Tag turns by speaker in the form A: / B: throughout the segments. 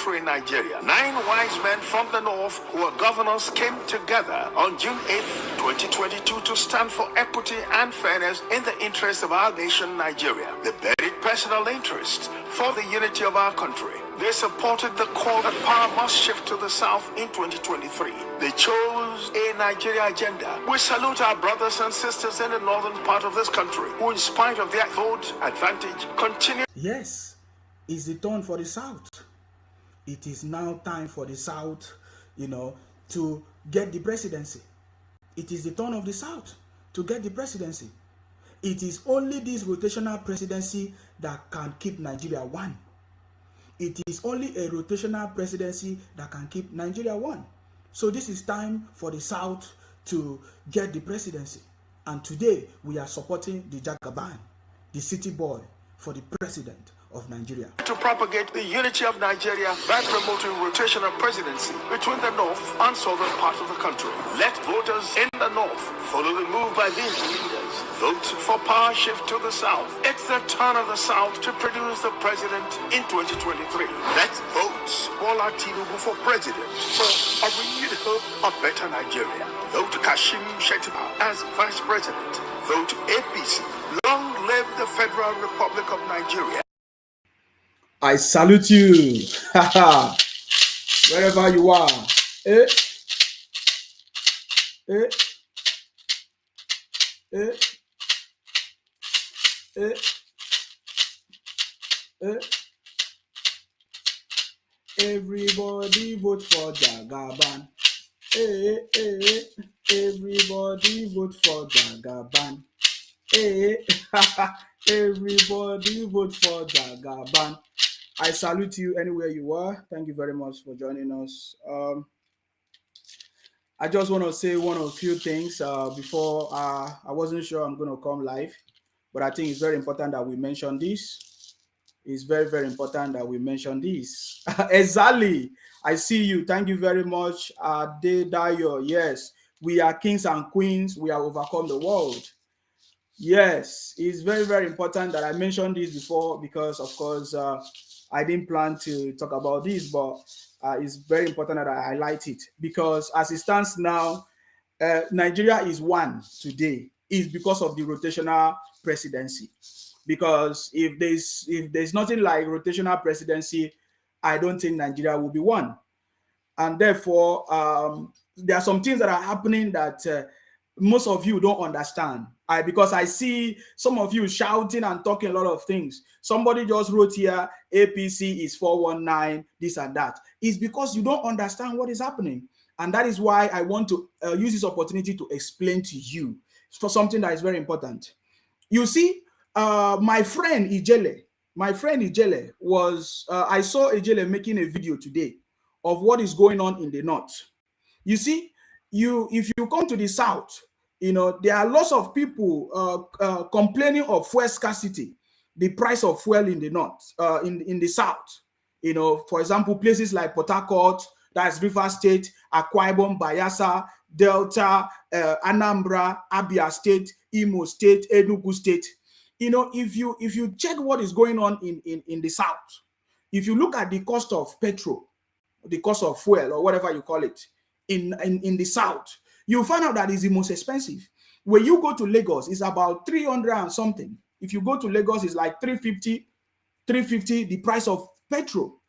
A: country, Nigeria. 9 wise men from the north who are governors came together on June 8th, 2022 to stand for equity and fairness in the interest of our nation, Nigeria. They buried personal interests for the unity of our country. They supported the call that power must shift to the south in 2023. They chose a Nigeria agenda. We salute our brothers and sisters in the northern part of this country who, in spite of their vote advantage, continue.
B: Yes, it's the turn for the south. It is now time for the south, to get the presidency. It is the turn of the south to get the presidency. It is only this rotational presidency that can keep Nigeria one. It is only a rotational presidency that can keep Nigeria one. So this is time for the South to get the presidency. And today we are supporting the Jagaban, the city boy, for the president of Nigeria.
A: To propagate the unity of Nigeria by promoting rotational presidency between the north and southern parts of the country. Let voters in the north follow the move by these leaders. Vote for power shift to the south. It's the turn of the south to produce the president in 2023. Let's vote Bola Tinubu for president for a renewed hope of better Nigeria. Vote Kashim Shettima as vice president. Vote APC. Long live the Federal Republic of Nigeria.
B: I salute you. Wherever you are. Eh? Eh? Eh? Eh? Eh? Everybody vote for Jagaban. Eh, eh, everybody vote for Jagaban. Eh, everybody vote for Jagaban. I salute you anywhere you are. Thank you very much for joining us. I just want to say one or few things before I wasn't sure I'm going to come live, but I think it's very important that we mention this. It's very, very important that we mention this. Exactly. I see you. Thank you very much. Dayo. Yes, we are kings and queens. We have overcome the world. Yes, it's very, very important that I mentioned this before because, of course, I didn't plan to talk about this, but it's very important that I highlight it because as it stands now, Nigeria is one today. Is because of the rotational presidency. Because if there's nothing like rotational presidency, I don't think Nigeria will be one. And therefore, there are some things that are happening that most of you don't understand. Because I see some of you shouting and talking a lot of things. Somebody just wrote here, APC is 419, this and that. It's because you don't understand what is happening. And that is why I want to use this opportunity to explain to you for something that is very important. You see, my friend Ijele was, I saw Ijele making a video today of what is going on in the north. You see, if you come to the south, there are lots of people complaining of fuel scarcity, the price of fuel in the north, in the south. For example, places like Port Harcourt, that's River State, Akwa Ibom, Bayelsa, Delta, Anambra, Abia State, Imo State, Enugu State. If you check what is going on in the south, if you look at the cost of petrol, the cost of fuel or whatever you call it in the south, you find out that it's the most expensive. When you go to Lagos, it's about 300 and something. If you go to Lagos, it's like 350 the price of petrol.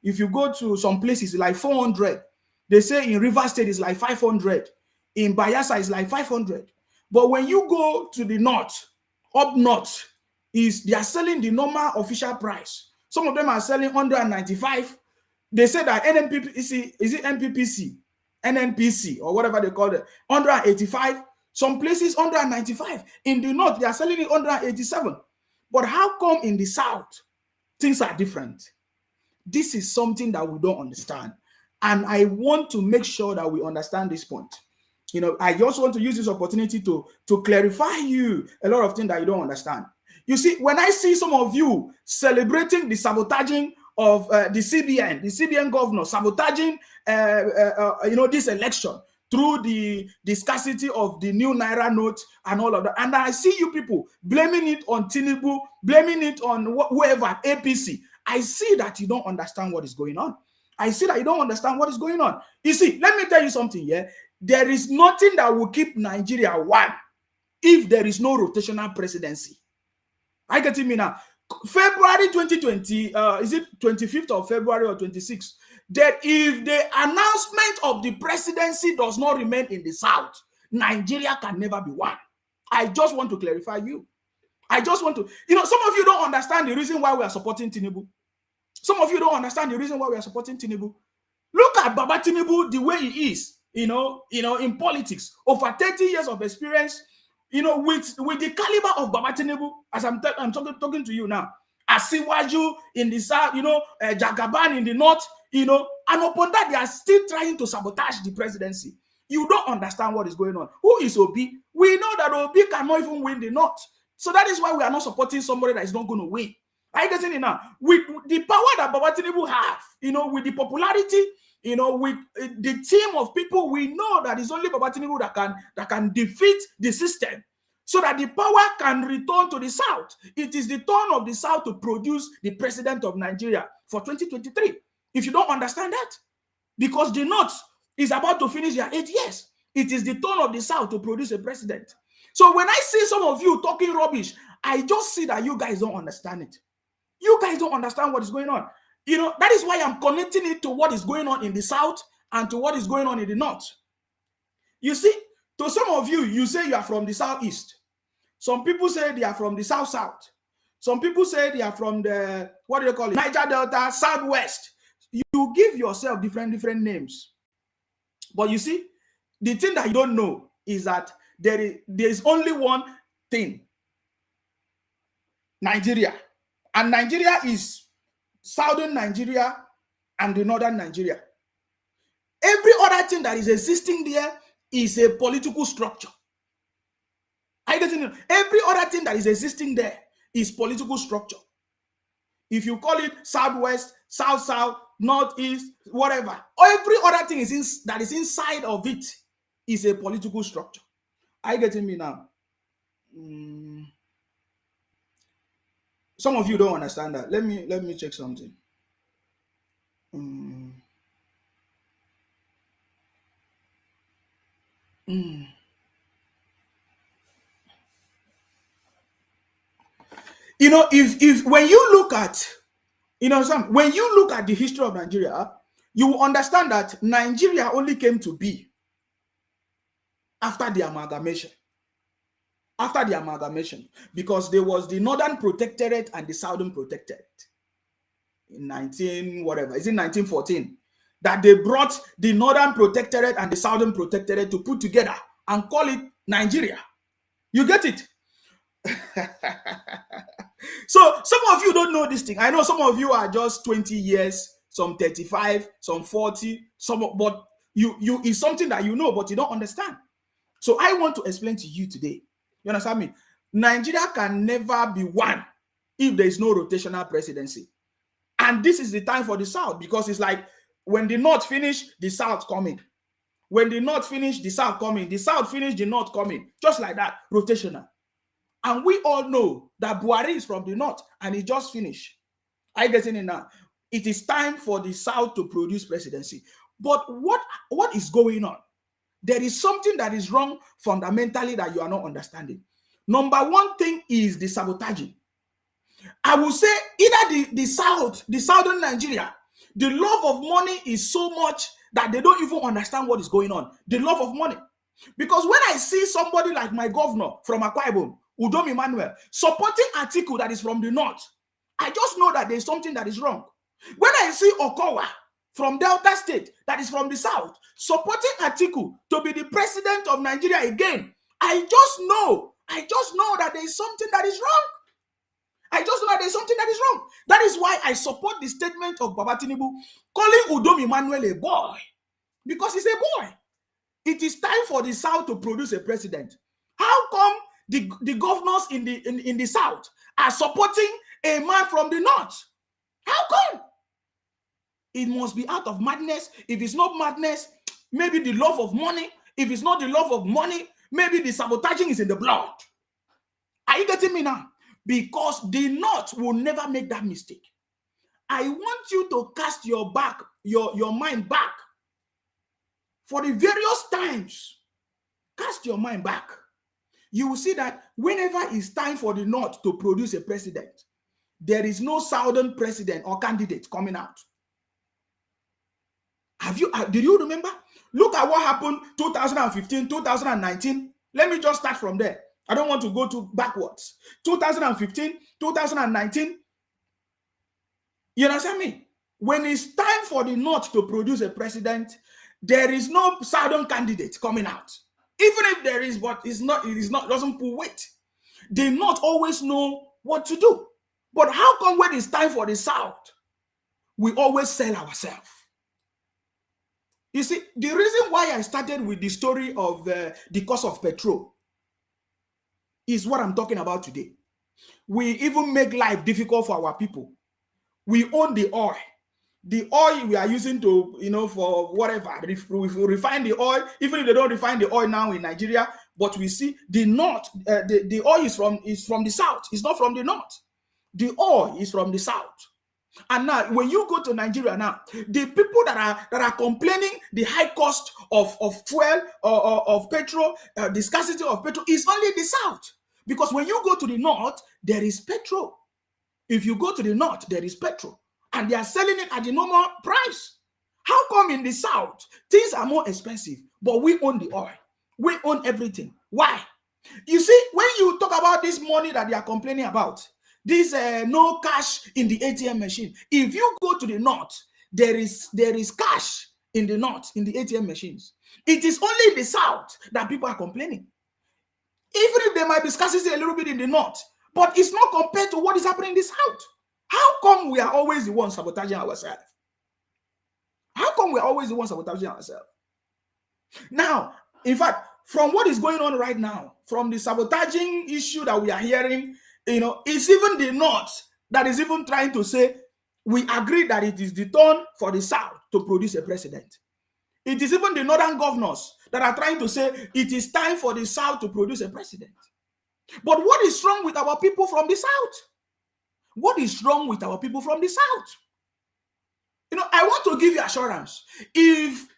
B: If you go to some places, it's like 400. They say in River State, it's like 500. In Bayelsa, it's like 500. But when you go to the north, up north, they are selling the normal official price. Some of them are selling 195. They say that NNPC, is it NPPC? NNPC or whatever they call it, 185. Some places 195. In the north, they are selling it 187. But how come in the south, things are different? This is something that we don't understand. And I want to make sure that we understand this point. I just want to use this opportunity to clarify you a lot of things that you don't understand. You see, when I see some of you celebrating the sabotaging of the CBN governor sabotaging, this election through the scarcity of the new Naira note and all of that. And I see you people blaming it on Tinubu, blaming it on whoever, APC. I see that you don't understand what is going on. I see that you don't understand what is going on. You see, let me tell you something, yeah? There is nothing that will keep Nigeria one if there is no rotational presidency. I get me now. February 2020, is it 25th of February or 26th? That if the announcement of the presidency does not remain in the South, Nigeria can never be one. I just want to clarify you. I just want to, some of you don't understand the reason why we are supporting Tinubu. Some of you don't understand the reason why we are supporting Tinubu. Look at Baba Tinubu, the way he is, in politics. Over 30 years of experience, with the caliber of Baba Tinubu, as I'm talking to you now, Asiwaju in the south, Jagaban in the north, and upon that, they are still trying to sabotage the presidency. You don't understand what is going on. Who is Obi? We know that Obi cannot even win the north. So that is why we are not supporting somebody that is not going to win. Are you getting it now? With the power that Baba Tinubu have, with the popularity, with the team of people, we know that it's only Baba Tinubu that can defeat the system so that the power can return to the South. It is the turn of the South to produce the president of Nigeria for 2023. If you don't understand that, because the North is about to finish their 8 years, it is the turn of the South to produce a president. So when I see some of you talking rubbish, I just see that you guys don't understand it. You guys don't understand what is going on. That is why I'm connecting it to what is going on in the South and to what is going on in the North. You see, to some of you, you say you are from the Southeast. Some people say they are from the South. Some people say they are from the, what do you call it? Niger Delta, Southwest. You give yourself different names. But you see, the thing that you don't know is that there is only one thing. Nigeria. And Nigeria is southern Nigeria and the northern Nigeria. Every other thing that is existing there is a political structure. I get it. Every other thing that is existing there is political structure. If you call it southwest, south, northeast, whatever, every other thing that is inside of it is a political structure. Are you getting me now? Some of you don't understand that. Let me check something. If when you look at, when you look at the history of Nigeria, you will understand that Nigeria only came to be after the amalgamation. After the amalgamation, because there was the Northern Protectorate and the Southern Protectorate in 1914, that they brought the Northern Protectorate and the Southern Protectorate to put together and call it Nigeria. You get it? So some of you don't know this thing. I know some of you are just 20 years, some 35, some 40, but you is something that you know, but you don't understand. So I want to explain to you today. You understand me? Nigeria can never be one if there is no rotational presidency. And this is the time for the South, because it's like when the North finish, the South coming. When the North finish, the South coming. The South finish, the North coming. Just like that, rotational. And we all know that Buhari is from the North and he just finished. Are you getting it now? It is time for the South to produce presidency. But what is going on? There is something that is wrong fundamentally that you are not understanding. Number one thing is the sabotaging. I will say either the southern Nigeria, the love of money is so much that they don't even understand what is going on. The love of money. Because when I see somebody like my governor from Akwa Ibom, Udom Emmanuel, supporting Atiku that is from the North, I just know that there's something that is wrong. When I see Okowa from Delta State that is from the South, supporting Atiku to be the president of Nigeria again, I just know that there is something that is wrong. I just know that there is something that is wrong. That is why I support the statement of Baba Tinubu calling Udom Emmanuel a boy, because he's a boy. It is time for the South to produce a president. How come the governors in the South are supporting a man from the North? How come? It must be out of madness. If it's not madness, maybe the love of money. If it's not the love of money, maybe the sabotaging is in the blood. Are you getting me now? Because the North will never make that mistake. I want you to cast your mind back for the various times. Cast your mind back. You will see that whenever it's time for the North to produce a president, there is no Southern president or candidate coming out. Did you remember? Look at what happened 2015, 2019. Let me just start from there. I don't want to go too backwards. 2015, 2019. You understand me? When it's time for the North to produce a president, there is no Southern candidate coming out. Even if there is, but it doesn't pull weight. The North always know what to do. But how come when it's time for the South, we always sell ourselves? You see, the reason why I started with the story of the cost of petrol is what I'm talking about today. We even make life difficult for our people. We own the oil. The oil we are using to, for whatever, we refine the oil, even if they don't refine the oil now in Nigeria, but we see the North, the oil is from the South. It's not from the North. The oil is from the South. And now, when you go to Nigeria now, the people that are complaining the high cost of fuel or of petrol, the scarcity of petrol is only the South. Because when you go to the North, there is petrol. If you go to the North, there is petrol. And they are selling it at the normal price. How come in the South, things are more expensive, but we own the oil? We own everything. Why? You see, when you talk about this money that they are complaining about, this no cash in the ATM machine. If you go to the North, there is cash in the North, in the ATM machines. It is only in the South that people are complaining. Even if there might be scarcity a little bit in the North, but it's not compared to what is happening in the South. How come we are always the ones sabotaging ourselves? How come we are always the ones sabotaging ourselves? Now, in fact, from what is going on right now, from the sabotaging issue that we are hearing, it's even the North that is even trying to say, we agree that it is the turn for the South to produce a president. It is even the Northern governors that are trying to say, it is time for the South to produce a president. But what is wrong with our people from the South? What is wrong with our people from the South? I want to give you assurance. If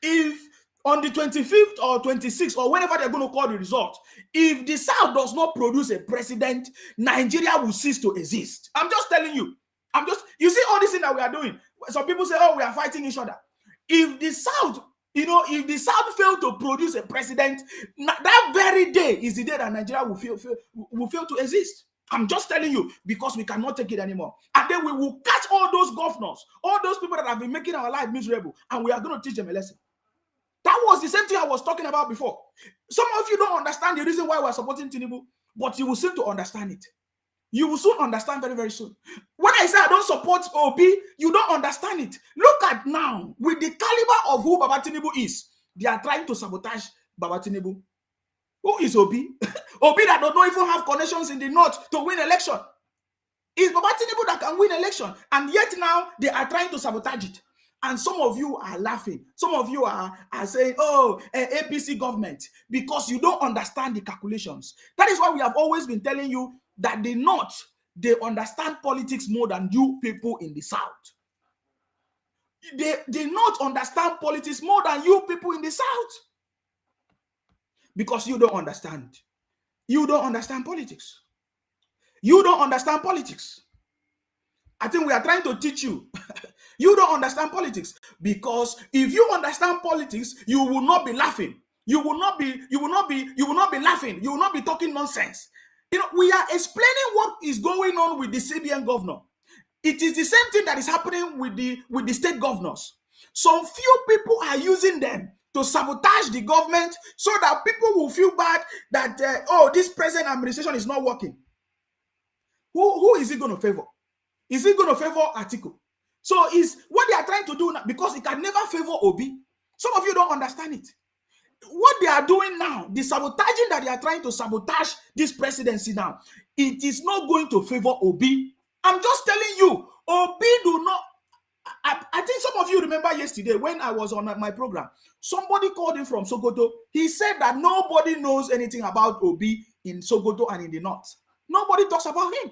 B: on the 25th or 26th or whenever they're going to call the result, if the South does not produce a president, Nigeria will cease to exist. I'm just telling you. You see all this thing that we are doing. Some people say, oh, we are fighting each other. If the South, if the South fail to produce a president, that very day is the day that Nigeria will fail to exist. I'm just telling you, because we cannot take it anymore. And then we will catch all those governors, all those people that have been making our life miserable, and we are going to teach them a lesson. That was the same thing I was talking about before. Some of you don't understand the reason why we're supporting Tinubu, but you will soon to understand it. You will soon understand very, very soon. When I say I don't support Obi, you don't understand it. Look at now, with the caliber of who Baba Tinubu is, they are trying to sabotage Baba Tinubu. Who is Obi? Obi that does not even have connections in the North to win election. It's Baba Tinubu that can win election. And yet now they are trying to sabotage it. And some of you are laughing. Some of you are saying, oh, APC government, because you don't understand the calculations. That is why we have always been telling you that the North, they understand politics more than you people in the South. They not understand politics more than you people in the South. Because you don't understand. You don't understand politics. You don't understand politics. I think we are trying to teach you. You don't understand politics, because if you understand politics, you will not be laughing. You will not be laughing. You will not be talking nonsense. We are explaining what is going on with the CBN governor. It is the same thing that is happening with the state governors. Some few people are using them to sabotage the government so that people will feel bad that, this present administration is not working. Who is it going to favor? Is it going to favor Atiku? So is what they are trying to do now, because it can never favor Obi. Some of you don't understand it. What they are doing now, the sabotaging that they are trying to sabotage this presidency now, it is not going to favor Obi. I'm just telling you, Obi do not. I think some of you remember yesterday when I was on my program, somebody called him from Sokoto. He said that nobody knows anything about Obi in Sokoto and in the North. Nobody talks about him.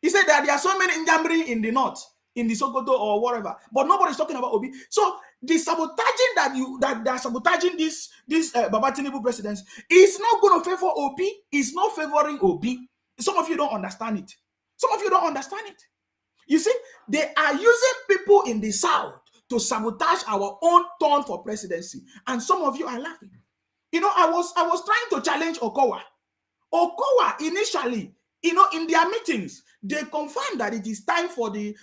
B: He said that there are so many Njambri in the North. in the Sokoto or whatever, but nobody's talking about Obi. So the sabotaging that they're sabotaging this Baba Tinubu presidency is not going to favor Obi. It's not favoring Obi. Some of you don't understand it. Some of you don't understand it. You see, they are using people in the South to sabotage our own turn for presidency, and some of you are laughing. You know, I was trying to challenge Okowa. Okowa initially, you know, in their meetings, they confirmed that it is time for the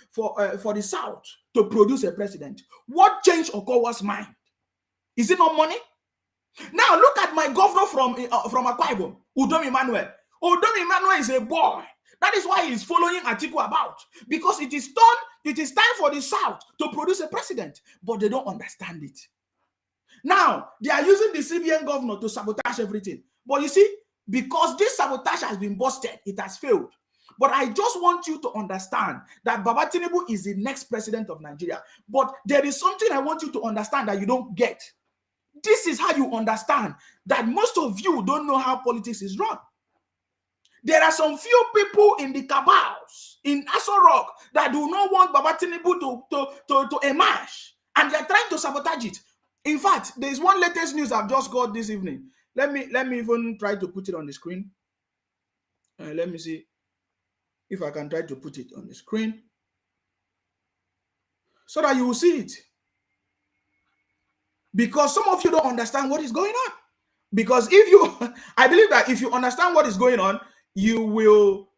B: South to produce a president. What changed Okowa's mind? Is it not money? Now look at my governor from Akwa Ibom, Udom Emmanuel. Udom Emmanuel is a boy. That is why he's following Atiku about, because it is time for the South to produce a president, but they don't understand it. Now they are using the CBN governor to sabotage everything. But you see, because this sabotage has been busted, it has failed. But I just want you to understand that Baba Tinubu is the next president of Nigeria. But there is something I want you to understand that you don't get. This is how you understand that most of you don't know how politics is run. There are some few people in the cabals in Aso Rock that do not want Baba Tinubu to emerge, and they are trying to sabotage it. In fact, there is one latest news I've just got this evening. Let me even try to put it on the screen. Let me see if I can try to put it on the screen so that you will see it. Because some of you don't understand what is going on. Because I believe that if you understand what is going on, you will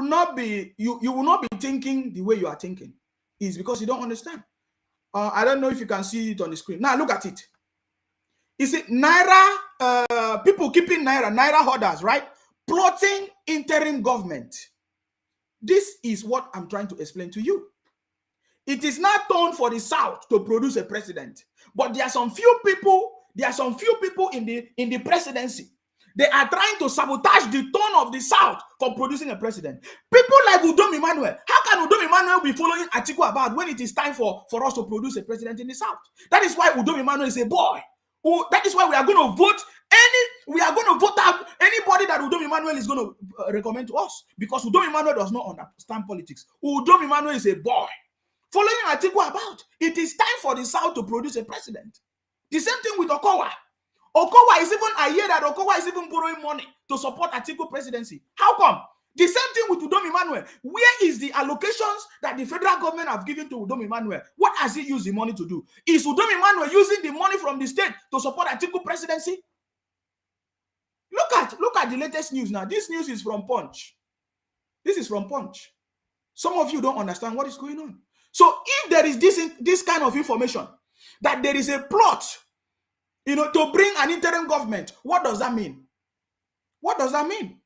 B: not be thinking the way you are thinking. It's because you don't understand. I don't know if you can see it on the screen. Now look at it. Is it Naira? People keeping Naira holders, right? Plotting interim government. This is what I'm trying to explain to you. It is not turn for the South to produce a president, but there are some few people in the presidency. They are trying to sabotage the turn of the South for producing a president. People like Udom Emmanuel. How can Udom Emmanuel be following Atiku about when it is time for us to produce a president in the South? That is why Udom Emmanuel is a boy. That is why we are going to vote out anybody that Udom Emmanuel is going to recommend to us, because Udom Emmanuel does not understand politics. Udom Emmanuel is a boy. Following Atiku about, it is time for the South to produce a president. The same thing with Okowa. I hear that Okowa is even borrowing money to support Atiku presidency. How come? The same thing with Udom Emmanuel. Where is the allocations that the federal government have given to Udom Emmanuel? What has he used the money to do? Is Udom Emmanuel using the money from the state to support Atiku presidency? Look at the latest news now. This news is from Punch. This is from Punch. Some of you don't understand what is going on. So if there is this kind of information that there is a plot, to bring an interim government, what does that mean? What does that mean?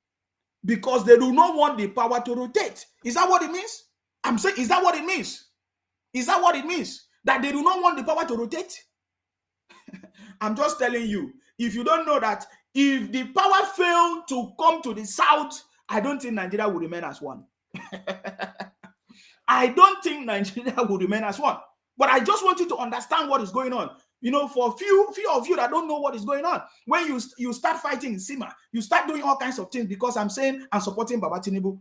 B: Because they do not want the power to rotate. Is that what it means? I'm saying, is that what it means? Is that what it means? That they do not want the power to rotate? I'm just telling you, if you don't know that, if the power failed to come to the South, I don't think Nigeria will remain as one. I don't think Nigeria will remain as one. But I just want you to understand what is going on. For few of you that don't know what is going on, when you start fighting in Sima, you start doing all kinds of things because I'm saying I'm supporting Baba Tinubu.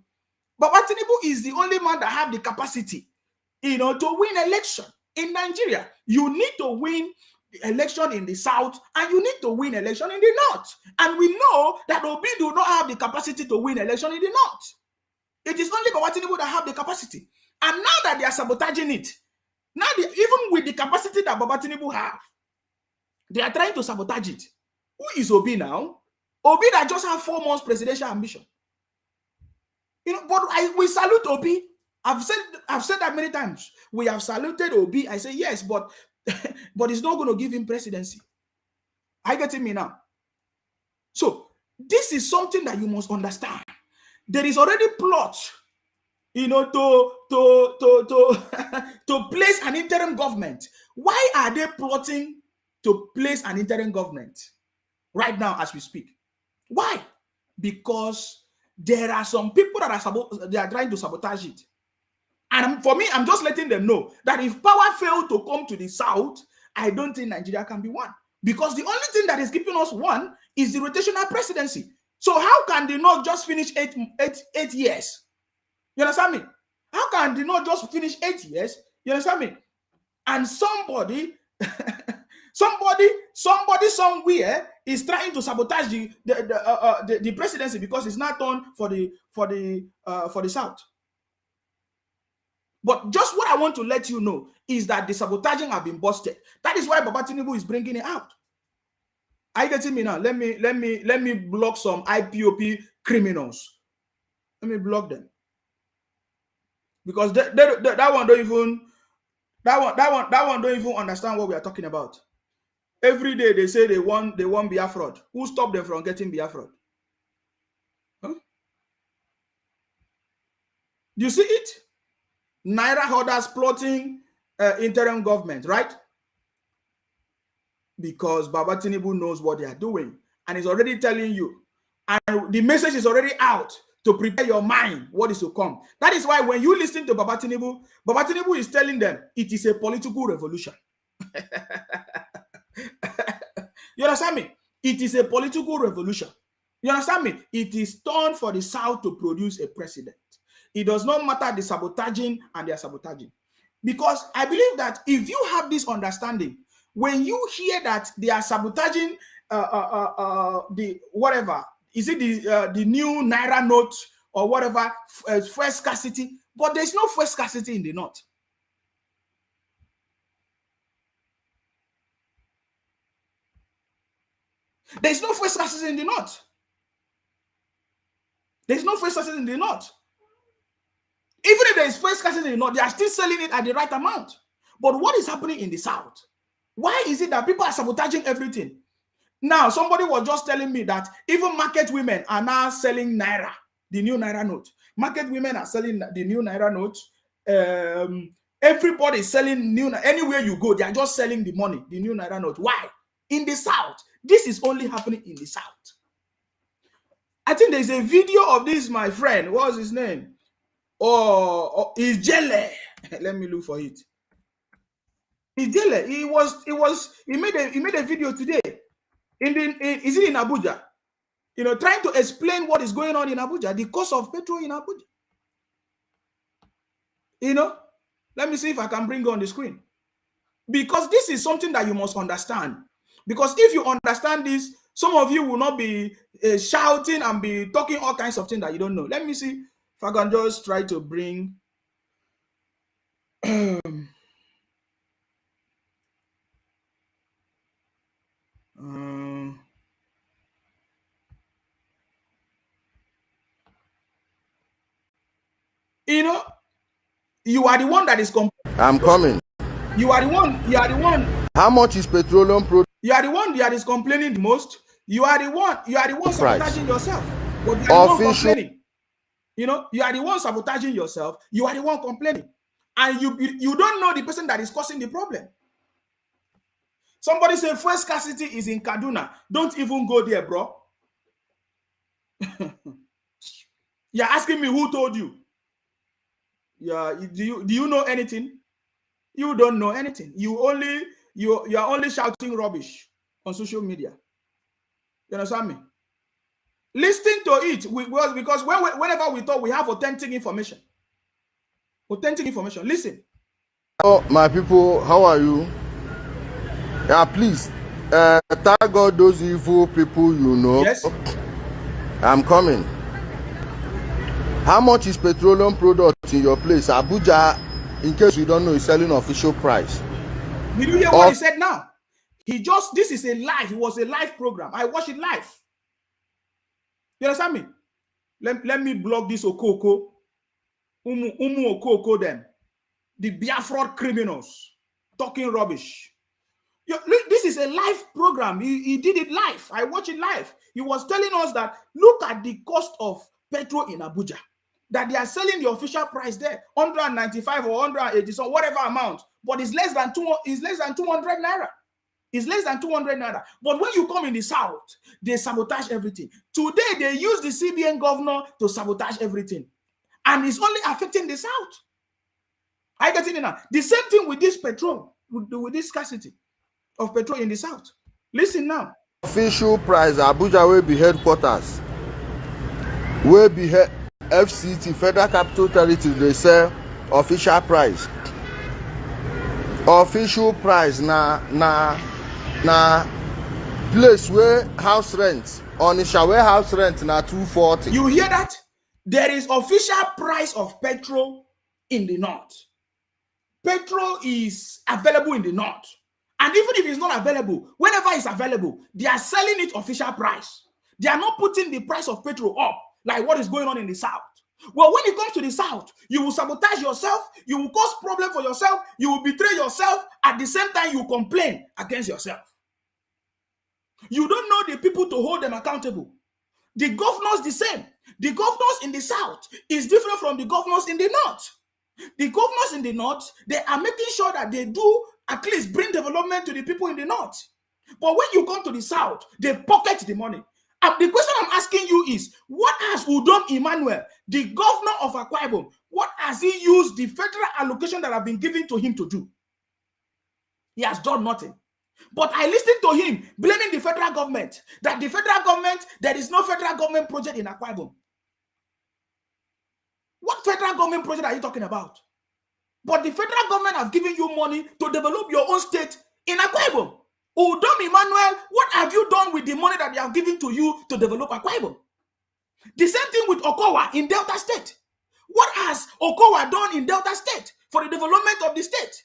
B: Baba Tinubu is the only man that have the capacity, to win election in Nigeria. You need to win the election in the South and you need to win election in the North. And we know that Obi do not have the capacity to win election in the North. It is only Baba Tinubu that have the capacity. And now that they are sabotaging it, now even with the capacity that Baba Tinubu have, they are trying to sabotage it. Who is Obi now? Obi that just have 4 months presidential ambition. But we salute Obi. I've said that many times. We have saluted Obi. I say yes, but it's not going to give him presidency. Are you getting me now? So this is something that you must understand. There is already plot, to place an interim government. Why are they plotting to place an interim government right now as we speak? Why? Because there are some people that they are trying to sabotage it. And for me, I'm just letting them know that if power failed to come to the South, I don't think Nigeria can be one. Because the only thing that is keeping us one is the rotational presidency. So how can they not just finish eight years? You understand me? How can they not just finish 8 years? You understand me? And somebody, somebody somewhere is trying to sabotage the presidency because it's not done for the South. But just what I want to let you know is that the sabotaging have been busted. That is why Baba Tinubu is bringing it out. Are you getting me now? Let me block some IPOP criminals. Let me block them because that one don't even don't even understand what we are talking about. Every day they say they want Biafra. Who stopped them from getting Biafra? Huh? Do you see it? Naira holders plotting interim government, right? Because Baba Tinubu knows what they are doing and is already telling you. And the message is already out to prepare your mind what is to come. That is why when you listen to Baba Tinubu is telling them it is a political revolution. You understand me? It is a political revolution. You understand me? It is time for the South to produce a president. It does not matter the sabotaging and their sabotaging. Because I believe that if you have this understanding, when you hear that they are sabotaging the whatever, is it the new Naira note or whatever, first scarcity, but there's no first scarcity in the North. There's no first scarcity in the North. There's no first scarcity in the North. Even if there is first scarcity in the North, they are still selling it at the right amount. But what is happening in the South? Why is it that people are sabotaging everything? Now, somebody was just telling me that even market women are now selling Naira, the new Naira note. Market women are selling the new Naira note. Everybody is selling new. Anywhere you go, they are just selling the money, the new Naira note. Why? In the South. This is only happening in the South. I think there's a video of this, my friend. What's his name? Oh, it's Jelle. Let me look for it. It's Jelle. He made a video today. Is it in Abuja? You know, trying to explain what is going on in Abuja, the cost of petrol in Abuja. You know, let me see if I can bring on the screen. Because this is something that you must understand. Because if you understand this, some of you will not be shouting and be talking all kinds of things that you don't know. Let me see if I can just try to bring. You know, you are the one that is
C: I'm coming.
B: You are the one.
C: How much is petroleum product?
B: You are the one that is complaining the most. You are the one sabotaging yourself. But you are the one complaining. You know, you are the one sabotaging yourself. You are the one complaining. And you don't know the person that is causing the problem. Somebody say first scarcity is in Kaduna. Don't even go there, bro. You're asking me who told you. Yeah, do you know anything? You don't know anything. You are only shouting rubbish on social media. You understand me? Listen to it because whenever we talk, we have authentic information. Authentic information. Listen.
C: Oh, my people, how are you? Yeah, please tag all those evil people you know.
B: Yes.
C: I'm coming. How much is petroleum product in your place? Abuja, in case you don't know, is selling official price.
B: Did you hear what he said now? This is a live. It was a live program. I watched it live. You understand me? Let me block this Okoko. Umu Okoko them. The Biafra criminals talking rubbish. This is a live program. He did it live. I watched it live. He was telling us that look at the cost of petrol in Abuja. That they are selling the official price there, 195 or 180, so whatever amount, but it's less than 200 naira. It's less than 200 naira. But when you come in the South, they sabotage everything. Today, they use the CBN governor to sabotage everything. And it's only affecting the South. I get it now. The same thing with this petrol, with this scarcity of petrol in the South. Listen now.
C: Official price, Abuja will be headquarters. Will be FCT, Federal Capital Territory, they sell official price. Official price na place where house rent, Onisha where house rent na 240.
B: You hear that? There is official price of petrol in the north. Petrol is available in the north. And even if it's not available, whenever it's available, they are selling it official price. They are not putting the price of petrol up like what is going on in the south. Well, when it comes to the south, you will sabotage yourself, you will cause problem for yourself, you will betray yourself, at the same time you complain against yourself. You don't know the people to hold them accountable. The governors the same. The governors in the south is different from the governors in the north. The governors in the north, they are making sure that they do at least bring development to the people in the north. But when you come to the south, they pocket the money. And the question I'm asking you is, what has Udom Emmanuel, the governor of Akwa Ibom, what has he used the federal allocation that have been given to him to do? He has done nothing. But I listened to him blaming the federal government, that the federal government, there is no federal government project in Akwa Ibom. What federal government project are you talking about? But the federal government has given you money to develop your own state in Akwa Ibom. Udom Emmanuel, what have you done with the money that they have given to you to develop Akwa Ibom? The same thing with Okowa in Delta State. What has Okowa done in Delta State for the development of the state?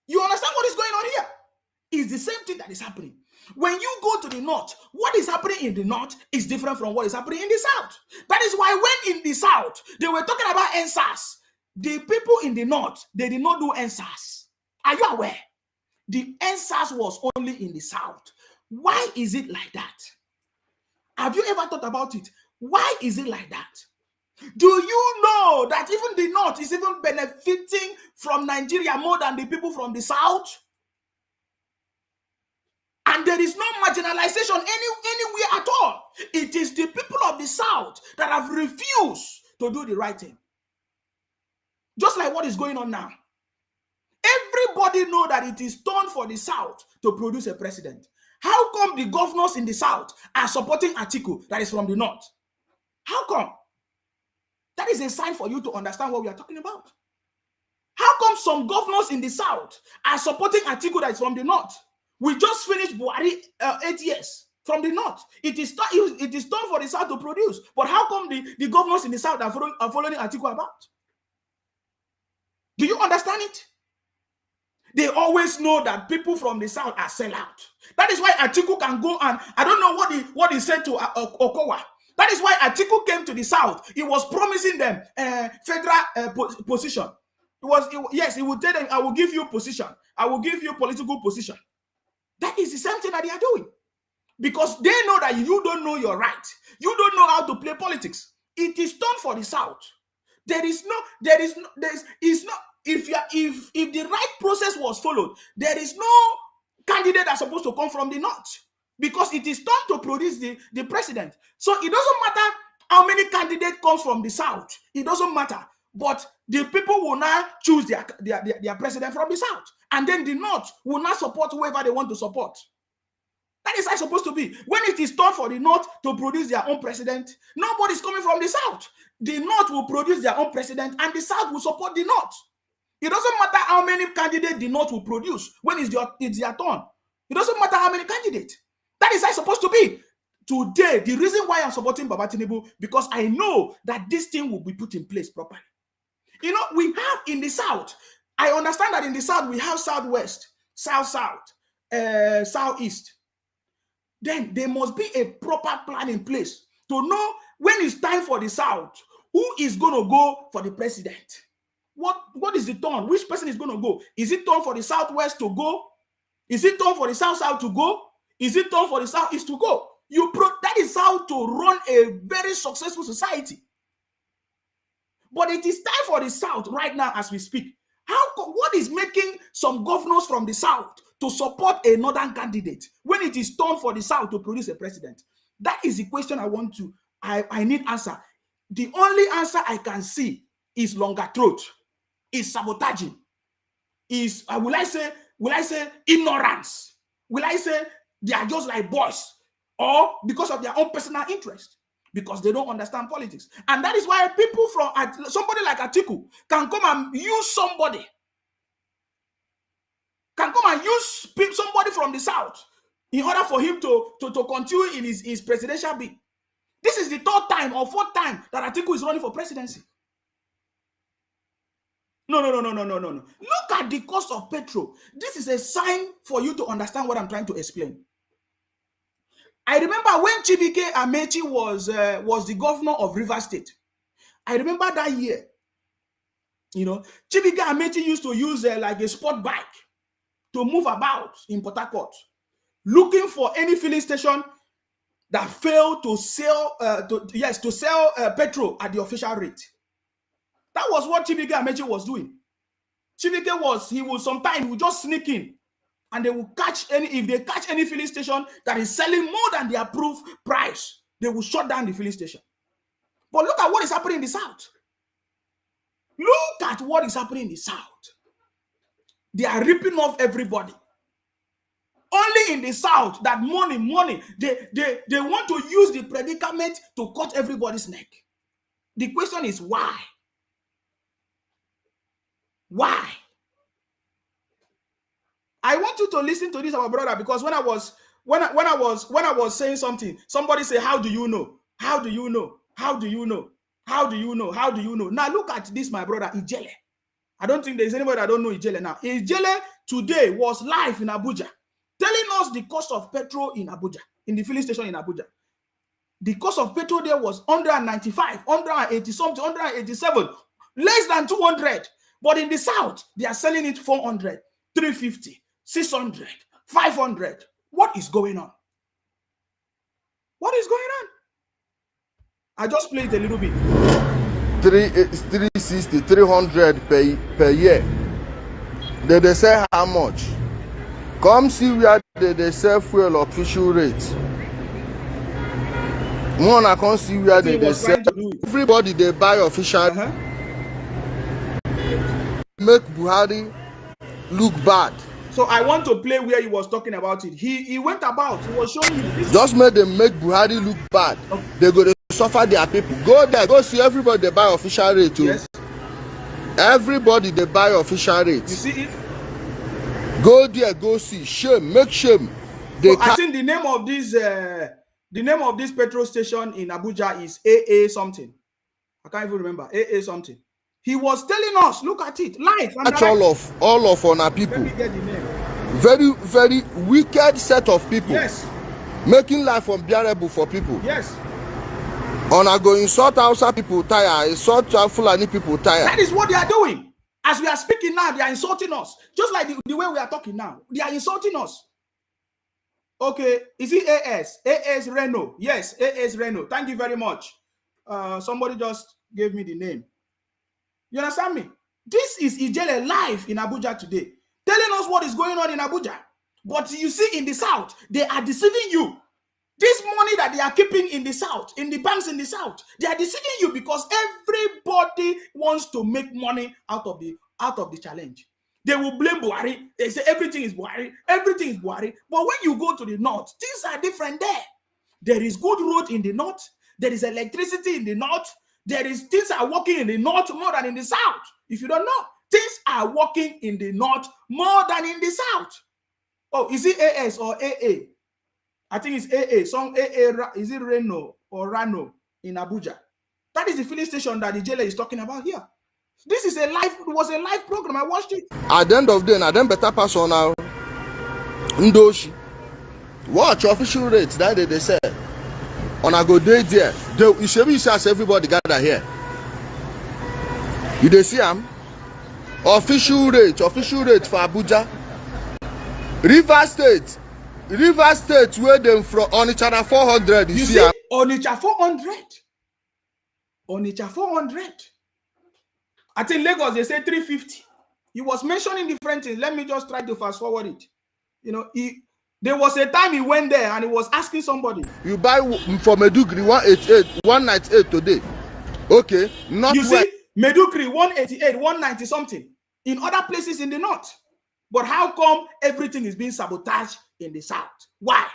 B: You understand what is going on here? It's the same thing that is happening. When you go to the north, what is happening in the north is different from what is happening in the south. That is why when in the south, they were talking about NSAS, the people in the north, they did not do NSAS. Are you aware? The NSAS was only in the south. Why is it like that? Have you ever thought about it? Why is it like that? Do you know that even the north is even benefiting from Nigeria more than the people from the south? And there is no marginalization anywhere at all. It is the people of the south that have refused to do the right thing. Just like what is going on now. Everybody know that it is turn for the south to produce a president. How come the governors in the south are supporting Atiku that is from the north? How come? That is a sign for you to understand what we are talking about. How come some governors in the south are supporting Atiku that is from the north? We just finished Buhari 8 years from the north. It is time for the south to produce. But how come the governors in the south are following Atiku about? Do you understand it? They always know that people from the south are sellout. That is why Atiku can go and I don't know what he said to Okowa. That is why Atiku came to the south. He was promising them federal position. Yes, he would tell them, I will give you position. I will give you political position. That is the same thing that they are doing. Because they know that you don't know your right. You don't know how to play politics. It is done for the south. If the right process was followed, there is no candidate that's supposed to come from the north, because it is done to produce the president. So it doesn't matter how many candidates comes from the south. It doesn't matter. But the people will now choose their president from the south. And then the north will not support whoever they want to support. That is how it's supposed to be. When it is time for the north to produce their own president, nobody's coming from the south. The north will produce their own president and the south will support the north. It doesn't matter how many candidates the north will produce when it's their turn. It doesn't matter how many candidates. That is how it's supposed to be. Today, the reason why I'm supporting Baba Tinubu, because I know that this thing will be put in place properly. You know, we have in the south, I understand that in the south, we have southwest, south-south, southeast. Then there must be a proper plan in place to know when it's time for the south, who is going to go for the president. What is the turn? Which person is going to go? Is it turn for the southwest to go? Is it turn for the south-south to go? Is it turn for the southeast to go? That is how to run a very successful society. But it is time for the south right now as we speak. What is making some governors from the south to support a northern candidate when it is time for the south to produce a president? That is the question I need answer. The only answer I can see is longer throat, is sabotaging, is will I say ignorance? Will I say they are just like boys, or because of their own personal interest? because they don't understand politics. And that is why people from somebody like Atiku can come and use somebody, somebody from the south in order for him to continue in his presidential bid. This is the third time or fourth time that Atiku is running for presidency. No. Look at the cost of petrol. This is a sign for you to understand what I'm trying to explain. I remember when Chibike Amechi was the governor of Rivers State. I remember that year. You know, Chibike Amechi used to use like a sport bike to move about in Port Harcourt, looking for any filling station that failed to sell petrol at the official rate. That was what Chibike Amechi was doing. He would sometimes just sneak in, and they will if they catch any filling station that is selling more than the approved price, they will shut down the filling station. But look at what is happening in the south. Look at what is happening in the south. They are ripping off everybody. Only in the south that money, they want to use the predicament to cut everybody's neck. The question is why? Why? I want you to listen to this, our brother, because when I was saying something, somebody say, "How do you know? How do you know? How do you know? How do you know? How do you know?" Now look at this, my brother, Ijele. I don't think there's anybody that don't know Ijele now. Ijele today was live in Abuja, telling us the cost of petrol in Abuja, in the filling station in Abuja. The cost of petrol there was 195, 180 something, 187, less than 200. But in the south, they are selling it 400, 350, 600, 500. What is going on? What is going on? I just played a little bit.
C: 360, 300 per year. They say how much? Come see where they sell fuel official rate. One I can't see where they sell. Everybody they buy official. Make Buhari look bad.
B: So I want to play where he was talking about it. He went about. He was showing you this.
C: Just make them make Buhari look bad. Okay. They go to suffer their people. Go there, go see everybody they buy official rate too. Yes. Everybody they buy official rate.
B: You see it?
C: Go there, go see. Shame, make shame.
B: I think the name of this petrol station in Abuja is AA something. I can't even remember. AA something. He was telling us, look at it, live.
C: That's all of on our people.
B: Let me get the name.
C: Very, very wicked set of people.
B: Yes.
C: Making life unbearable for people.
B: Yes.
C: On a go insult Hausa people tire, insult Fulani people tire.
B: That is what they are doing. As we are speaking now, they are insulting us. Just like the way we are talking now. They are insulting us. Okay, is it AS? AS Reno. Yes, AS Reno. Thank you very much. Somebody just gave me the name. You understand me? This is Ijele live in Abuja today, telling us what is going on in Abuja. But you see, in the south, they are deceiving you. This money that they are keeping in the south, in the banks in the south, they are deceiving you because everybody wants to make money out of the challenge. They will blame Buhari. They say everything is Buhari. Everything is Buhari. But when you go to the north, things are different there. There is good road in the north. There is electricity in the north. Things are working in the north more than in the south. If you don't know, things are working in the north more than in the south. Oh, is it AS or AA? I think it's AA. Some AA, is it Reno or Rano in Abuja? That is the filling station that the jailer is talking about here. This is it was a live program. I watched it.
C: At the end of the day, I then better pass on now. Ndoshi. Watch official rates that they say. On a good day there, you should be as everybody gather here. You see them? Official rate for Abuja. River State where them from Onitsha 400.
B: You see Onitsha 400. Onitsha 400. I think Lagos they say 350. He was mentioning different things. Let me just try to fast forward it. You know, there was a time he went there and he was asking somebody.
C: You buy from Medugri 188, 198 today. Okay. Not
B: you see, Medugri 188, 190 something in other places in the north. But how come everything is being sabotaged in the south? Why?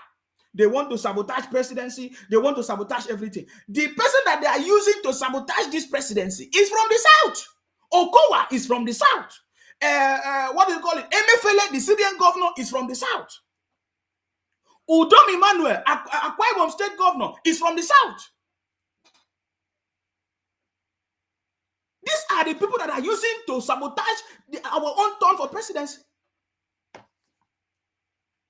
B: They want to sabotage presidency. They want to sabotage everything. The person that they are using to sabotage this presidency is from the south. Okowa is from the south. What do you call it? Emefiele, the CBN governor, is from the south. Udom Emmanuel, Akwa Ibom state governor, is from the south. These are the people that are using to sabotage our own turn for presidency.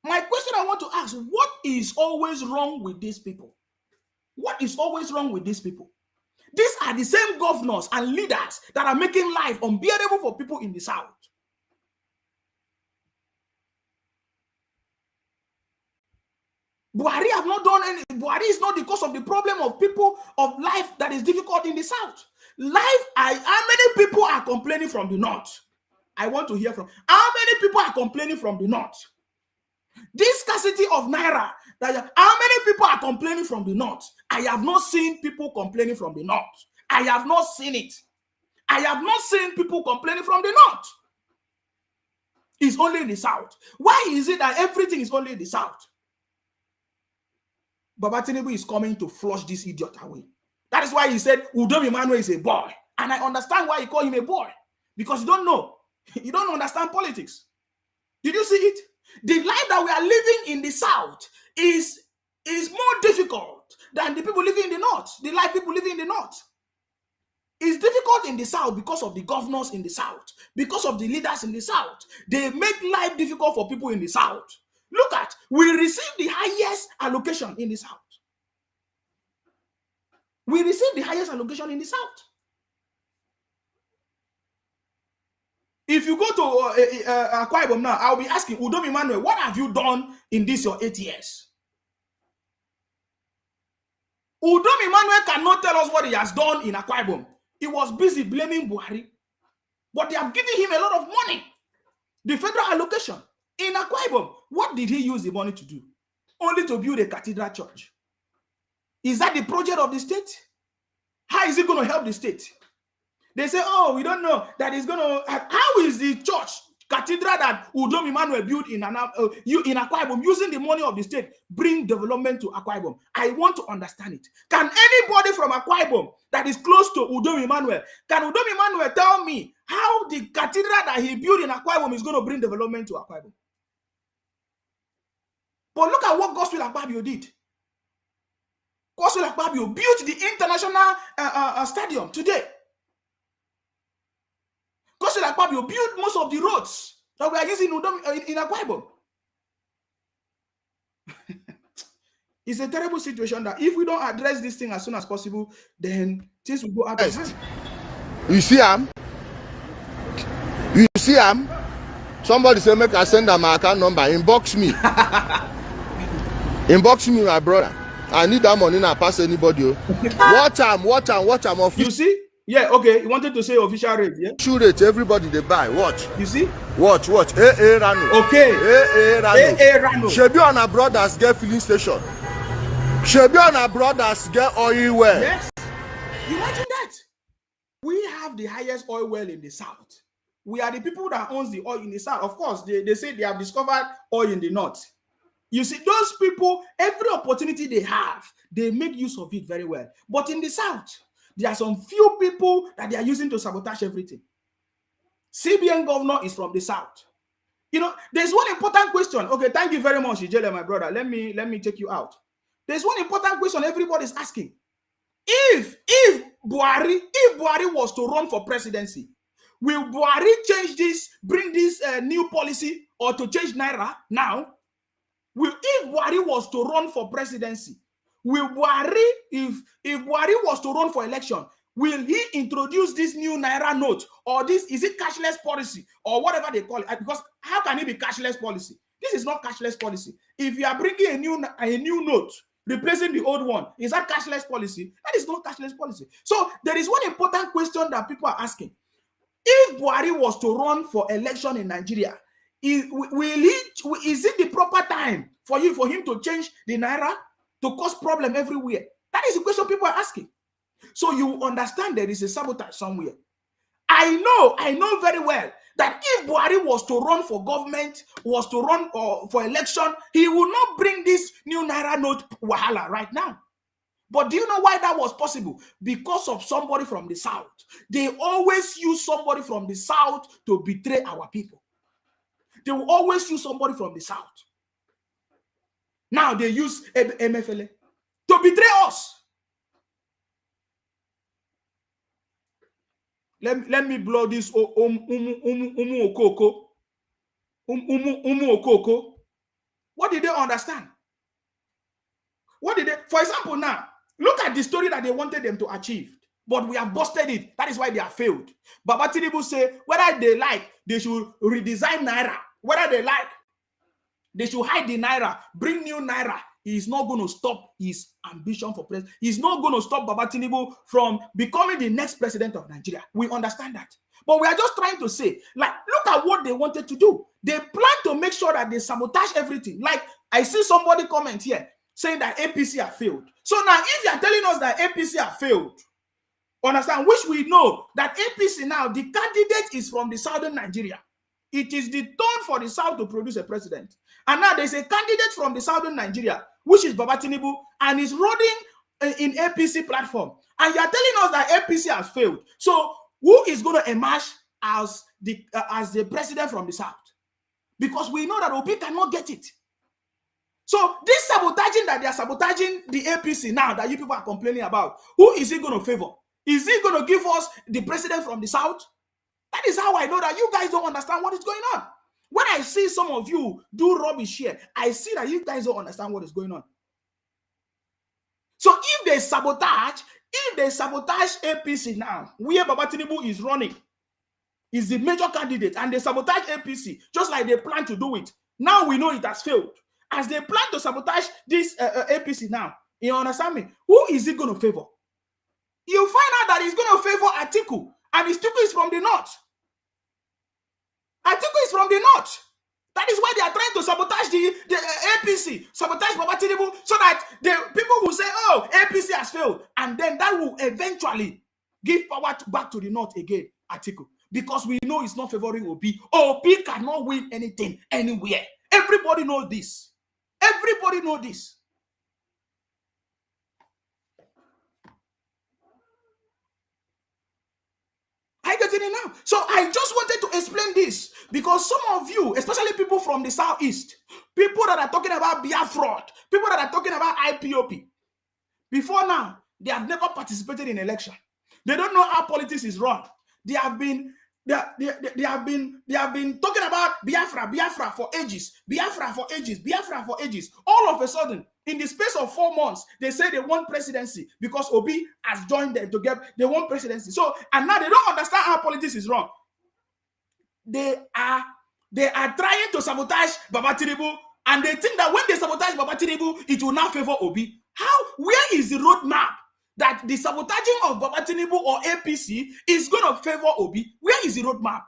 B: My question I want to ask, what is always wrong with these people? What is always wrong with these people? These are the same governors and leaders that are making life unbearable for people in the south. Buhari have not done any. Buhari is not the cause of the problem of people of life that is difficult in the south. How many people are complaining from the north? I want to hear from. How many people are complaining from the north? This scarcity of naira. How many people are complaining from the north? I have not seen people complaining from the north. I have not seen it. I have not seen people complaining from the north. It's only in the south. Why is it that everything is only in the south? Baba Tinubu is coming to flush this idiot away. That is why he said Udom Emmanuel is a boy. And I understand why you call him a boy. Because you don't know. You don't understand politics. Did you see it? The life that we are living in the south is more difficult than the people living in the north. The life people living in the north. It's difficult in the south because of the governors in the south, because of the leaders in the south. They make life difficult for people in the south. Look at, we receive the highest allocation in the south. We receive the highest allocation in the south. If you go to Akwa Ibom now, I'll be asking Udom Emmanuel, what have you done in this your 8 years? Udom Emmanuel cannot tell us what he has done in Akwa Ibom. He was busy blaming Buhari. But they have given him a lot of money. The federal allocation. In Akwa Ibom, what did he use the money to do? Only to build a cathedral church. Is that the project of the state? How is it going to help the state? They say, oh, we don't know that it's going to... How is the church, cathedral that Udom Emmanuel built in Akwa Ibom, using the money of the state, bring development to Akwa Ibom? I want to understand it. Can anybody from Akwa Ibom that is close to Udom Emmanuel, can Udom Emmanuel tell me how the cathedral that he built in Akwa Ibom is going to bring development to Akwa Ibom? But look at what Gospel Akpabio did. Gospel Akpabio built the international stadium today. Gospel Akpabio built most of the roads that we are using in Akwa Ibom. It's a terrible situation that if we don't address this thing as soon as possible, then things will go out of hand.
C: You see him? You see him? Somebody say make I send them my account number. Inbox me. Inbox me, my brother. I need that money now. Pass anybody. Watch am.
B: You see? Yeah, okay. You wanted to say official rate, yeah?
C: Official rate, everybody they buy. Watch.
B: You see?
C: Watch. Rano.
B: Okay.
C: Rano. Shebi on our brothers get filling station. Shebi on our brothers get oil well.
B: Yes. Imagine that. We have the highest oil well in the south. We are the people that owns the oil in the south. Of course, they say they have discovered oil in the north. You see, those people, every opportunity they have, they make use of it very well. But in the south, there are some few people that they are using to sabotage everything. CBN governor is from the south. You know, there's one important question. Okay, thank you very much, Ijele, my brother. Let me take you out. There's one important question everybody's asking. If Buhari was to run for presidency, will Buhari change this, bring this new policy, or to change Naira now? If Buhari was to run for presidency, will Buhari, if Buhari was to run for election, will he introduce this new Naira note, or this, is it cashless policy, or whatever they call it? Because how can it be cashless policy? This is not cashless policy. If you are bringing a new note, replacing the old one, is that cashless policy? That is not cashless policy. So there is one important question that people are asking. If Buhari was to run for election in Nigeria, is it the proper time for him to change the Naira to cause problem everywhere? That is the question people are asking. So you understand there is a sabotage somewhere. I know very well that if Buhari was to run for government, was to run for election, he will not bring this new Naira note wahala right now. But do you know why that was possible? Because of somebody from the South. They always use somebody from the South to betray our people. They will always use somebody from the South. Now they use MFLA to betray us. Let me blow this Okoko. Okoko. What did they understand? What did they, for example, now, look at the story that they wanted them to achieve, but we have busted it. That is why they have failed. Baba Tinubu say, whether they like, they should redesign Naira. Whether they like, they should hide the Naira, bring new Naira. He is not going to stop his ambition for president. He's not going to stop Baba Tinubu from becoming the next president of Nigeria. We understand that. But we are just trying to say, like, look at what they wanted to do. They plan to make sure that they sabotage everything. Like, I see somebody comment here saying that APC have failed. So now, if you are telling us that APC have failed, understand, which we know that APC now, the candidate is from the southern Nigeria. It is the turn for the South to produce a president. And now there's a candidate from the southern Nigeria, which is Baba Tinubu, and is running in APC platform. And you are telling us that APC has failed. So who is going to emerge as the president from the South? Because we know that Obi cannot get it. So this sabotaging that they are sabotaging the APC now that you people are complaining about, who is he going to favor? Is he going to give us the president from the South? That is how I know that you guys don't understand what is going on. When I see some of you do rubbish here, I see that you guys don't understand what is going on. So if they sabotage APC now, where Baba Tinubu is running, is the major candidate, and they sabotage APC, just like they plan to do it. Now we know it has failed. As they plan to sabotage this APC now, you understand me? Who is he going to favor? You find out that he's going to favor Atiku, and Atiku is from the north. Atiku is from the north. That is why they are trying to sabotage the APC, sabotage Baba Tinubu, so that the people will say, oh, APC has failed. And then that will eventually give power back to the north again, Atiku. Because we know it's not favoring Obi. Obi cannot win anything anywhere. Everybody knows this. Everybody knows this. I get it now. So I just wanted to explain this because some of you, especially people from the southeast, people that are talking about Biafra, people that are talking about IPOP, before now, they have never participated in election. They don't know how politics is run. They have been talking about Biafra for ages, Biafra for ages, Biafra for ages. All of a sudden, in the space of 4 months, they say they want presidency because Obi has joined them together. They want presidency. So, and now they don't understand how politics is run. They are trying to sabotage Baba Tinubu, and they think that when they sabotage Baba Tinubu, it will now favor Obi. How? Where is the roadmap that the sabotaging of Baba Tinubu or APC is going to favor Obi? Where is the roadmap?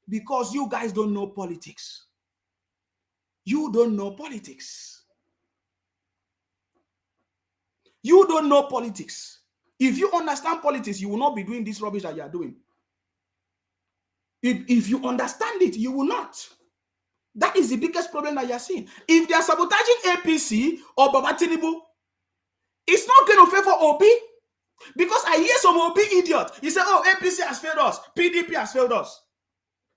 B: Because you guys don't know politics. You don't know politics. You don't know politics. If you understand politics, you will not be doing this rubbish that you are doing. If you understand it, you will not. That is the biggest problem that you are seeing. If they are sabotaging APC or Baba Tinubu, it's not going to favor Obi. Because I hear some Obi idiot. He said, oh, APC has failed us. PDP has failed us.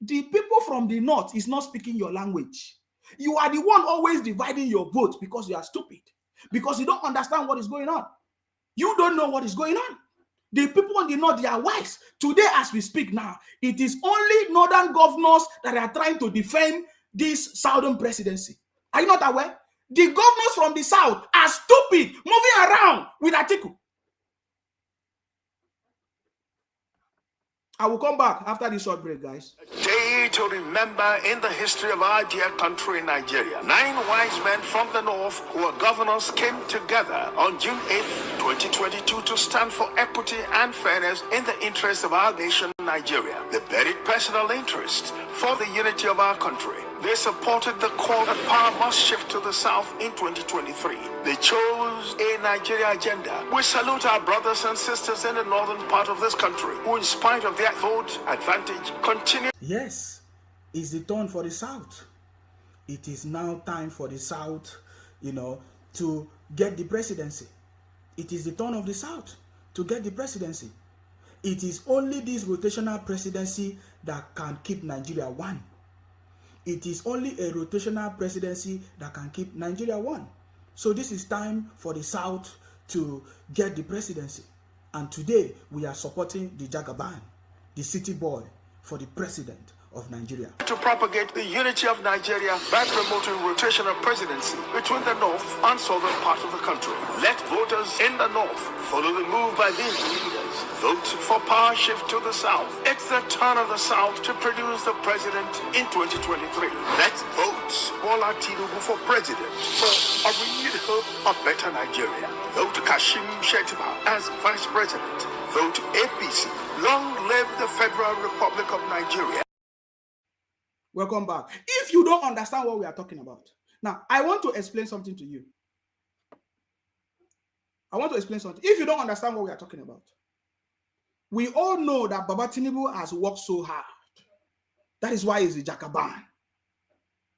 B: The people from the north is not speaking your language. You are the one always dividing your vote because you are stupid. Because you don't understand what is going on. You don't know what is going on. The people in the north, they are wise. Today, as we speak now, it is only northern governors that are trying to defend this southern presidency. Are you not aware? The governors from the south are stupid, moving around with Atiku. I will come back after this short break, guys.
A: A day to remember in the history of our dear country, Nigeria. 9 wise men from the north who were governors came together on June 8th, 2022 to stand for equity and fairness in the interest of our nation Nigeria. They buried personal interest for the unity of our country. They supported the call that power must shift to the South in 2023. They chose a Nigeria agenda. We salute our brothers and sisters in the northern part of this country who, in spite of their vote advantage, continue.
B: Yes, it's the turn for the South. It is now time for the South, to get the presidency. It is the turn of the South to get the presidency. It is only this rotational presidency that can keep Nigeria one. It is only a rotational presidency that can keep Nigeria one. So this is time for the South to get the presidency. And today we are supporting the Jagaban, the city boy, for the president of Nigeria.
A: To propagate the unity of Nigeria by promoting rotational presidency between the north and southern part of the country. Let voters in the north follow the move by these leaders. Vote for power shift to the south. It's the turn of the south to produce the president in 2023. Let's vote Bola Tinubu for president for a renewed hope of better Nigeria. Vote Kashim Shettima as vice president. Vote APC. Long live the Federal Republic of Nigeria.
B: Welcome back. If you don't understand what we are talking about, now I want to explain something to you. If you don't understand what we are talking about, we all know that Baba Tinubu has worked so hard. That is why he's the Jagaban.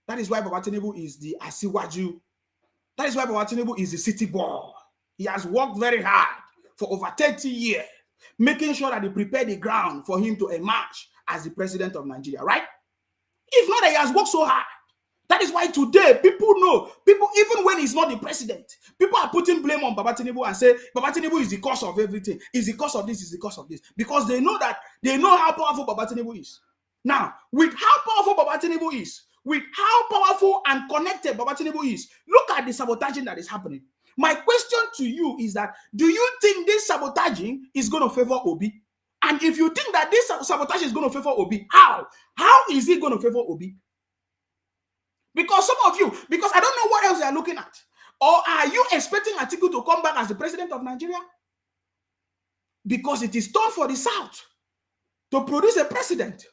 B: That is why Baba Tinubu is the Asiwaju. That is why Baba Tinubu is the city boy. He has worked very hard for over 30 years, making sure that he prepared the ground for him to emerge as the president of Nigeria, right? If not that he has worked so hard. That is why today people know, even when he's not the president, people are putting blame on Baba Tinubu and say Baba Tinubu is the cause of everything, is the cause of this, is the cause of this, because they know how powerful Baba Tinubu is. Now, with how powerful Baba Tinubu is, with how powerful and connected Baba Tinubu is, look at the sabotaging that is happening. My question to you is that, do you think this sabotaging is going to favor Obi? And if you think that this sabotage is going to favor Obi, how? How is it going to favor Obi? Because some of you, because I don't know what else you are looking at. Or are you expecting Atiku to come back as the president of Nigeria? Because it is time for the South to produce a president.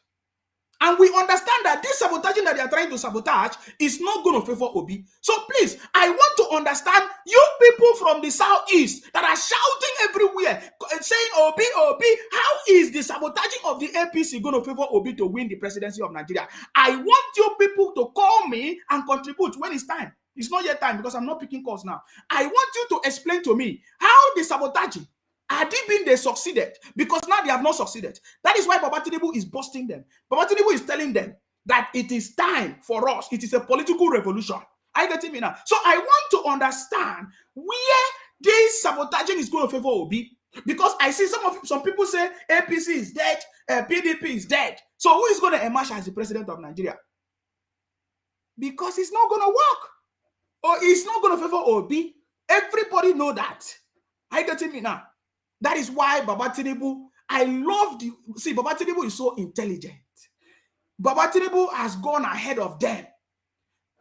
B: And we understand that this sabotaging that they are trying to sabotage is not going to favor Obi. So please, I want to understand you people from the Southeast that are shouting everywhere, saying Obi, Obi, how is the sabotaging of the APC going to favor Obi to win the presidency of Nigeria? I want you people to call me and contribute when it's time. It's not yet time because I'm not picking calls now. I want you to explain to me how the sabotaging, they succeeded, because now they have not succeeded. That is why Baba Tinubu is busting them. Baba Tinubu is telling them that it is time for us. It is a political revolution. Are you getting me now? So I want to understand where this sabotaging is going to favor Obi, because I see some people say APC is dead, PDP is dead. So who is going to emerge as the president of Nigeria? Because it's not going to work, or it's not going to favor Obi. Everybody know that. Are you getting me now? That is why Baba Tinubu, Baba Tinubu is so intelligent. Baba Tinubu has gone ahead of them.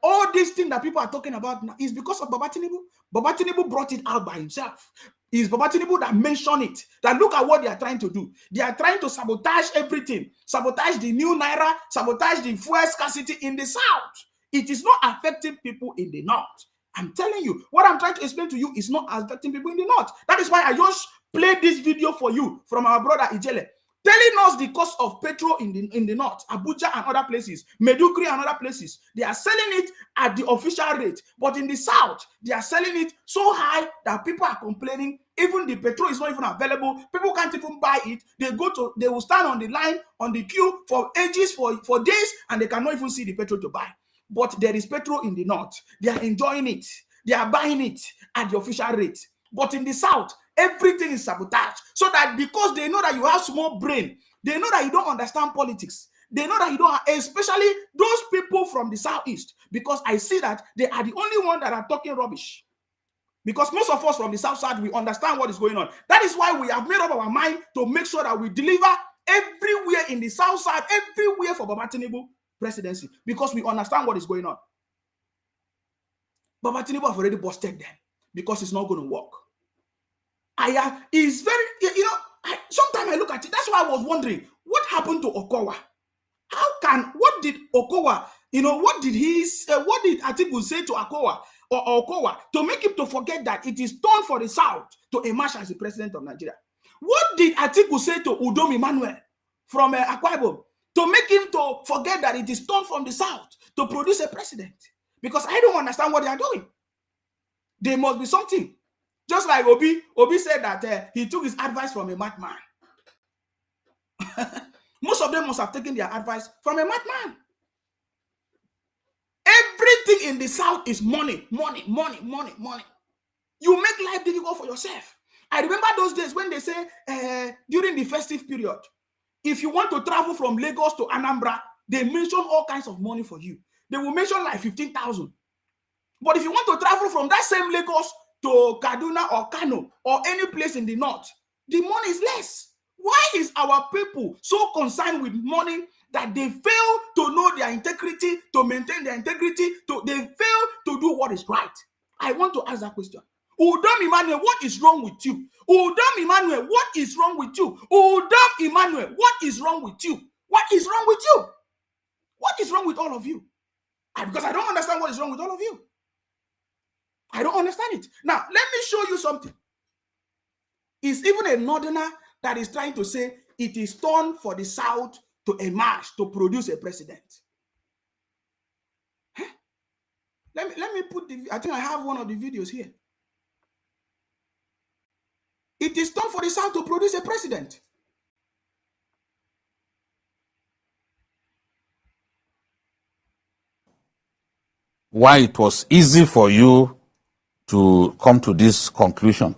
B: All these things that people are talking about now is because of Baba Tinubu. Baba Tinubu brought it out by himself. It's Baba Tinubu that mentioned it. That look at what they are trying to do. They are trying to sabotage everything. Sabotage the new Naira, sabotage the fuel scarcity in the South. It is not affecting people in the North. I'm telling you, what I'm trying to explain to you is not affecting people in the North. That is why I just played this video for you from our brother Ijele, telling us the cost of petrol in the North, Abuja and other places, Meduguri and other places. They are selling it at the official rate, but in the South, they are selling it so high that people are complaining. Even the petrol is not even available. People can't even buy it. They will stand on the line, on the queue for ages, for days, and they cannot even see the petrol to buy. But there is petrol in the North. They are enjoying it. They are buying it at the official rate. But in the South, everything is sabotaged. So that because they know that you have small brain, they know that you don't understand politics. They know that you don't, especially those people from the Southeast, because I see that they are the only ones that are talking rubbish. Because most of us from the South side, we understand what is going on. That is why we have made up our mind to make sure that we deliver everywhere in the South side, everywhere for Baba Tinubu presidency, because we understand what is going on. Baba Tinubu have already busted them because it's not going to work. Sometimes I look at it. That's why I was wondering, What happened to Okowa? What did Okowa, what did what did Atiku say to Okowa or Okowa to make him to forget that it is turn for the South to emerge as the president of Nigeria? What did Atiku say to Udom Emmanuel from Akwa Ibom to make him to forget that it is turn from the South to produce a president? Because I don't understand what they are doing. There must be something. Just like Obi said that he took his advice from a madman. Most of them must have taken their advice from a madman. Everything in the South is money, money, money, money, money. You make life difficult for yourself. I remember those days when they say during the festive period, if you want to travel from Lagos to Anambra, they mention all kinds of money for you. They will mention like 15,000. But if you want to travel from that same Lagos to Kaduna or Kano or any place in the north, the money is less. Why is our people so concerned with money that they fail to know their integrity, to maintain their integrity, they fail to do what is right? I want to ask that question. Udom Emmanuel, what is wrong with you? Udom Emmanuel, what is wrong with you? Udom Emmanuel, what is wrong with you? What is wrong with you? What is wrong with all of you? Because I don't understand what is wrong with all of you. I don't understand it. Now, let me show you something. It's even a northerner that is trying to say it is turn for the South to emerge, to produce a president. Huh? Let me put I think I have one of the videos here. It is turn for the South to produce a president.
D: Why it was easy for you to come to this conclusion?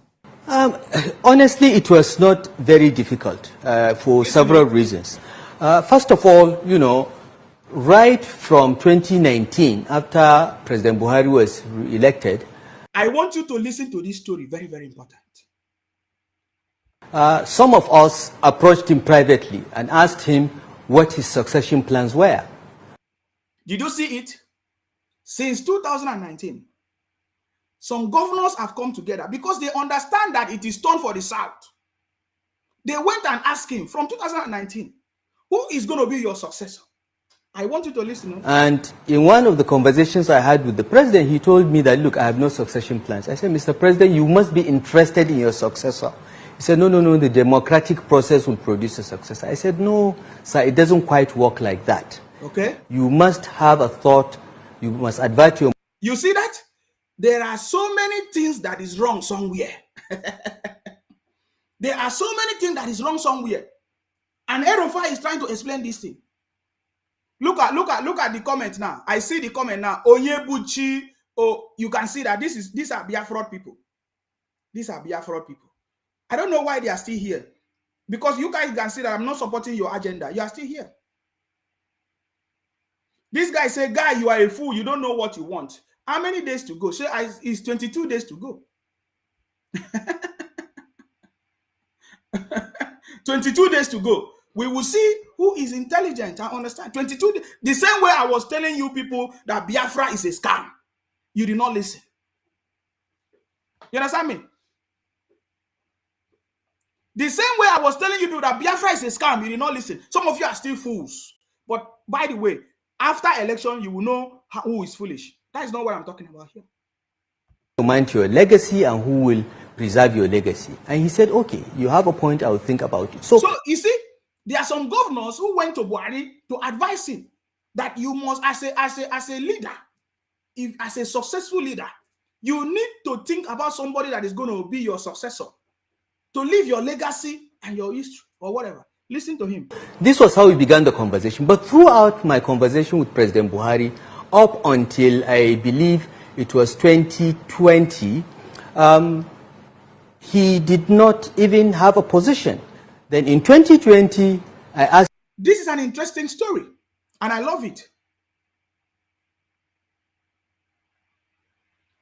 E: Honestly, it was not very difficult for several reasons. First of all, right from 2019, after President Buhari was elected,
B: I want you to listen to this story, very, very important.
E: Some of us approached him privately and asked him what his succession plans were.
B: Did you see it? Since 2019, some governors have come together because they understand that it is turn for the South. They went and asked him from 2019, who is going to be your successor? I want you to listen.
E: And in one of the conversations I had with the president, he told me that, look, I have no succession plans. I said, Mr. President, you must be interested in your successor. He said, no, the democratic process will produce a successor. I said, no, sir, it doesn't quite work like that.
B: Okay.
E: You must have a thought. You must advise your...
B: You see that? There are so many things that is wrong somewhere. There are so many things that is wrong somewhere. And Erofai is trying to explain this thing. Look at the comment now. I see the comment now. Onyebuchi. Oh, you can see that these are Biafra people. These are Biafra people. I don't know why they are still here. Because you guys can see that I'm not supporting your agenda. You are still here. This guy say, guy, you are a fool. You don't know what you want. How many days to go? Say, it's 22 days to go. 22 days to go. We will see who is intelligent. I understand. 22 days. The same way I was telling you people that Biafra is a scam. You did not listen. You understand me? The same way I was telling you people that Biafra is a scam. You did not listen. Some of you are still fools. But by the way, after election, you will know who is foolish. That is not what I'm talking about here.
E: Mind your legacy and who will preserve your legacy. And he said, okay, you have a point, I will think about it. So
B: you see, there are some governors who went to Buhari to advise him that you must, as a leader, as a successful leader, you need to think about somebody that is going to be your successor, to leave your legacy and your history or whatever. Listen to him.
E: This was how we began the conversation. But throughout my conversation with President Buhari, up until I believe it was 2020, he did not even have a position. Then in 2020, I asked...
B: This is an interesting story, and I love it.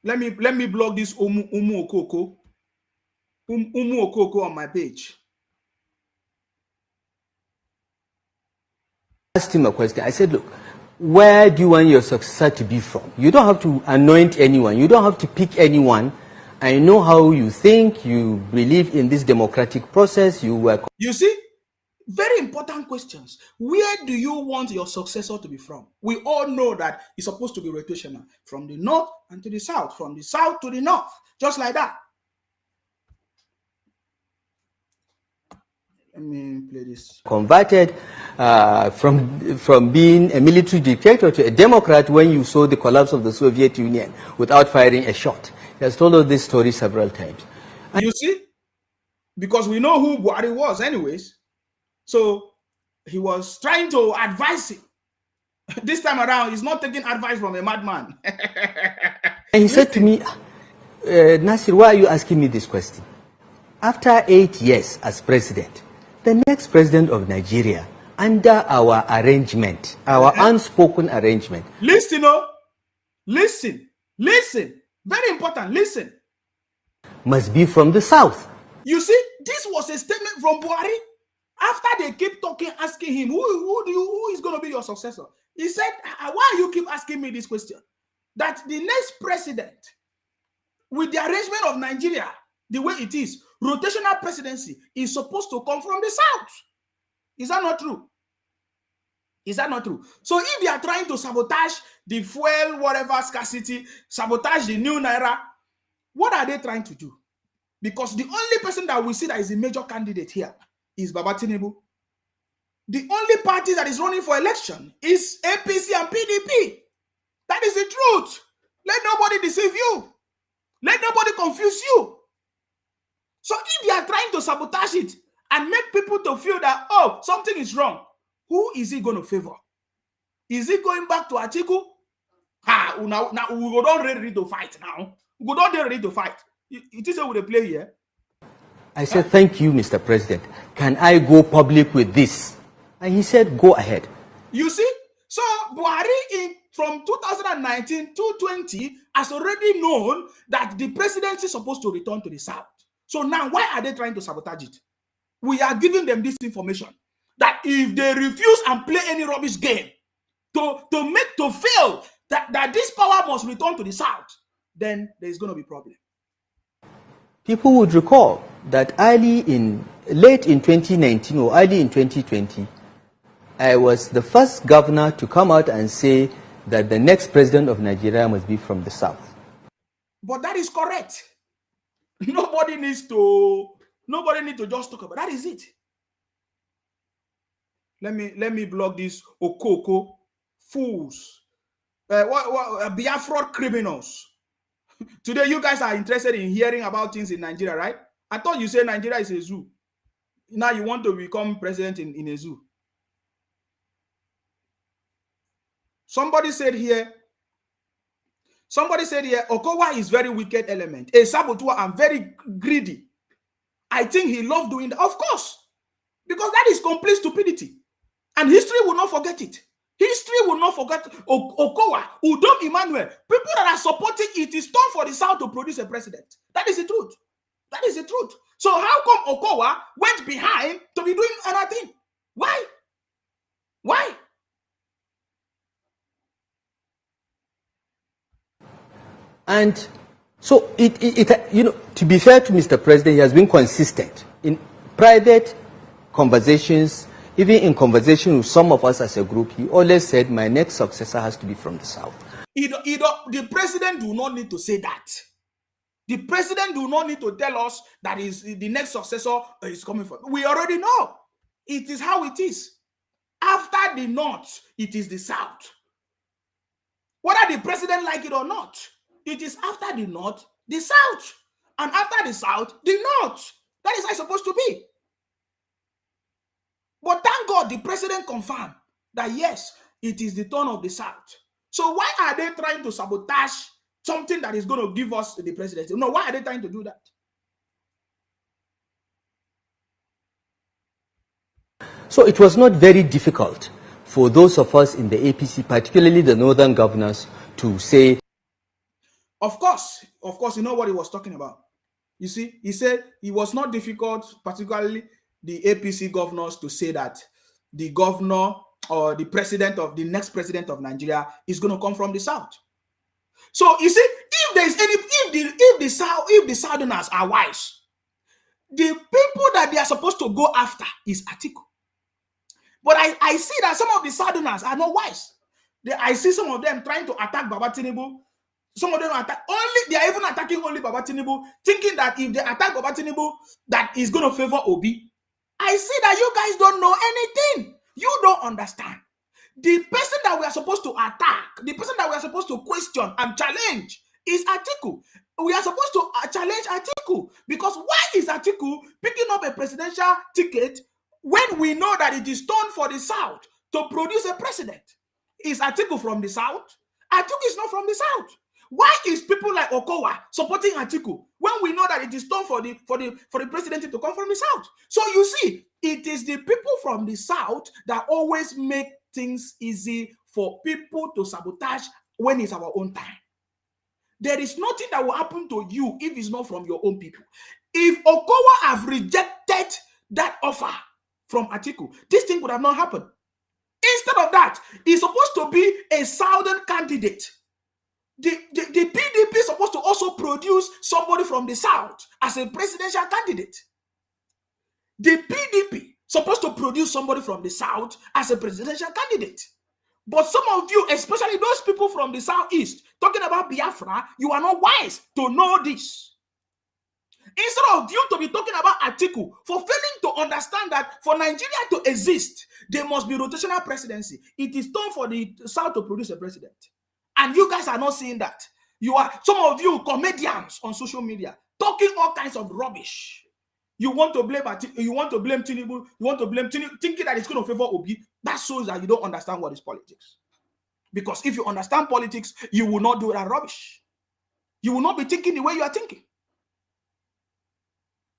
B: Let me blog this Umu Okoko on my page.
E: I asked him a question. I said, look, where do you want your successor to be from? You don't have to anoint anyone. You don't have to pick anyone. I know how you think. You believe in this democratic process. You work.
B: You see, Very important questions. Where do you want your successor to be from? We all know that it's supposed to be rotational from the north and to the south, from the south to the north, just like that. Let me play this.
E: Converted from being a military dictator to a democrat when you saw the collapse of the Soviet Union without firing a shot. He has told us this story several times.
B: You see? Because we know who Buhari was anyways. So he was trying to advise him. This time around, he's not taking advice from a madman.
E: And he said to me, Nasir, why are you asking me this question? After 8 years as president, the next president of Nigeria, under our arrangement, our unspoken arrangement.
B: Listen, oh, listen. Very important, listen.
E: Must be from the south.
B: You see, this was a statement from Buhari. After they keep talking, asking him, who is going to be your successor? He said, why you keep asking me this question? That the next president, with the arrangement of Nigeria, the way it is, rotational presidency is supposed to come from the south. Is that not true? Is that not true? So if they are trying to sabotage the fuel, whatever scarcity, sabotage the new Naira, what are they trying to do? Because the only person that we see that is a major candidate here is Baba Tinubu. The only party that is running for election is APC and PDP. That is the truth. Let nobody deceive you. Let nobody confuse you. So if they are trying to sabotage it and make people to feel that, oh, something is wrong, who is he going to favor? Is he going back to Atiku? Now we go down ready to fight now. We go down ready to fight. It is a way to play here.
E: I said, thank you, Mr. President. Can I go public with this? And he said, go ahead.
B: You see? So Buhari from 2019 to 20 has already known that the presidency is supposed to return to the south. So now why are they trying to sabotage it? We are giving them this information that if they refuse and play any rubbish game to fail that this power must return to the south, then there is going to be problem.
E: People would recall that late in 2019 or early in 2020, I was the first governor to come out and say that the next president of Nigeria must be from the south.
B: But that is correct. Nobody needs to just talk about that. Is it? Let me block these Okoko fools, Biafra criminals. Today, you guys are interested in hearing about things in Nigeria, right? I thought you said Nigeria is a zoo. Now you want to become president in a zoo. Somebody said here, Okowa is very wicked element, a saboteur and very greedy. I think he loved doing that. Of course, because that is complete stupidity. And history will not forget it. History will not forget Okowa, Udom Emmanuel. People that are supporting it is time for the South to produce a president. That is the truth. That is the truth. So how come Okowa went behind to be doing another thing? Why? Why?
E: And so to be fair to Mr. President, he has been consistent in private conversations. Even in conversation with some of us as a group, he always said, my next successor has to be from the south.
B: The president do not need to say that. The president do not need to tell us that is the next successor is coming from. We already know. It is how it is. After the north, it is the south. Whether the president like it or not, it is after the north, the south. And after the south, the north. That is how it's supposed to be. But thank God the president confirmed that yes, it is the turn of the south. So why are they trying to sabotage something that is going to give us the presidency? No, why are they trying to do that?
E: So it was not very difficult for those of us in the APC, particularly the northern governors, to say.
B: Of course, you know what he was talking about. You see, he said it was not difficult, particularly the APC governors, to say that the governor or the next president of Nigeria is going to come from the south. So you see, if the Southerners are wise, the people that they are supposed to go after is Atiku. But I see that some of the Southerners are not wise. I see some of them trying to attack Baba Tinubu. Some of them they are even attacking only Baba Tinubu, thinking that if they attack Baba Tinubu, that is going to favor Obi. I see that you guys don't know anything. You don't understand. The person that we are supposed to attack, the person that we are supposed to question and challenge is Atiku. We are supposed to challenge Atiku, because why is Atiku picking up a presidential ticket when we know that it is done for the South to produce a president? Is Atiku from the South? Atiku is not from the South. Why is people like Okowa supporting Atiku when we know that it is done for the presidency to come from the South? So you see, it is the people from the South that always make things easy for people to sabotage when it's our own time. There is nothing that will happen to you if it's not from your own people. If Okowa have rejected that offer from Atiku, this thing would have not happened. Instead of that, he's supposed to be a Southern candidate. The PDP is supposed to also produce somebody from the South as a presidential candidate. The PDP supposed to produce somebody from the South as a presidential candidate. But some of you, especially those people from the Southeast, talking about Biafra, you are not wise to know this. Instead of you to be talking about Atiku, for failing to understand that for Nigeria to exist, there must be rotational presidency. It is time for the South to produce a president. And you guys are not seeing that. Some of you comedians on social media talking all kinds of rubbish. You want to blame Atiku, you want to blame Tinubu, you want to blame Tinubu, thinking that it's going to favor Obi. That shows that you don't understand what is politics. Because if you understand politics, you will not do that rubbish. You will not be thinking the way you are thinking.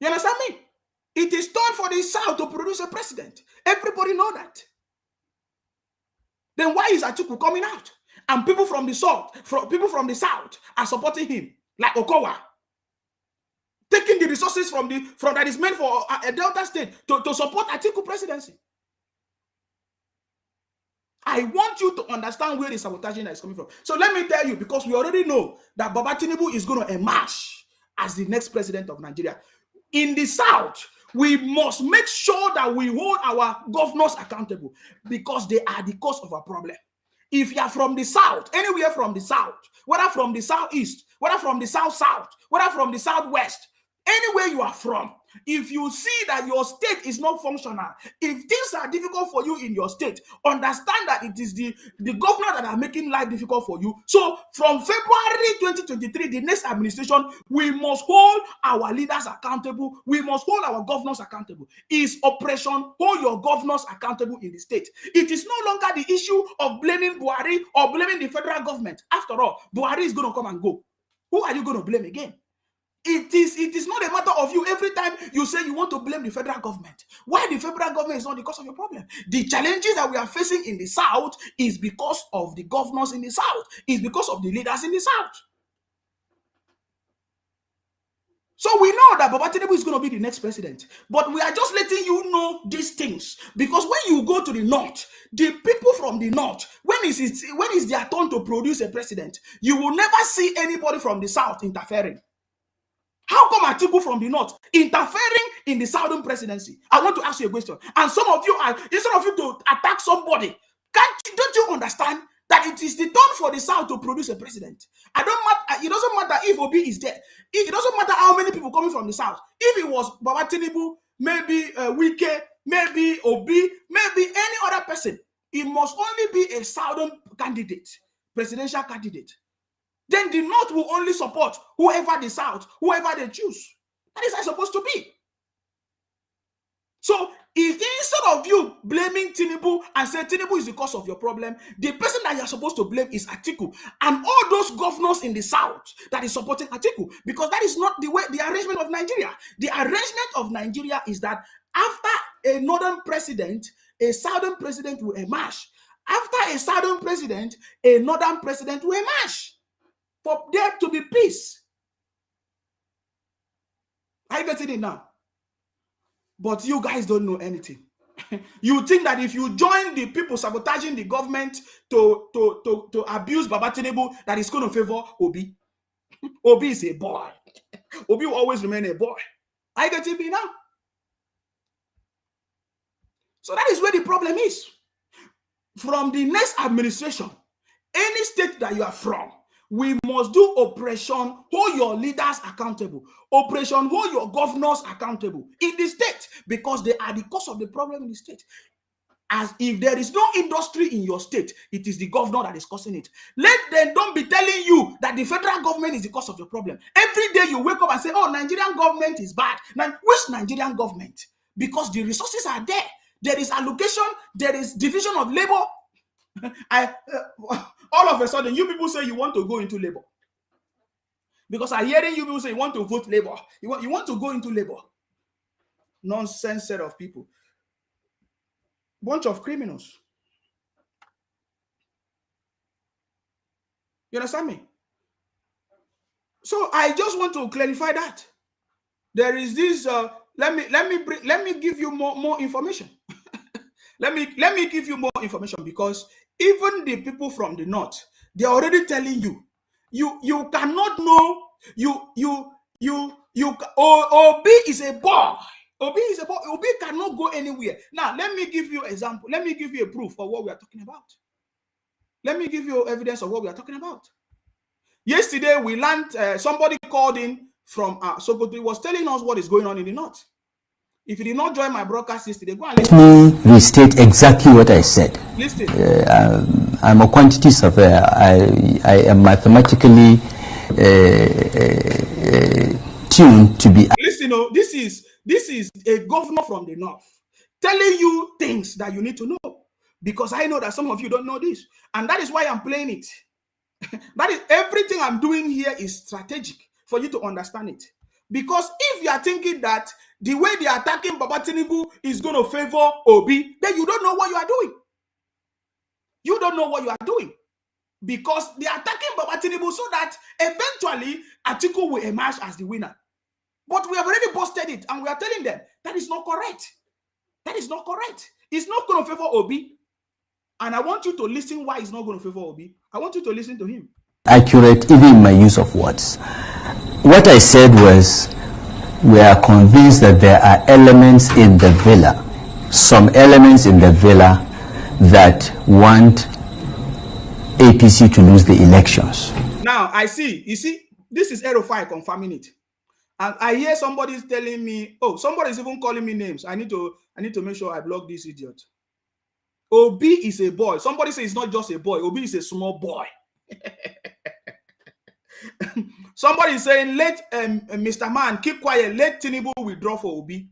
B: You understand me? It is time for the South to produce a president. Everybody know that. Then why is Atiku coming out? And people from the South, are supporting him, like Okowa, taking the resources from that is meant for a Delta state to support Atiku presidency. I want you to understand where the sabotaging is coming from. So let me tell you, because we already know that Baba Tinubu is going to emerge as the next president of Nigeria. In the South, we must make sure that we hold our governors accountable, because they are the cause of our problem. If you are from the South, anywhere from the South, whether from the Southeast, whether from the South-South, whether from the Southwest, anywhere you are from, if you see that your state is not functional, if things are difficult for you in your state, understand that it is the governor that are making life difficult for you. So from February 2023, the next administration, we must hold our leaders accountable. We must hold our governors accountable. Is Operation Hold Your Governors Accountable in the state. It is no longer the issue of blaming Buhari or blaming the federal government. After all, Buhari is going to come and go. Who are you going to blame again? It is not a matter of you every time you say you want to blame the federal government. Why the federal government is not the cause of your problem? The challenges that we are facing in the South is because of the governors in the South. It's because of the leaders in the South. So we know that Baba Tinubu is going to be the next president. But we are just letting you know these things. Because when you go to the North, the people from the North, when is their turn to produce a president, you will never see anybody from the South interfering. How come Atiku from the North interfering in the Southern presidency? I want to ask you a question. And some of you are, instead of you to attack somebody, don't you understand that it is the turn for the South to produce a president? It doesn't matter if Obi is there. It doesn't matter how many people coming from the South. If it was Baba Tinubu, maybe Wike, maybe Obi, maybe any other person, it must only be a Southern candidate, presidential candidate. Then the North will only support whoever the South, whoever they choose. That is how it's supposed to be. So instead of you blaming Tinubu and saying Tinubu is the cause of your problem, the person that you're supposed to blame is Atiku and all those governors in the South that is supporting Atiku, because that is not the way, the arrangement of Nigeria. The arrangement of Nigeria is that after a northern president, a southern president will emerge. After a southern president, a northern president will emerge. For there to be peace. Are you getting it now? But you guys don't know anything. You think that if you join the people sabotaging the government to abuse Baba Tinubu, that is going to favor Obi. Obi is a boy. Obi will always remain a boy. Are you getting me now? So that is where the problem is. From the next administration, any state that you are from, we must do operation, hold your leaders accountable, operation, hold your governors accountable in the state, because they are the cause of the problem in the state. As if there is no industry in your state, it is the governor that is causing it. Let them don't be telling you that the federal government is the cause of the problem. Every day you wake up and say, oh, Nigerian government is bad. Now, which Nigerian government? Because the resources are there. There is allocation, there is division of labor. All of a sudden, you people say you want to go into labor. Because I'm hearing you people say you want to vote labor. You want to go into labor. Nonsense set of people. Bunch of criminals. You understand me? So I just want to clarify that there is this. Let me give you more information. let me give you more information, because even the people from the north, they're already telling you, you cannot know Obi is a boy. Obi is a boy. Obi cannot go anywhere. Now let me give you an example. Let me give you a proof of what we are talking about. Let me give you evidence of what we are talking about. Yesterday, we learned, somebody called in from Sokoto, was telling us what is going on in the north. If you did not join my broadcast yesterday, go and listen.
E: Let me restate exactly what I said.
B: Listen.
E: I'm a quantity surveyor. I am mathematically tuned to be.
B: Listen, this is a governor from the north telling you things that you need to know, because I know that some of you don't know this, and that is why I'm playing it. That is, everything I'm doing here is strategic for you to understand it. Because if you are thinking that the way they are attacking Baba Tinubu is going to favor Obi, then you don't know what you are doing. You don't know what you are doing. Because they are attacking Baba Tinubu so that eventually Atiku will emerge as the winner. But we have already busted it, and we are telling them that is not correct. That is not correct. It's not going to favor Obi. And I want you to listen why it's not going to favor Obi. I want you to listen to him.
E: Accurate even in my use of words. What I said was, we are convinced that there are elements in the villa, some elements in the villa that want APC to lose the elections.
B: Now, I see, you see, this is Erofai confirming it. And I hear somebody's telling me, oh, somebody's even calling me names. I need to make sure I block this idiot. Obi is a boy. Somebody says it's not just a boy. Obi is a small boy. Somebody is saying, let Mr. Man keep quiet. Let Tinubu withdraw for Obi.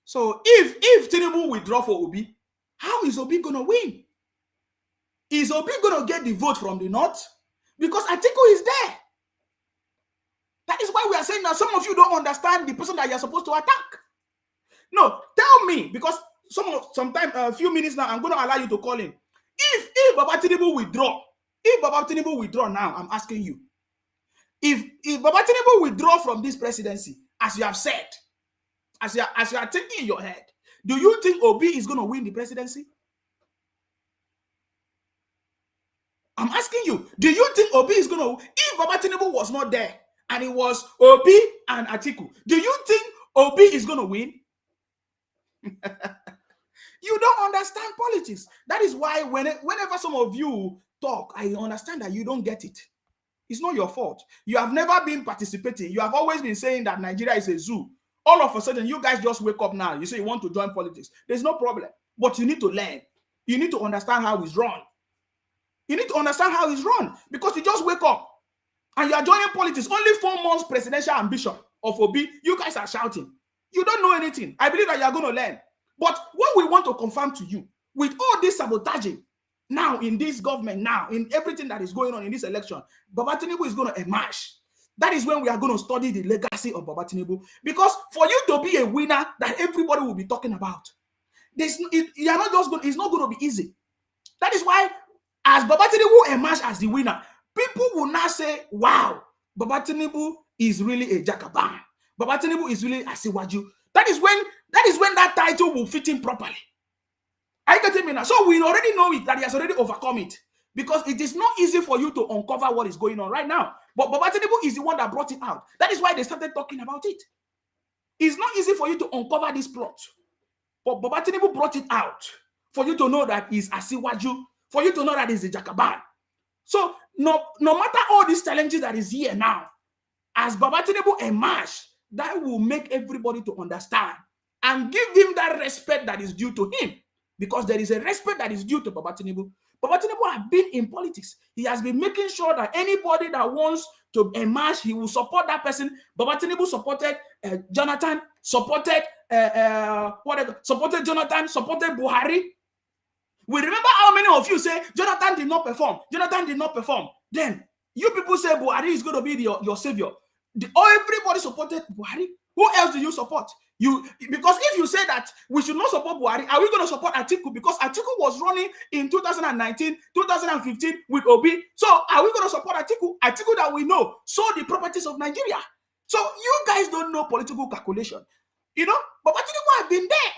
B: So if Tinubu withdraw for Obi, how is Obi going to win? Is Obi going to get the vote from the north? Because Atiku is there. That is why we are saying that some of you don't understand the person that you're supposed to attack. No, tell me, because sometime a few minutes now, I'm going to allow you to call in. If Baba Tinubu withdraw now, I'm asking you, if Baba Tinubu withdraw from this presidency, as you have said, as you are thinking in your head, do you think Obi is going to win the presidency? I'm asking you, do you think Obi is going to, if Baba Tinubu was not there and it was Obi and Atiku, do you think Obi is going to win? You don't understand politics. That is why whenever some of you talk, I understand that you don't get it. It's not your fault. You have never been participating. You have always been saying that Nigeria is a zoo. All of a sudden, you guys just wake up now. You say you want to join politics. There's no problem. But you need to learn. You need to understand how it's run. You need to understand how it's run. Because you just wake up and you are joining politics. Only 4 months presidential ambition of Obi. You guys are shouting. You don't know anything. I believe that you are going to learn. But what we want to confirm to you, with all this sabotaging, now in this government, now in everything that is going on in this election, Baba Tinubu is going to emerge. That is when we are going to study the legacy of Baba Tinubu. Because for you to be a winner that everybody will be talking about, it's not going to be easy. That is why, as Baba Tinubu emerge as the winner, people will now say, wow, Baba Tinubu is really a Jakaban. Baba Tinubu is really a Siwaju. That is when that title will fit in properly. Are you getting me now? So we already know it, that he has already overcome it. Because it is not easy for you to uncover what is going on right now. But Baba Tinubu is the one that brought it out. That is why they started talking about it. It's not easy for you to uncover this plot. But Baba Tinubu brought it out for you to know that he's Asiwaju, for you to know that he's a Jagaban. So no matter all these challenges that is here now, as Baba Tinubu emerge, that will make everybody to understand and give him that respect that is due to him. Because there is a respect that is due to Baba Tinubu. Baba Tinubu has been in politics. He has been making sure that anybody that wants to emerge, he will support that person. Baba Tinubu supported Jonathan, supported supported Jonathan, supported Buhari. We remember how many of you say Jonathan did not perform. Jonathan did not perform. Then you people say Buhari is going to be your savior. Everybody supported Buhari. Who else do you support? Because if you say that we should not support Buhari, are we going to support Atiku? Because Atiku was running in 2019, 2015 with Obi. So are we going to support Atiku? Atiku that we know sold the properties of Nigeria. So you guys don't know political calculation. You know, but Atiku have been there.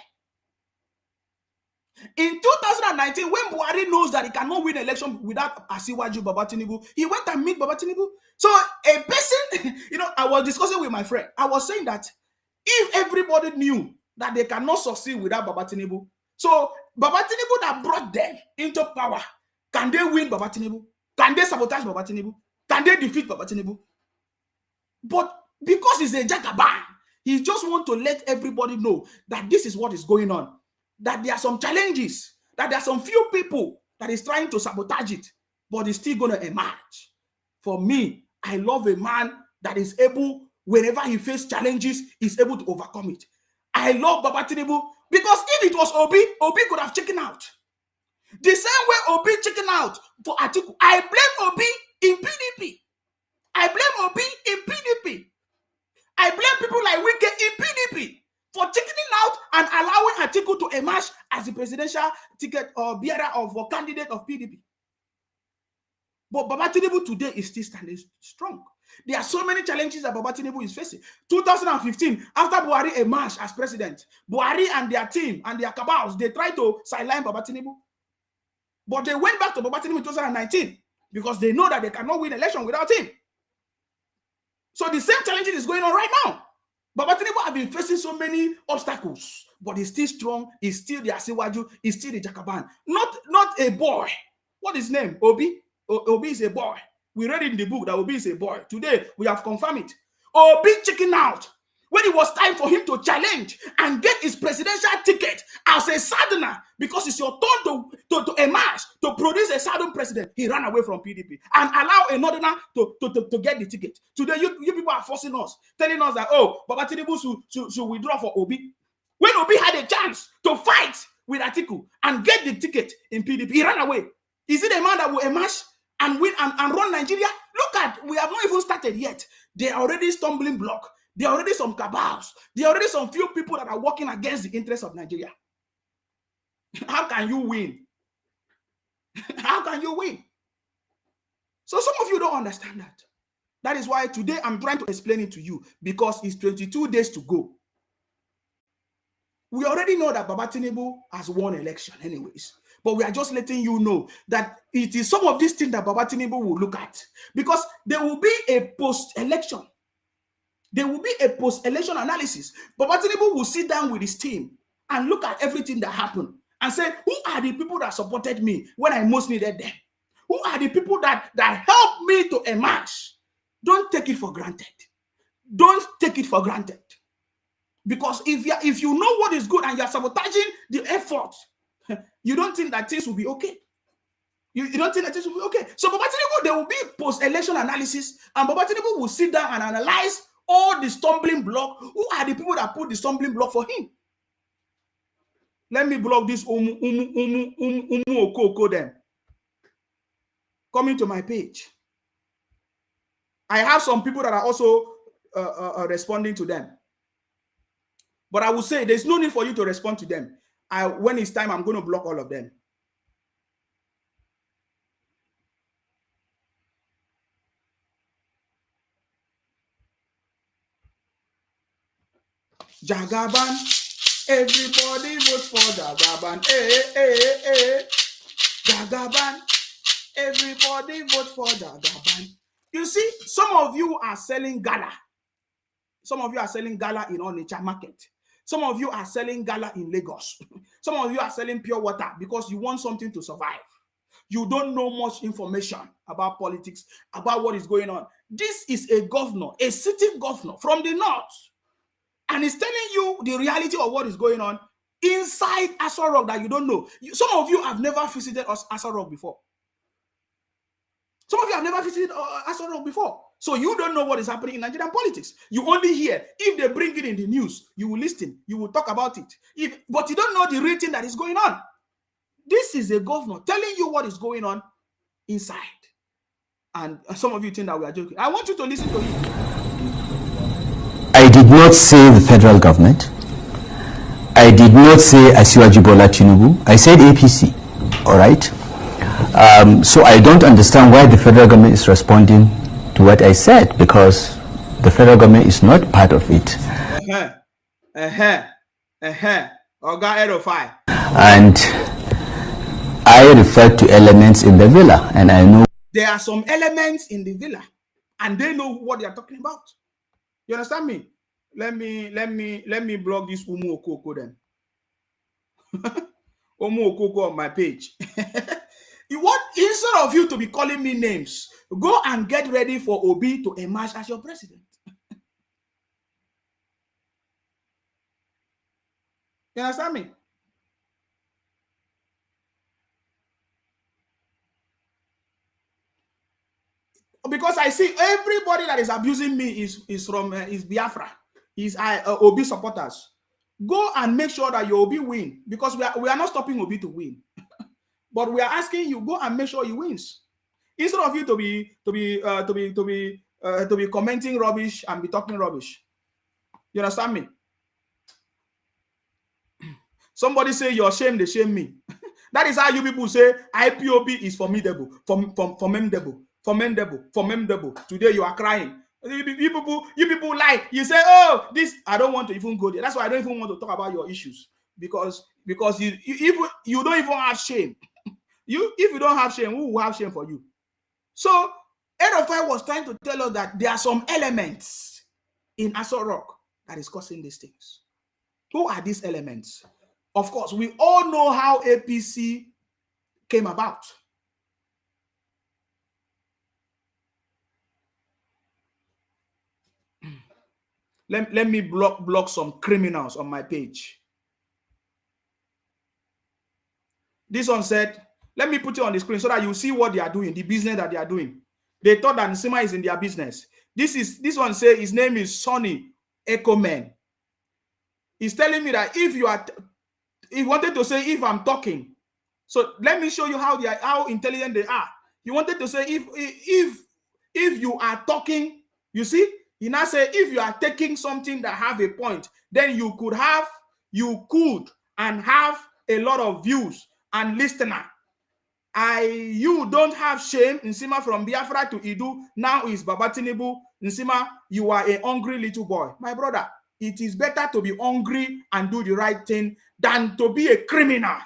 B: In 2019, when Buhari knows that he cannot win election without Asiwaju Baba Tinubu, he went and meet Baba Tinubu. So a person, you know, I was discussing with my friend. I was saying that if everybody knew that they cannot succeed without Baba Tinubu, so Baba Tinubu that brought them into power, can they win Baba Tinubu? Can they sabotage Baba Tinubu? Can they defeat Baba Tinubu? But because he's a Jagaban, he just want to let everybody know that this is what is going on. That there are some challenges, that there are some few people that is trying to sabotage it, but it's still going to emerge. For me, I love a man that is able, whenever he faces challenges, is able to overcome it. I love Baba Tinubu because if it was Obi, Obi could have chickened out. The same way Obi chickened out for Atiku, I blame Obi in PDP. I blame Obi in PDP. I blame people like Wike in PDP for chickening out and allowing Atiku to emerge as the presidential ticket or bearer of or candidate of PDP. But Baba Tinubu today is still standing strong. There are so many challenges that Baba Tinubu is facing. 2015, after Buhari emerged as president, Buhari and their team and their cabals, they tried to sideline Baba Tinubu. But they went back to Baba Tinubu in 2019 because they know that they cannot win election without him. So the same challenge is going on right now. Baba Tinubu have been facing so many obstacles, but he's still strong. He's still the Asiwaju. He's still the Jagaban. Not a boy. What is his name? Obi. Obi is a boy. We read in the book that Obi is a boy. Today, we have confirmed it. Obi chicken out when it was time for him to challenge and get his presidential ticket as a southerner, because it's your turn to emerge, to produce a southern president. He ran away from PDP and allow a northerner to get the ticket. Today, you people are forcing us, telling us that, oh, Baba Tinubu should withdraw for Obi. When Obi had a chance to fight with Atiku and get the ticket in PDP, he ran away. Is it a man that will emerge and win and run Nigeria? Look at, we have not even started yet. They are already stumbling block. There are already some cabals. There are already some few people that are working against the interests of Nigeria. How can you win? How can you win? So some of you don't understand that. That is why today I'm trying to explain it to you, because it's 22 days to go. We already know that Baba Tinubu has won election anyways. But we are just letting you know that it is some of these things that Baba Tinubu will look at. Because there will be a post-election. There will be a post-election analysis. Baba Tinubu will sit down with his team and look at everything that happened and say, who are the people that supported me when I most needed them? Who are the people that helped me to emerge? Don't take it for granted. Don't take it for granted. Because if you know what is good and you're sabotaging the effort, you don't think that things will be okay. You don't think that things will be okay. So Baba Tinubu, there will be post-election analysis, and Baba Tinubu will sit down and analyze all the stumbling block. Who are the people that put the stumbling block for him? Let me block this Okoko them coming to my page. I have some people that are also responding to them. But I will say there's no need for you to respond to them. When it's time, I'm going to block all of them. Jagaban, everybody vote for Jagaban. Hey. Jagaban, everybody vote for Jagaban. You see, some of you are selling gala. Some of you are selling gala in Onitsha market. Some of you are selling gala in Lagos. Some of you are selling pure water because you want something to survive. You don't know much information about politics, about what is going on. This is a governor, a sitting governor from the north, and he's telling you the reality of what is going on inside Aso Rock that you don't know. Some of you have never visited Aso Rock before. Some of you have never visited Aso Rock before. So you don't know what is happening in Nigerian politics. You only hear. If they bring it in the news, you will listen. You will talk about it. But you don't know the real thing that is going on. This is a governor telling you what is going on inside. And some of you think that we are joking. I want you to listen to him.
E: I did not say the federal government. I did not say Asiwaju Bola Tinubu. I said APC. All right. So I don't understand why the federal government is responding to what I said, because the federal government is not part of it. And I referred to elements in the villa, and I know
B: there are some elements in the villa, and they know what they are talking about. You understand me? Let me block this Umu Okoko then. Umu Okoko on my page. Instead of you to be calling me names, go and get ready for Obi to emerge as your president. You understand me? Because I see everybody that is abusing me is from Biafra, is Obi supporters. Go and make sure that your Obi win, because we are not stopping Obi to win, but we are asking you, go and make sure he wins, instead of you to be commenting rubbish and be talking rubbish. You understand me? Somebody say you're shame, they shame me. That is how you people say IPOB is formidable, formidable. Today you are crying. You people lie. You say, oh, this, I don't want to even go there. That's why I don't even want to talk about your issues, because you don't even have shame. If you don't have shame, who will have shame for you? So Erofai was trying to tell us that there are some elements in Aso Rock that is causing these things. Who are these elements? Of course, we all know how APC came about. Let me block some criminals on my page. This one said, let me put it on the screen so that you see what they are doing, the business that they are doing. They thought that Nsima is in their business. This one says his name is Sonny Echoman. He's telling me that he wanted to say if I'm talking. So let me show you how intelligent they are. He wanted to say if you are talking, you see, he now say if you are taking something that have a point, then you could and have a lot of views and listener. You don't have shame. Nsima from Biafra to Idu now is Baba Tinubu. Nsima, you are a hungry little boy. My brother, it is better to be hungry and do the right thing than to be a criminal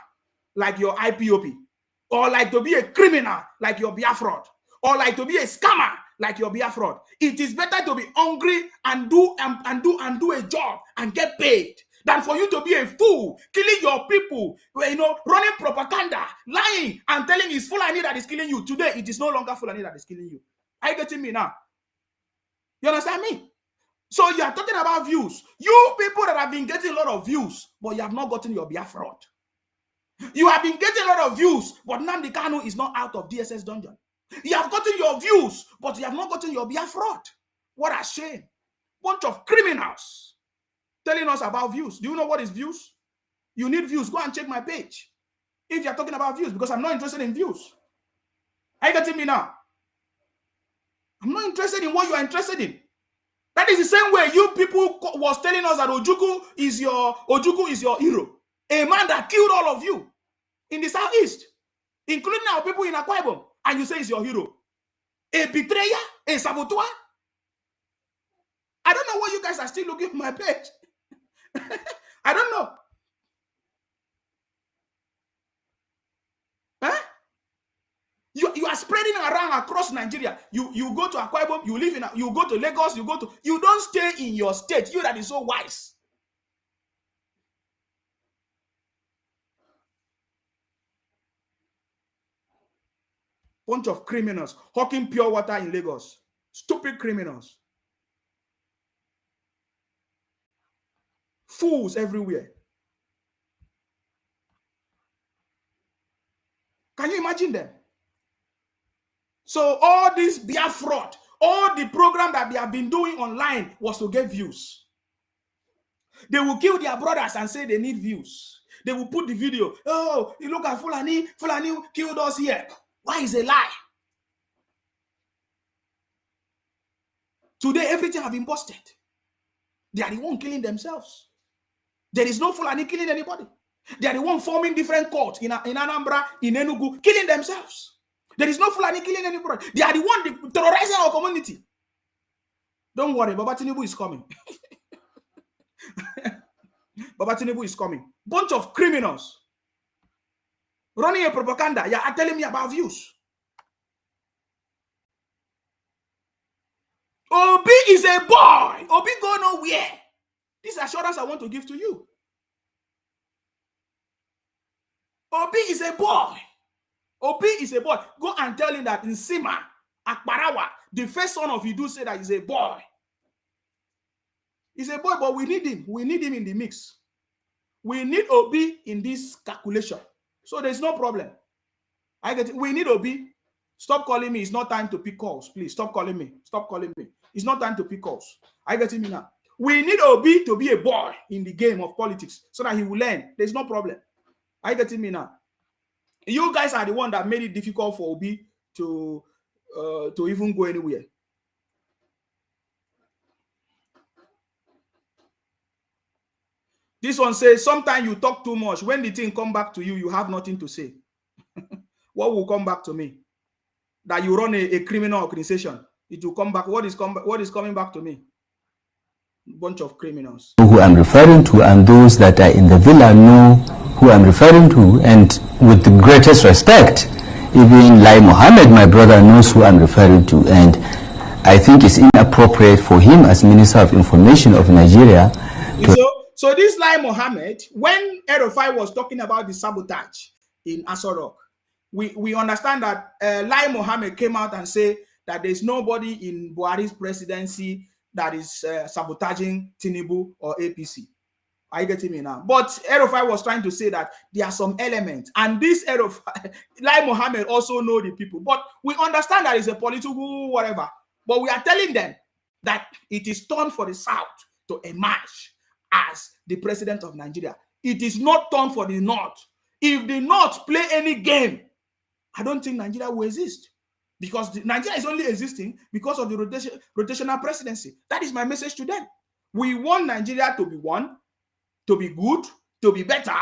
B: like your IPOP, or like to be a criminal like your Biafra, or like to be a scammer like your Biafra. It is better to be hungry and do a job and get paid than for you to be a fool, killing your people, running propaganda, lying, and telling it's Fulani that is killing you. Today, it is no longer Fulani that is killing you. Are you getting me now? You understand me? So you are talking about views. You people that have been getting a lot of views, but you have not gotten your Biafra. You have been getting a lot of views, but Nnamdi Kanu is not out of DSS dungeon. You have gotten your views, but you have not gotten your Biafra. What a shame. Bunch of criminals telling us about views. Do you know what is views? You need views. Go and check my page if you're talking about views, because I'm not interested in views. Are you getting me now? I'm not interested in what you are interested in. That is the same way you people was telling us that Ojukwu is your hero. A man that killed all of you in the southeast, including our people in Akwa Ibom, and you say he's your hero. A betrayer, a saboteur. I don't know why you guys are still looking at my page. I don't know. Huh? You are spreading around across Nigeria. You go to Akwa Ibom, you go to Lagos, you don't stay in your state. You that is so wise. Bunch of criminals hawking pure water in Lagos. Stupid criminals. Fools everywhere. Can you imagine them? So all this beer fraud, all the program that they have been doing online was to get views. They will kill their brothers and say they need views. They will put the video. Oh, you look at Fulani killed us here. Why is a lie? Today, everything have been busted. They are the one killing themselves. There is no Fulani killing anybody. They are the one forming different courts in Anambra, in Enugu, killing themselves. There is no Fulani killing anybody. They are the one terrorizing our community. Don't worry, Baba Tinubu is coming. Baba Tinubu is coming. Bunch of criminals running a propaganda. You are telling me about views. Obi is a boy. Obi go nowhere. This assurance I want to give to you. Obi is a boy. Obi is a boy. Go and tell him that in Sima, Akbarawa, the first son of Idu said that he's a boy. He's a boy, but we need him. We need him in the mix. We need Obi in this calculation. So there's no problem. I get it. We need Obi. Stop calling me. It's not time to pick calls. Please stop calling me. Stop calling me. It's not time to pick calls. I get it now. We need Obi to be a boy in the game of politics so that he will learn. There's no problem. I get it now. You guys are the one that made it difficult for Obi to even go anywhere. This one says, sometimes you talk too much. When the thing come back to you, you have nothing to say. What will come back to me? That you run a criminal organization. It will come back. What is coming back to me? Bunch of criminals.
E: Who I'm referring to, and those that are in the villa know who I'm referring to, and with the greatest respect, even Lai Mohammed, my brother, knows who I'm referring to, and I think it's inappropriate for him as Minister of Information of Nigeria to...
B: So this Lai Mohammed, when Erofai was talking about the sabotage in Aso Rock, we understand that Lai Mohammed came out and said that there's nobody in Buhari's presidency that is sabotaging Tinubu or APC. Are you getting me now? But Erofai was trying to say that there are some elements, and this Erofai, Lai Mohammed also know the people. But we understand that it's a political whatever. But we are telling them that it is turn for the South to emerge as the president of Nigeria. It is not turn for the North. If the North play any game, I don't think Nigeria will exist, because Nigeria is only existing because of the rotational presidency. That is my message to them. We want Nigeria to be one, to be good, to be better,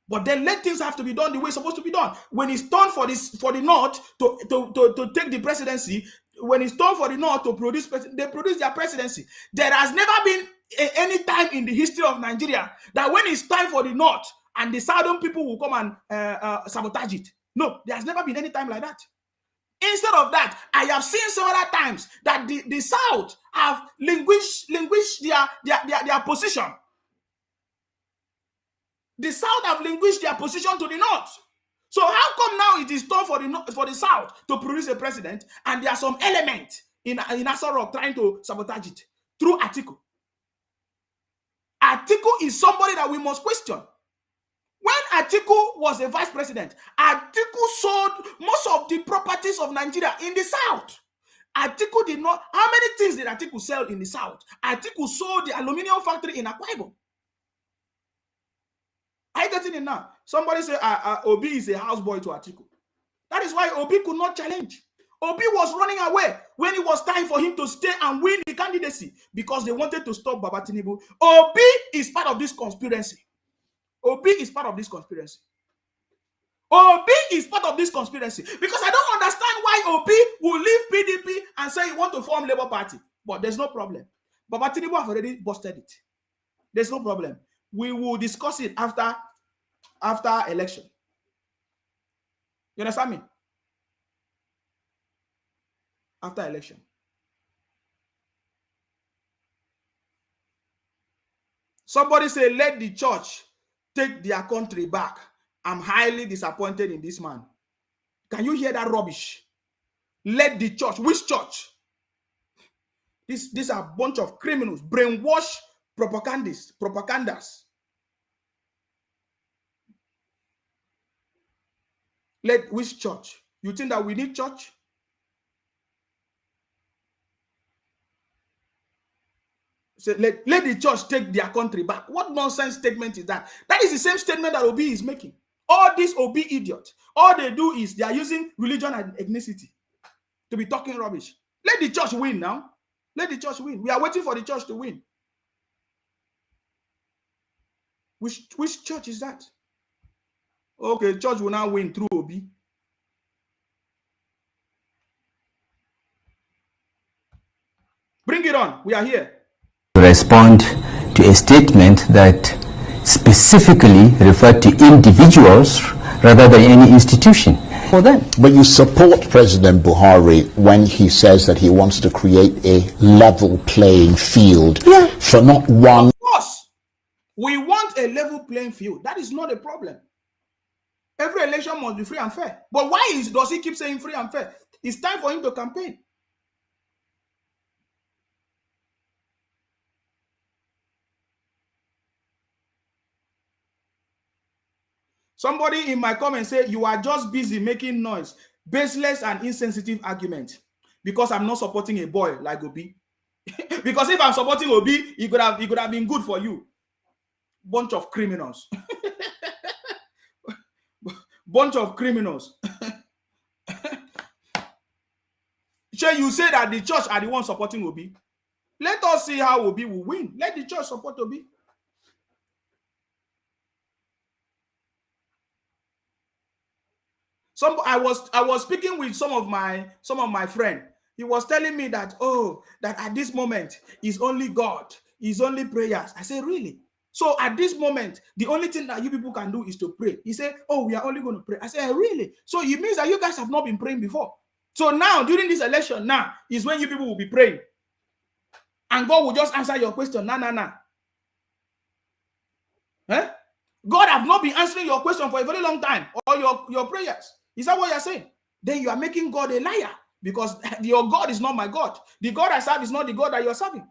B: but then let things have to be done the way it's supposed to be done. When it's done for the North to take the presidency, when it's done for the North to produce, they produce their presidency. There has never been any time in the history of Nigeria that when it's time for the North and the Southern people will come and sabotage it. No, there has never been any time like that. Instead of that, I have seen several times that the South have linguished their position. The South have linguished their position to the North. So how come now it is time for the South to produce a president, and there are some elements in Aso Rock trying to sabotage it through Atiku? Atiku is somebody that we must question. When Atiku was a vice president, Atiku sold most of the properties of Nigeria in the South. Atiku did not. How many things did Atiku sell in the South? Atiku sold the aluminium factory in Akwa Ibom. Are you getting it now? Somebody say Obi is a houseboy to Atiku. That is why Obi could not challenge. Obi was running away when it was time for him to stay and win the candidacy because they wanted to stop Baba Tinubu. Obi is part of this conspiracy. Obi is part of this conspiracy. Obi is part of this conspiracy because I don't understand why Obi will leave PDP and say he want to form Labour Party. But there's no problem. Baba Tinubu have already busted it. There's no problem. We will discuss it after election. You understand me? After election. Somebody say, let the church take their country back. I'm highly disappointed in this man. Can you hear that rubbish? Let the church, which church? These are a bunch of criminals, brainwash propagandas. Let which church? You think that we need church? So let the church take their country back. What nonsense statement is that? That is the same statement that Obi is making. All these Obi idiots, all they do is they are using religion and ethnicity to be talking rubbish. Let the church win now. Let the church win. We are waiting for the church to win. Which church is that? Okay, church will now win through Obi. Bring it on. We are here.
E: Respond to a statement that specifically referred to individuals rather than any institution for them.
F: But you support President Buhari when he says that he wants to create a level playing field for not one.
B: Of course, we want a level playing field. That is not a problem. Every election must be free and fair. But why does he keep saying free and fair? It's time for him to campaign. Somebody in my comment said, you are just busy making noise, baseless and insensitive argument, because I'm not supporting a boy like Obi. Because if I'm supporting Obi, it could have been good for you. Bunch of criminals. Bunch of criminals. So you say that the church are the ones supporting Obi. Let us see how Obi will win. Let the church support Obi. I was speaking with some of my friends. He was telling me that that at this moment is only God, is only prayers. I said, really? So at this moment, the only thing that you people can do is to pray. He said, oh, we are only going to pray. I said, really? So it means that you guys have not been praying before. So now during this election, now is when you people will be praying, and God will just answer your question. Nah. Huh? God have not been answering your question for a very long time, or your prayers. Is that what you're saying? Then you are making God a liar, because your God is not my God. The God I serve is not the God that you're serving.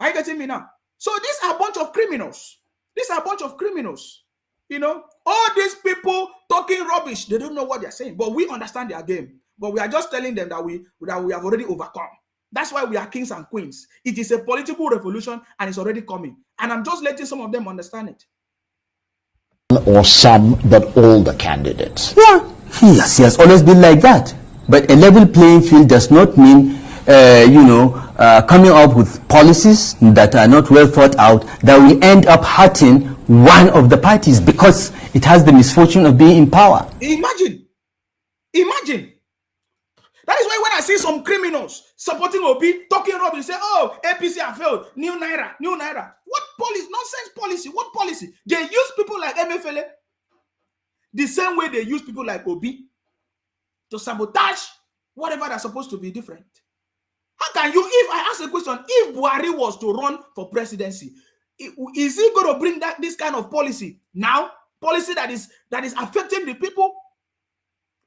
B: Are you getting me now? So these are a bunch of criminals. These are a bunch of criminals. You know, all these people talking rubbish, they don't know what they're saying, but we understand their game. But we are just telling them that we have already overcome. That's why we are kings and queens. It is a political revolution, and it's already coming. And I'm just letting some of them understand it.
F: Or some, but all the candidates.
E: Yeah, he has always been like that. But a level playing field does not mean, coming up with policies that are not well thought out that will end up hurting one of the parties because it has the misfortune of being in power.
B: Imagine. That is why when I see some criminals supporting Obi, talking rubbish, say, oh, APC have failed, new Naira. What policy? Nonsense policy. What policy? They use people like MFLA the same way they use people like Obi to sabotage whatever that's supposed to be different. How can you, if I ask a question, if Buhari was to run for presidency, is he going to bring this kind of policy now? Policy that is affecting the people?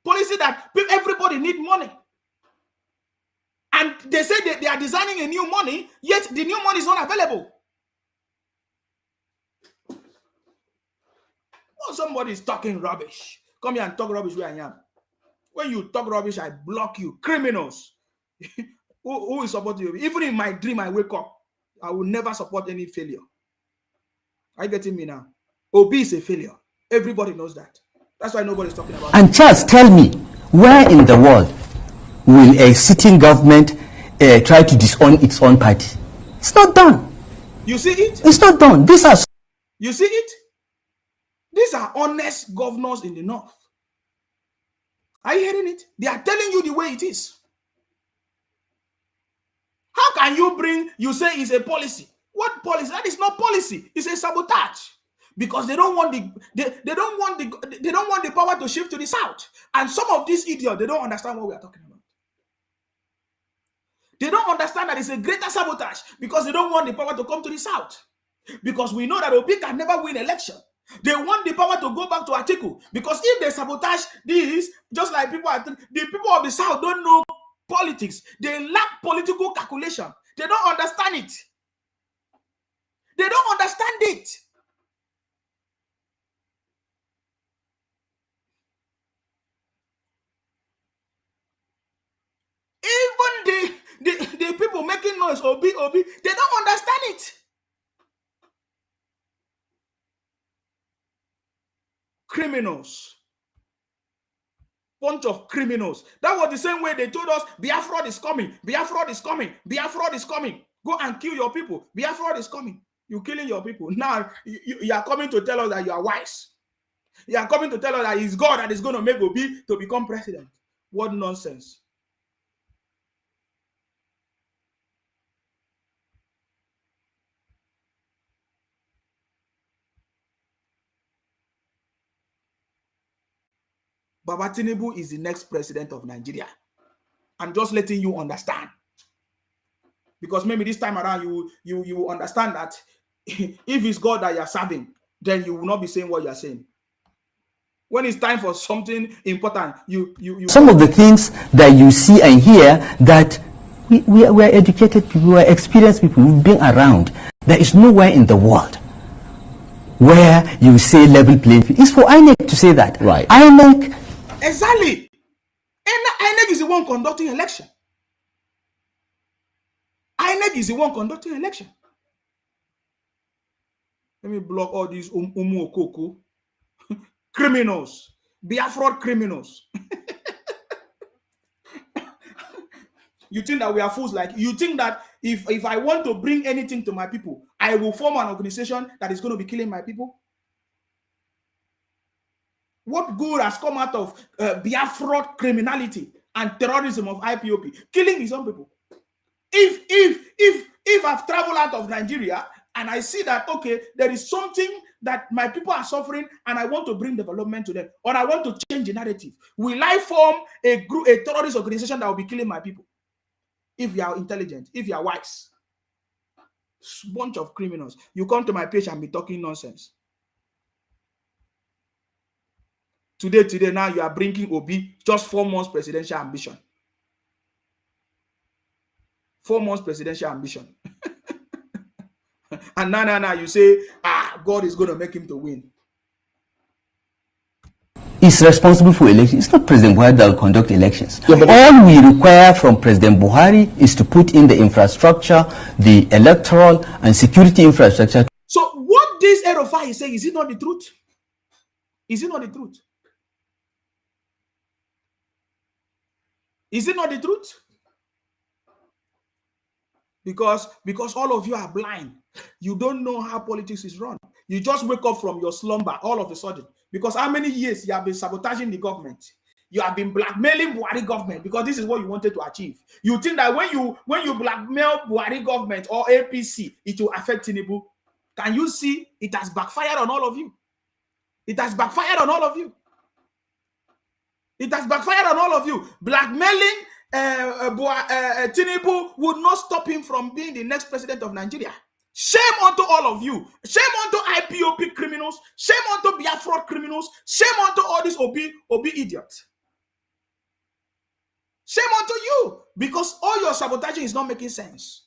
B: Policy that everybody need money. And they say they are designing a new money, yet the new money is not available. Oh, somebody is talking rubbish. Come here and talk rubbish where I am. When you talk rubbish, I block you. Criminals. Who is supporting you? Even in my dream, I wake up. I will never support any failure. Are you getting me now? Obi is a failure. Everybody knows that. That's why nobody's talking about it.
E: And Charles, tell me, where in the world will a sitting government try to disown its own party? It's not done.
B: You see it?
E: It's not done.
B: You see it? These are honest governors in the north. Are you hearing it? They are telling you the way it is. How can you say it's a policy? What policy? That is not policy. It's a sabotage. Because they don't want the power to shift to the south. And some of these idiots, they don't understand what we are talking about. They don't understand that it's a greater sabotage because they don't want the power to come to the south. Because we know that Obi can never win election. They want the power to go back to Atiku, because if they sabotage this, just like people the people of the South don't know politics. They lack political calculation. They don't understand it. They don't understand it. Even the people making noise, Obi, they don't understand it. Criminals. Bunch of criminals. That was the same way they told us Biafra is coming. Biafra is coming. Biafra is coming. Go and kill your people. Biafra is coming. You're killing your people. Now you are coming to tell us that you are wise. You are coming to tell us that it's God that is going to make Obi to become president. What nonsense. Baba Tinubu is the next president of Nigeria. I'm just letting you understand. Because maybe this time around you will understand that if it's God that you're serving, then you will not be saying what you're saying. When it's time for something important, you
E: some of the things that you see and hear that we are educated people, we are experienced people, we've been around. There is nowhere in the world where you say level playing field. It's for INEC to say that.
F: Right.
E: INEC.
B: Exactly. And INEC is the one conducting election. INEC is the one conducting election. Let me block all these Umu Okoko criminals, Biafra criminals. You think that we are fools? Like, you think that if I want to bring anything to my people, I will form an organization that is going to be killing my people? What good has come out of Biafra criminality and terrorism of IPOP? Killing his own people. If I've traveled out of Nigeria and I see that, okay, there is something that my people are suffering and I want to bring development to them, or I want to change the narrative, will I form a terrorist organization that will be killing my people? If you are intelligent, if you are wise. Bunch of criminals. You come to my page and be talking nonsense. Today, now you are bringing Obi just 4 months presidential ambition. 4 months presidential ambition. And now you say, God is going to make him to win.
E: Is responsible for elections. It's not President Buhari that will conduct elections. Yeah, all we require from President Buhari is to put in the infrastructure, the electoral and security infrastructure.
B: So what this Erofai is saying, is it not the truth? Is it not the truth? Is it not the truth? Because all of you are blind. You don't know how politics is run. You just wake up from your slumber all of a sudden. Because how many years you have been sabotaging the government? You have been blackmailing Buhari government because this is what you wanted to achieve. You think that when you blackmail Buhari government or APC, it will affect Tinubu. Can you see it has backfired on all of you? It has backfired on all of you. It has backfired on all of you. Blackmailing Tinubu would not stop him from being the next president of Nigeria. Shame unto all of you. Shame unto IPOP criminals. Shame unto Biafra criminals. Shame unto all these Obi idiots. Shame unto you, because all your sabotaging is not making sense.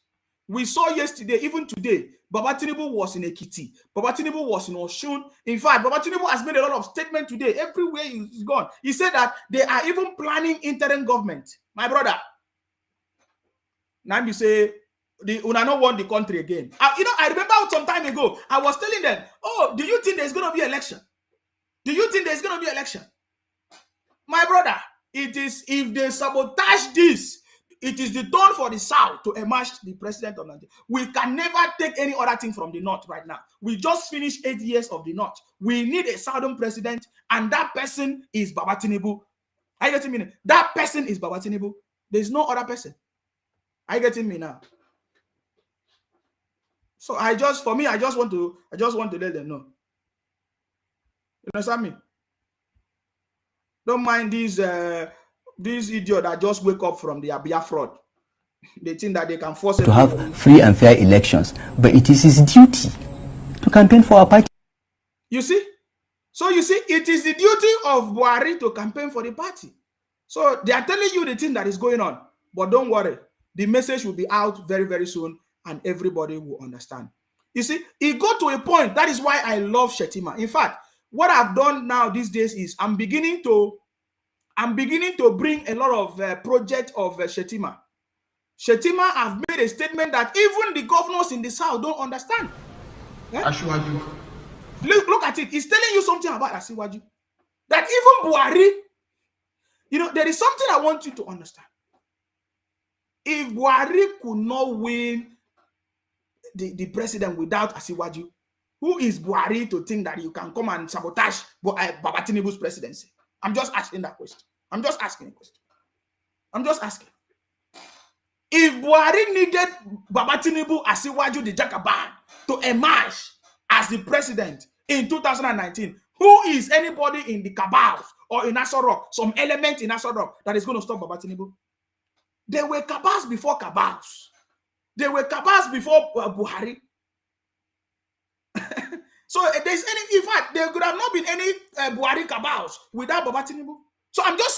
B: We saw yesterday, even today, Baba Tinubu was in Ekiti. Baba Tinubu was in Osun. In fact, Baba Tinubu has made a lot of statements today. Everywhere he's gone, he said that they are even planning interim government. My brother, now you say, Una not want the country again. I remember some time ago, I was telling them, oh, do you think there's going to be election? Do you think there's going to be election? My brother, it is, if they sabotage this, it is the turn for the South to emerge the president of Nigeria. We can never take any other thing from the North right now. We just finished 8 years of the North. We need a Southern president, and that person is Baba Tinubu. Are you getting me? That person is Baba Tinubu. There's no other person. Are you getting me now? So I just want to let them know. You understand me? Don't mind these idiots that just wake up from their Biafra. They think that they can force
E: to have free and fair elections, but it is his duty to campaign for our party.
B: You see, So you see, it is the duty of Buhari to campaign for the party. So they are telling you the thing that is going on. But don't worry, the message will be out very, very soon and everybody will understand. You see, it got to a point. That is why I love Shetima. In fact, what I've done now these days is I'm beginning to bring a lot of project of Shetima. Shetima have made a statement that even the governors in the South don't understand. Asiwaju. Look at it. He's telling you something about Asiwaju. That even Buhari, there is something I want you to understand. If Buhari could not win the president without Asiwaju, who is Buhari to think that you can come and sabotage Baba Tinubu's presidency? I'm just asking that question. I'm just asking a question. I'm just asking. If Buhari needed Baba Tinubu, Asiwaju, the Jagaban, to emerge as the president in 2019, who is anybody in the cabals or in Aso Rock, some element in Aso Rock that is going to stop Baba Tinubu? There were cabals before cabals. There were cabals before Buhari. So there's in fact, there could have not been any Buhari cabals without Baba Tinubu. So I'm just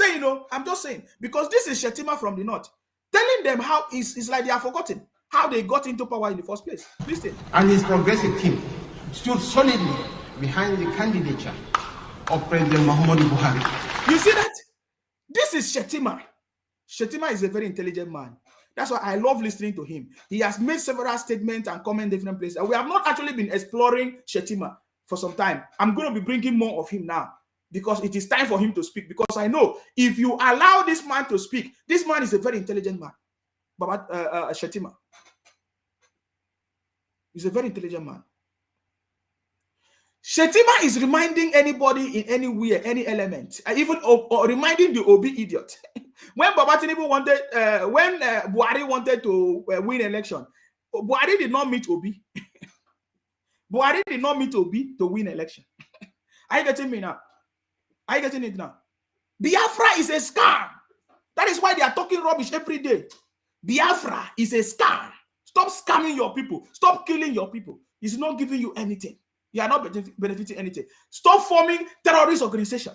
B: saying, because this is Shetima from the north, telling them how it's like they are forgotten how they got into power in the first place. Listen.
G: And his progressive team stood solidly behind the candidature of President Muhammadu Buhari.
B: You see that? This is Shetima. Shetima is a very intelligent man. That's why I love listening to him. He has made several statements and comments in different places. We have not actually been exploring Shetima for some time. I'm going to be bringing more of him now because it is time for him to speak. Because I know if you allow this man to speak, this man is a very intelligent man. But Shetima is a very intelligent man. Shetima is reminding anybody in anywhere, any element, even or reminding the Obi idiot. When Baba Tinubu wanted, when Buhari wanted to win election, Buhari did not meet Obi. Buhari did not meet Obi to win election. Are you getting me now? Are you getting it now? Biafra is a scam. That is why they are talking rubbish every day. Biafra is a scam. Stop scamming your people. Stop killing your people. It's not giving you anything. You are not benefiting anything. Stop forming terrorist organization.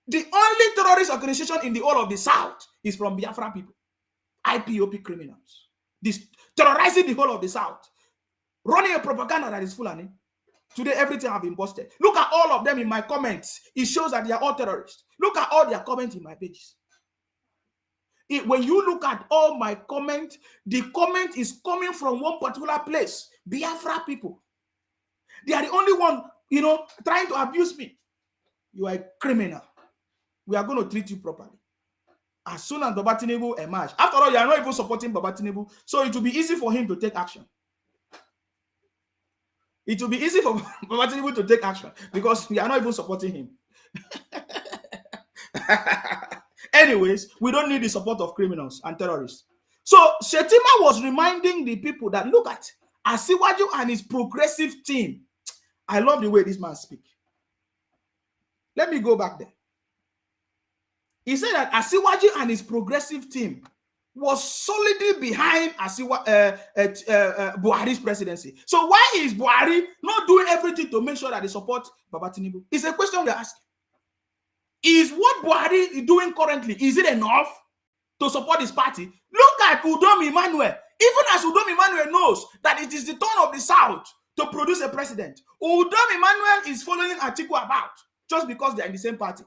B: The only terrorist organization in the whole of the South is from Biafra people. IPOP criminals. This terrorizing the whole of the South. Running a propaganda that is Fulani. Today, everything have been busted. Look at all of them in my comments. It shows that they are all terrorists. Look at all their comments in my pages. When you look at all my comments, the comment is coming from one particular place. Biafra people. They are the only one, trying to abuse me. You are a criminal. We are going to treat you properly. As soon as Baba Tinubu emerge. After all, you are not even supporting Baba Tinubu, so it will be easy for him to take action. It will be easy for Baba Tinubu to take action because we are not even supporting him. Anyways, we don't need the support of criminals and terrorists. So Shetima was reminding the people that look at Asiwaju and his progressive team. I love the way this man speaks. Let me go back there. He said that Asiwaju and his progressive team was solidly behind Buhari's presidency. So why is Buhari not doing everything to make sure that they support Baba Tinubu? It's a question we're asking. Is what Buhari is doing currently, is it enough to support his party? Look at Udom Emmanuel. Even as Udom Emmanuel knows that it is the turn of the South to produce a president, Udom Emmanuel is following Atiku about just because they are in the same party.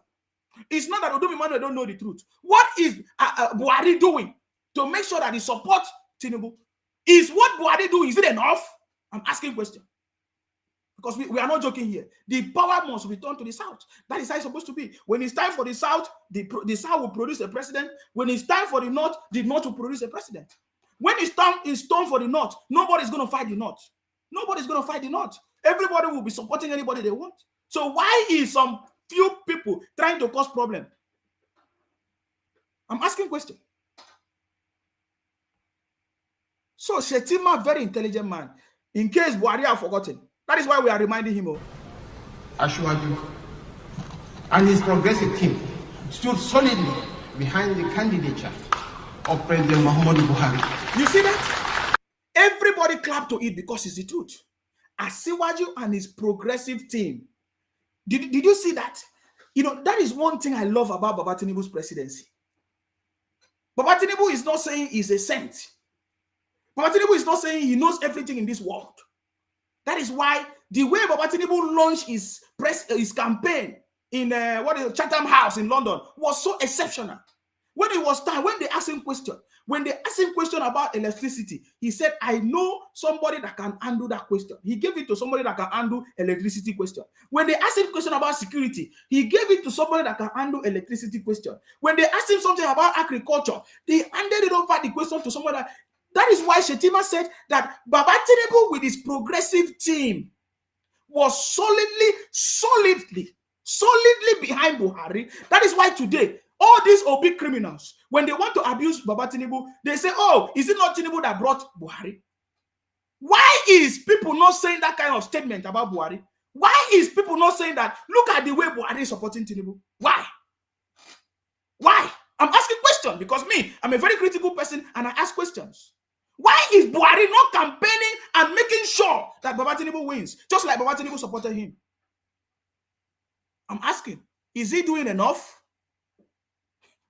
B: It's not that Udom Emmanuel don't know the truth. What is Buhari doing to make sure that he supports Tinubu? Is what Buhari doing, is it enough? I'm asking a question. Because we are not joking here. The power must return to the South. That is how it's supposed to be. When it's time for the South, the South will produce a president. When it's time for the North will produce a president. When it's time for the North, nobody's going to fight the North. Nobody's going to fight the North. Everybody will be supporting anybody they want. So why is some few people trying to cause problem? I'm asking a question. So Shetima, very intelligent man. In case Buhari have forgotten. That is why we are reminding him of.
G: Asiwaju and his progressive team stood solidly behind the candidature of President Muhammadu Buhari.
B: You see that? Everybody clapped to it because it's the truth. Asiwaju and his progressive team Did you see that? You know, that is one thing I love about Baba Tinubu's presidency. Baba Tinubu is not saying he's a saint. Baba Tinubu is not saying he knows everything in this world. That is why the way Baba Tinubu launched his campaign in Chatham House in London was so exceptional. When it was time, when they asked him question about electricity, he said, I know somebody that can handle that question. He gave it to somebody that can handle electricity question. When they asked him question about security, he gave it to somebody that can handle electricity question. When they asked him something about agriculture, they handed it over the question to somebody that is why Shetima said that Baba Tinubu with his progressive team was solidly behind Buhari. That is why today, all these OB criminals, when they want to abuse Baba Tinubu, they say, oh, is it not Tinubu that brought Buhari? Why is people not saying that kind of statement about Buhari? Why is people not saying that, look at the way Buhari is supporting Tinubu? Why? I'm asking questions because me, I'm a very critical person and I ask questions. Why is Buhari not campaigning and making sure that Baba Tinubu wins, just like Baba Tinubu supported him? I'm asking, is he doing enough?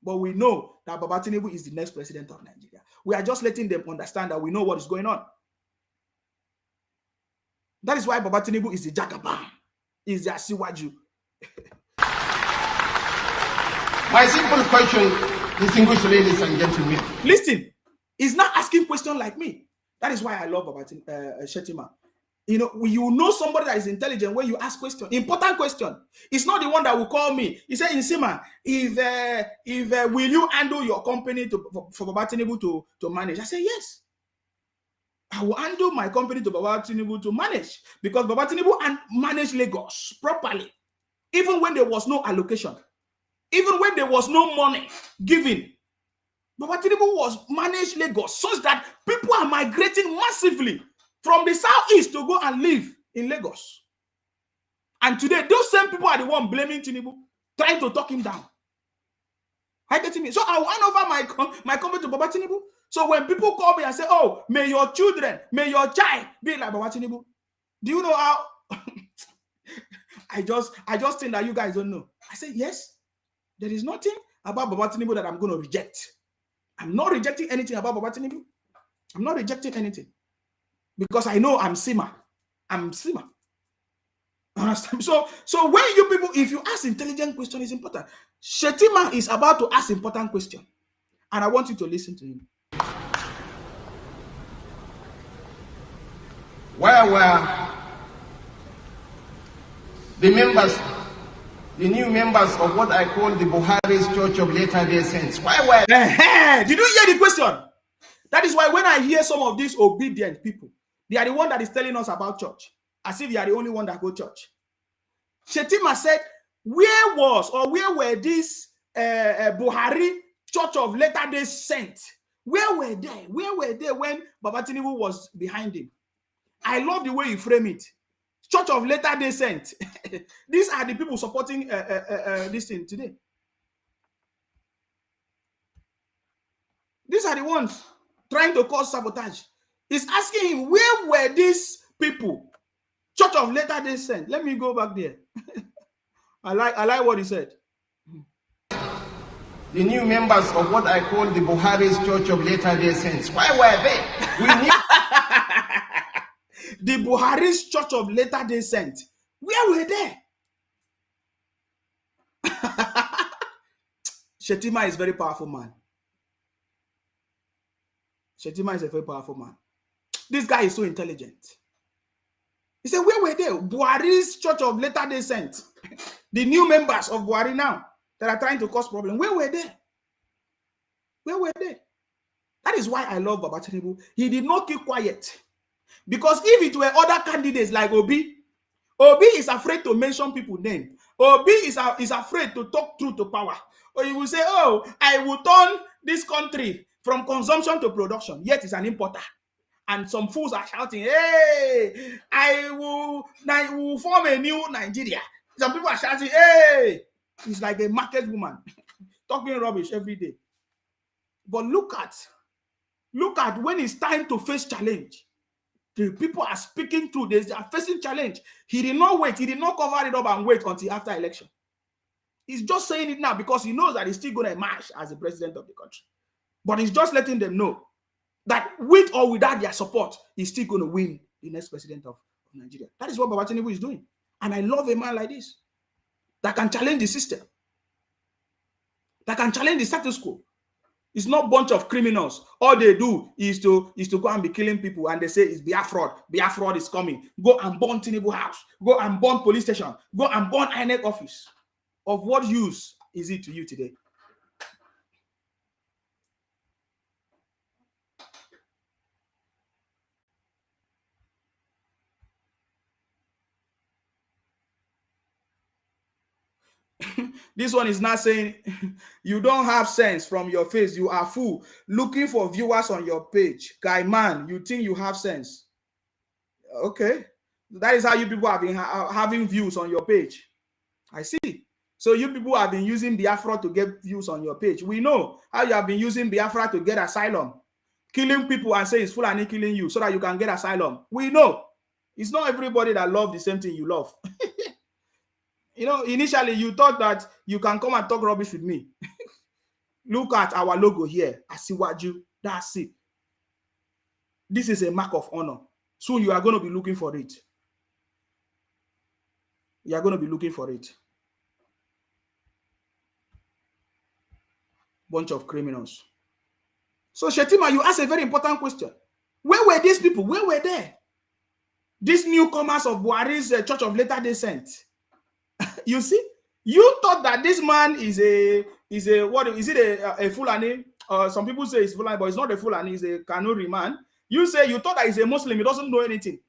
B: But we know that Baba Tinubu is the next president of Nigeria. We are just letting them understand that we know what is going on. That is why Baba Tinubu is the Jagaban, is the Asiwaju.
G: My simple question, distinguished ladies and gentlemen.
B: Listen, he's not asking questions like me. That is why I love Baba Shetima. You know somebody that is intelligent when you ask questions, important question. It's not the one that will call me. He said, Insima, if will you handle your company for Baba Tinubu to manage? I say yes. I will handle my company to Baba Tinubu to manage because Baba Tinubu managed Lagos properly, even when there was no allocation, even when there was no money given. Baba Tinubu was managed Lagos such that people are migrating massively from the southeast to go and live in Lagos. And today, those same people are the one blaming Tinubu, trying to talk him down. I get me. So I will hand over my company to Baba Tinubu. So when people call me and say, oh, may your children, may your child be like Baba Tinubu. Do you know how? I just think that you guys don't know. I say, yes, there is nothing about Baba Tinubu that I'm going to reject. I'm not rejecting anything about Baba Tinubu. I'm not rejecting anything. Because I know I'm Sima. I'm Sima. Understand? So when you people, if you ask intelligent question, it's important. Shetima is about to ask important question. And I want you to listen to him.
G: Where were the new members of what I call the Buhari's Church of Latter-day Saints? Why were
B: Did you hear the question? That is why when I hear some of these obedient people, they are the one that is telling us about church, as if they are the only one that go church. Shetima said, where were these Buhari Church of Latter-day Saints? Where were they? Where were they when Baba Tinubu was behind him? I love the way you frame it. Church of Latter-day Saints. These are the people supporting this thing today. These are the ones trying to cause sabotage. He's asking him, where were these people? Church of Latter-day Saints. Let me go back there. I like what he said.
G: The new members of what I call the Buhari's Church of Latter-day Saints? Why were they? We need
B: the Buhari's Church of Latter-day Saints. Where were they? Shetima is a very powerful man. Shetima is a very powerful man. This guy is so intelligent. He said, where were they? Buhari's Church of Latter-day Saints. The new members of Buhari now that are trying to cause problems. Where were they? Where were they? That is why I love Baba Tinubu. He did not keep quiet. Because if it were other candidates like Obi is afraid to mention people's name. Obi is afraid to talk truth to power. Or he will say, oh, I will turn this country from consumption to production. Yet it's an importer. And some fools are shouting, hey, I will form a new Nigeria. Some people are shouting, hey, it's like a market woman talking rubbish every day. But look at when it's time to face challenge. The people are speaking truth. They are facing challenge. He did not wait. He did not cover it up and wait until after election. He's just saying it now because he knows that he's still going to emerge as the president of the country. But he's just letting them know that with or without their support, he's still going to win the next president of Nigeria. That is what Baba Tinubu is doing. And I love a man like this that can challenge the system, that can challenge the status quo. It's not a bunch of criminals. All they do is to go and be killing people, and they say it's Biafra. Biafra is coming. Go and burn Tinubu house. Go and burn police station. Go and burn INEC office. Of what use is it to you today? This one is not saying you don't have sense from your face. You are fool. Looking for viewers on your page. Guy man, you think you have sense. Okay. That is how you people have been having views on your page. I see. So you people have been using Biafra to get views on your page. We know how you have been using Biafra to get asylum. Killing people and say it's Fulani killing you so that you can get asylum. We know. It's not everybody that loves the same thing you love. You know, initially you thought that you can come and talk rubbish with me. Look at our logo here. Asiwaju. That's it. This is a mark of honor. Soon you are going to be looking for it. You are going to be looking for it. Bunch of criminals. So Shetima, you asked a very important question. Where were these people? Where were they? These newcomers of Buhari's Church of Latter-day Saints. You see, you thought that this man is a what is it a Fulani? Some people say it's Fulani, but it's not a Fulani. He's a Kanuri man. You say you thought that he's a Muslim. He doesn't know anything.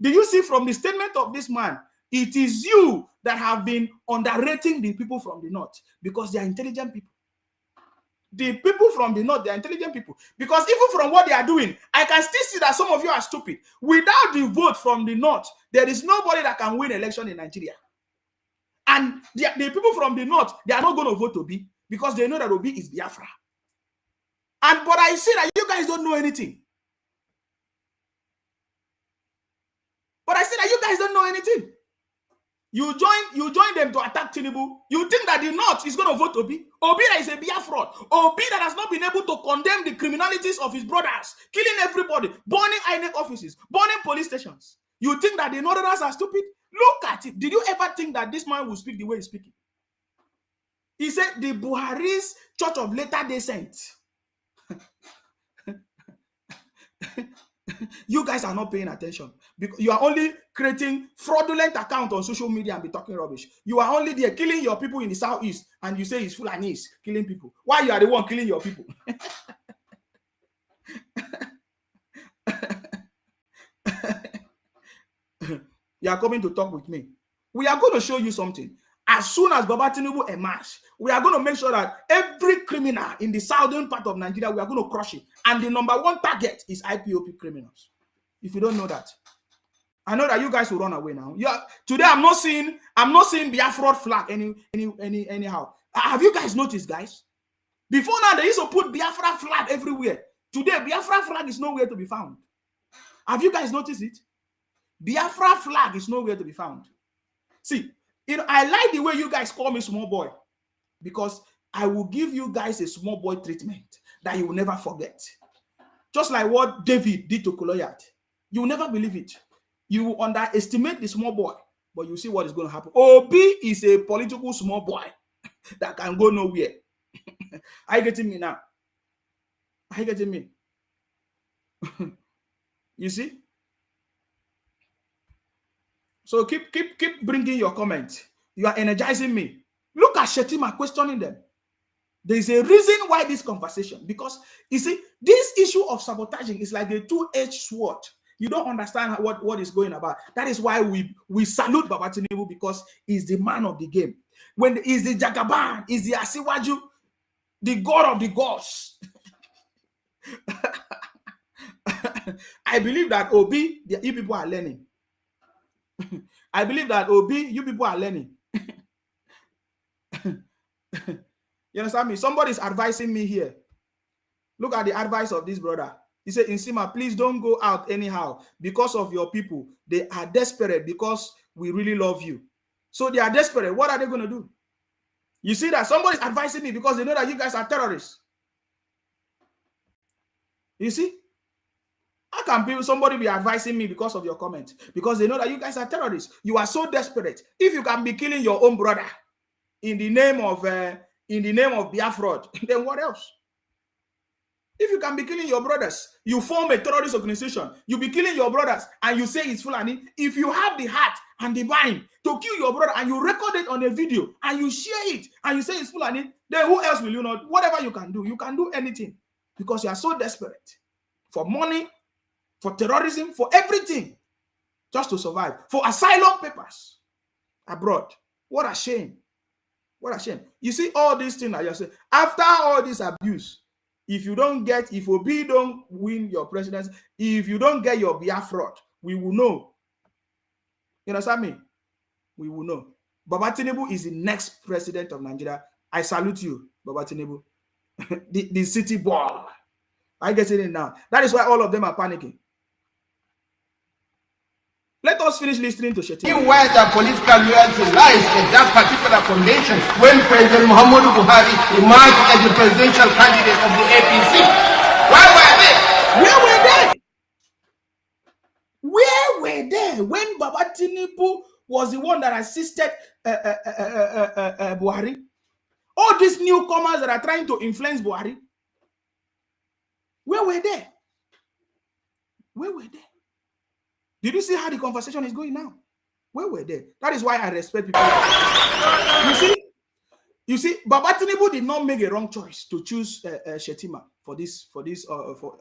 B: Do you see from the statement of this man? It is you that have been underrating the people from the north because they are intelligent people. The people from the north, they are intelligent people. Because even from what they are doing, I can still see that some of you are stupid. Without the vote from the north, there is nobody that can win election in Nigeria. And the people from the north, they are not going to vote Obi because they know that Obi is Biafra. But I see that you guys don't know anything. But I see that you guys don't know anything. You join them to attack Tinubu. You think that the north is going to vote Obi? Obi that is a Biafra. Obi that has not been able to condemn the criminalities of his brothers, killing everybody, burning INEC offices, burning police stations. You think that the northerners are stupid? Look at it. Did you ever think that this man will speak the way he's speaking? He said the Buhari's Church of Latter-day Saints. You guys are not paying attention because you are only creating fraudulent account on social media and be talking rubbish. You are only there killing your people in the southeast and you say it's Fulanis killing people. Why you are the one killing your people? You are coming to talk with me. We are going to show you something. As soon as Baba Tinubu emerges, we are going to make sure that every criminal in the southern part of Nigeria, we are going to crush it. And the number one target is IPOP criminals. If you don't know that, I know that you guys will run away now. Today, I'm not seeing Biafra flag anyhow. Have you guys noticed, guys? Before now, they used to put Biafra flag everywhere. Today, Biafra flag is nowhere to be found. Have you guys noticed it? Biafra flag is nowhere to be found. See, I like the way you guys call me small boy because I will give you guys a small boy treatment that you will never forget. Just like what David did to Goliath. You will never believe it. You will underestimate the small boy, but you see what is going to happen. Obi is a political small boy that can go nowhere. Are you getting me now? Are you getting me? You see? So keep bringing your comments. You are energizing me. Look at Shetima questioning them. There is a reason why this conversation, because you see, this issue of sabotaging is like a two-edged sword. You don't understand what is going about. That is why we salute Baba Tinubu because he's the man of the game. When he's the Jagaban, he's the Asiwaju, the god of the gods. I believe that Obi, you people are learning. I believe that Obi, you people are learning. You understand me? Somebody is advising me here. Look at the advice of this brother. He said, Insima, please don't go out anyhow because of your people. They are desperate because we really love you. So they are desperate. What are they going to do? You see that somebody's advising me because they know that you guys are terrorists. You see? How can somebody be advising me because of your comment? Because they know that you guys are terrorists. You are so desperate. If you can be killing your own brother in the name of Biafra, then what else? If you can be killing your brothers, you form a terrorist organization, you be killing your brothers, and you say it's Fulani. If you have the heart and the mind to kill your brother, and you record it on a video, and you share it, and you say it's Fulani, then who else will you not? Whatever you can do anything, because you are so desperate for money, for terrorism, for everything, just to survive, for asylum papers abroad. What a shame. What a shame. You see all these things I just said, after all this abuse, if Obi don't win your presidency, if you don't get your Biafra, we will know. You understand me? We will know. Baba Tinubu is the next president of Nigeria. I salute you, Baba Tinubu. the city boy. I get it in now. That is why all of them are panicking. Let us finish listening to Shetima.
G: Where the political loyalty lies in that particular foundation when President Muhammadu Buhari emerged as the presidential candidate of the APC. Why were they?
B: Where were they? Where were they when Baba Tinubu was the one that assisted Buhari? All these newcomers that are trying to influence Buhari, where were they? Where were they? Did you see how the conversation is going now? Where were they? That is why I respect people. You see, Baba Tinubu did not make a wrong choice to choose Shetima for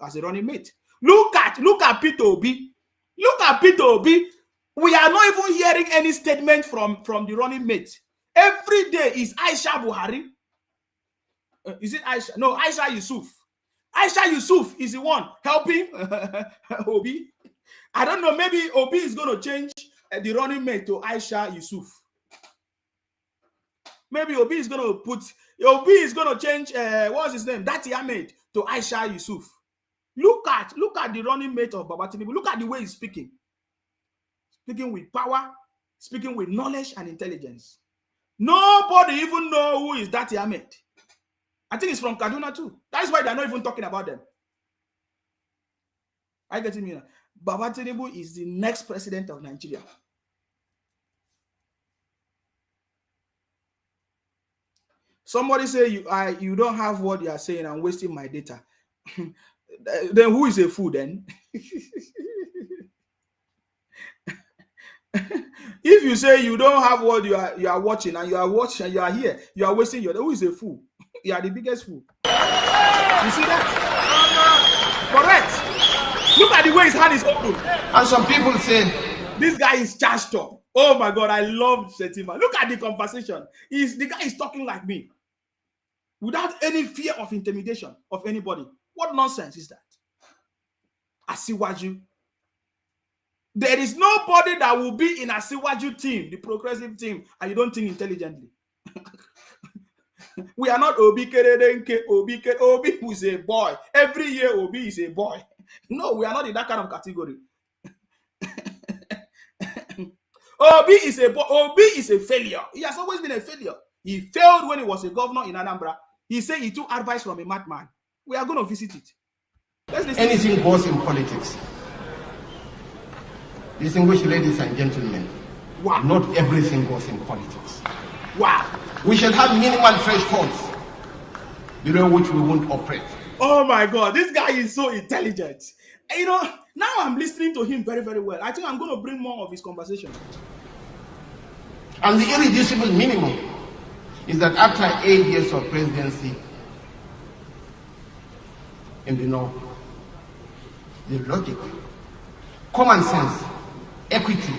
B: as a running mate. Look at Peter Obi. Look at Peter Obi. We are not even hearing any statement from the running mate. Every day is Aisha Buhari. Is it Aisha? No, Aisha Yusuf. Aisha Yusuf is the one helping Obi. I don't know. Maybe Obi is going to change the running mate to Aisha Yusuf. Maybe Obi is going to change what's his name? Dati Ahmed to Aisha Yusuf. Look at the running mate of Baba Tinubu. Look at the way he's speaking. Speaking with power, speaking with knowledge and intelligence. Nobody even know who is Dati Ahmed. I think it's from Kaduna too. That's why they're not even talking about them. I get it. Baba Tinubu is the next president of Nigeria. Somebody say you don't have what you are saying. I'm wasting my data. Then who is a fool then? If you say you don't have what you are watching and you are here, you are wasting your. Who is a fool? You are the biggest fool. You see that? Correct. Look at the way his hand is open.
G: And some people say
B: this guy is charged up. Oh my God, I love Shetima. Look at the conversation. The guy is talking like me, without any fear of intimidation of anybody. What nonsense is that? Asiwaju. There is nobody that will be in Asiwaju team, the progressive team, and you don't think intelligently. We are not Obi Keredenke, Obi who is a boy. Every year Obi is a boy. No, we are not in that kind of category. Obi is a boy. Obi is a failure. He has always been a failure. He failed when he was a governor in Anambra. He said he took advice from a madman. We are going to visit it.
G: anything goes in politics. Distinguished ladies and gentlemen,
B: wow.
G: Not everything goes in politics.
B: Wow.
G: We shall have minimal thresholds below which we won't operate.
B: Oh my God, this guy is so intelligent. You know, now I'm listening to him very, very well. I think I'm going to bring more of his conversation.
G: And the irreducible minimum is that after 8 years of presidency in the North, the logic, common sense, equity.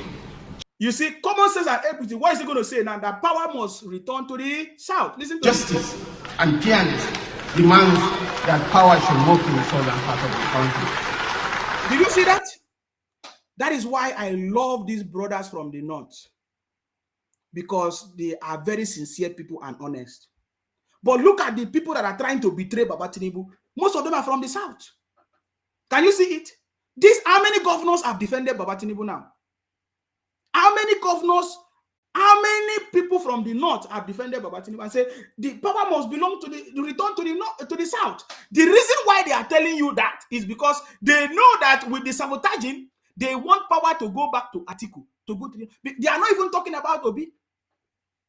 B: You see, common sense and equity, what is he going to say now? That power must return to the South. Listen to
G: justice and fairness demands that power should move to the southern part of the country.
B: Did you see that? That is why I love these brothers from the North. Because they are very sincere people and honest. But look at the people that are trying to betray Baba Tinubu. Most of them are from the South. Can you see it? How many governors have defended Baba Tinubu now? How many governors, how many people from the north have defended Baba Tinubu and say the power must belong to the return to the north, to the south? The reason why they are telling you that is because they know that with the sabotaging, they want power to go back to Atiku. They are not even talking about Obi.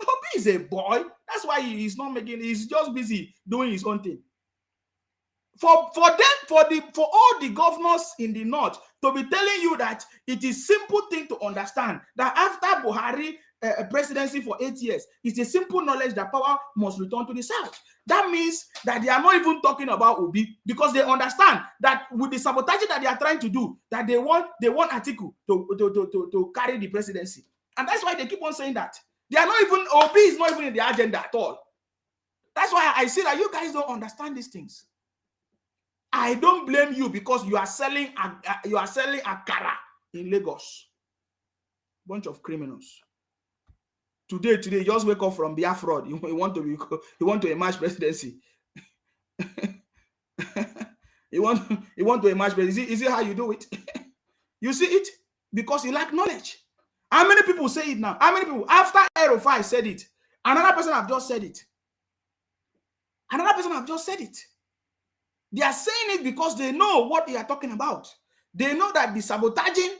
B: Obi is a boy. That's why he's not making. He's just busy doing his own thing. For all the governors in the north to be telling you that it is simple thing to understand that after Buhari presidency for 8 years, it's a simple knowledge that power must return to the south. That means that they are not even talking about Obi, because they understand that with the sabotage that they are trying to do, that they want Atiku to carry the presidency, and that's why they keep on saying that. They are not even, Obi is not even in the agenda at all. That's why I see that you guys don't understand these things. I don't blame you because you are selling akara in Lagos. Bunch of criminals. Today, you just wake up from Biafra. You want to emerge presidency. you want to emerge presidency. Is it how you do it? You see it? Because you lack knowledge. How many people say it now? How many people after Aerofy said it? Another person have just said it. Another person have just said it. They are saying it because they know what they are talking about. They know that the sabotaging,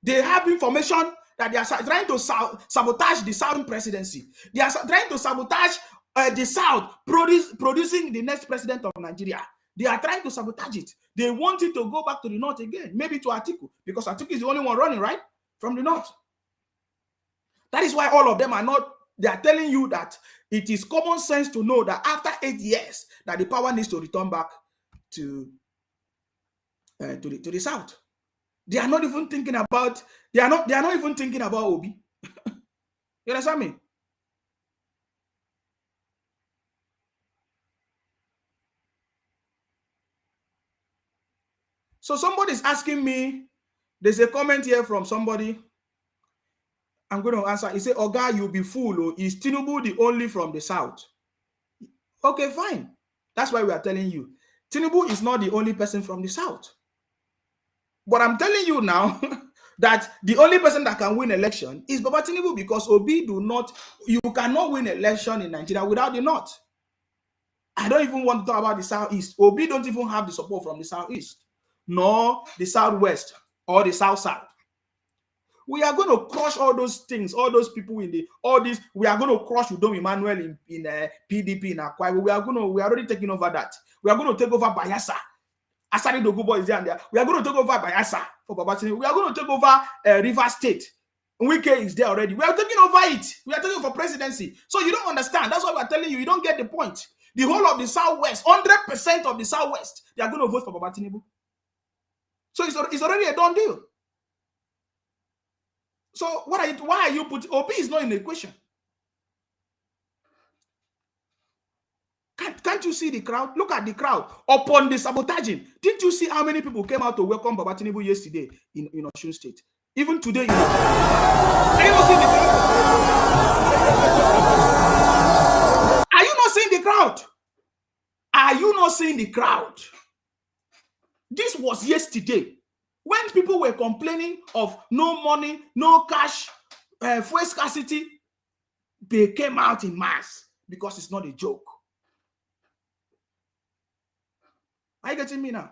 B: they have information that they are trying to sabotage the Southern presidency. They are trying to sabotage the South producing the next president of Nigeria. They are trying to sabotage it. They want it to go back to the North again, maybe to Atiku, because Atiku is the only one running, right? From the North. That is why all of them are not, they are telling you that it is common sense to know that after 8 years, that the power needs to return back to the south. They are not even thinking about Obi. You understand me? So somebody is asking me, there's a comment here from somebody. I'm going to answer. He said, Oga, you'll be fool. Is Tinubu the only from the south? Okay, fine. That's why we are telling you. Tinubu is not the only person from the south. But I'm telling you now that the only person that can win election is Baba Tinubu, because Obi you cannot win election in Nigeria without the north. I don't even want to talk about the southeast. Obi don't even have the support from the southeast, nor the southwest or the south. We are going to crush all those things, all those people we are going to crush Udom Emmanuel in PDP in Akwa. We are already taking over that. We are going to take over Bayelsa. Asari Dogubo is there and there. We are going to take over Bayelsa for Babatini. We are going to take over River State. Wike is there already. We are taking over it. We are taking over presidency. So you don't understand. That's why we are telling you. You don't get the point. The whole of the Southwest, 100% of the Southwest, they are going to vote for Babatini. So it's already a done deal. So why are you putting OP is not in the equation? Can't you see the crowd? Look at the crowd upon the sabotaging. Didn't you see how many people came out to welcome Baba Tinubu yesterday in Osun State? Even today, are you not seeing the crowd? Are you not seeing the crowd? Are you not seeing the crowd? This was yesterday when people were complaining of no money, no cash, fuel scarcity. They came out in mass because it's not a joke. Are you getting me now?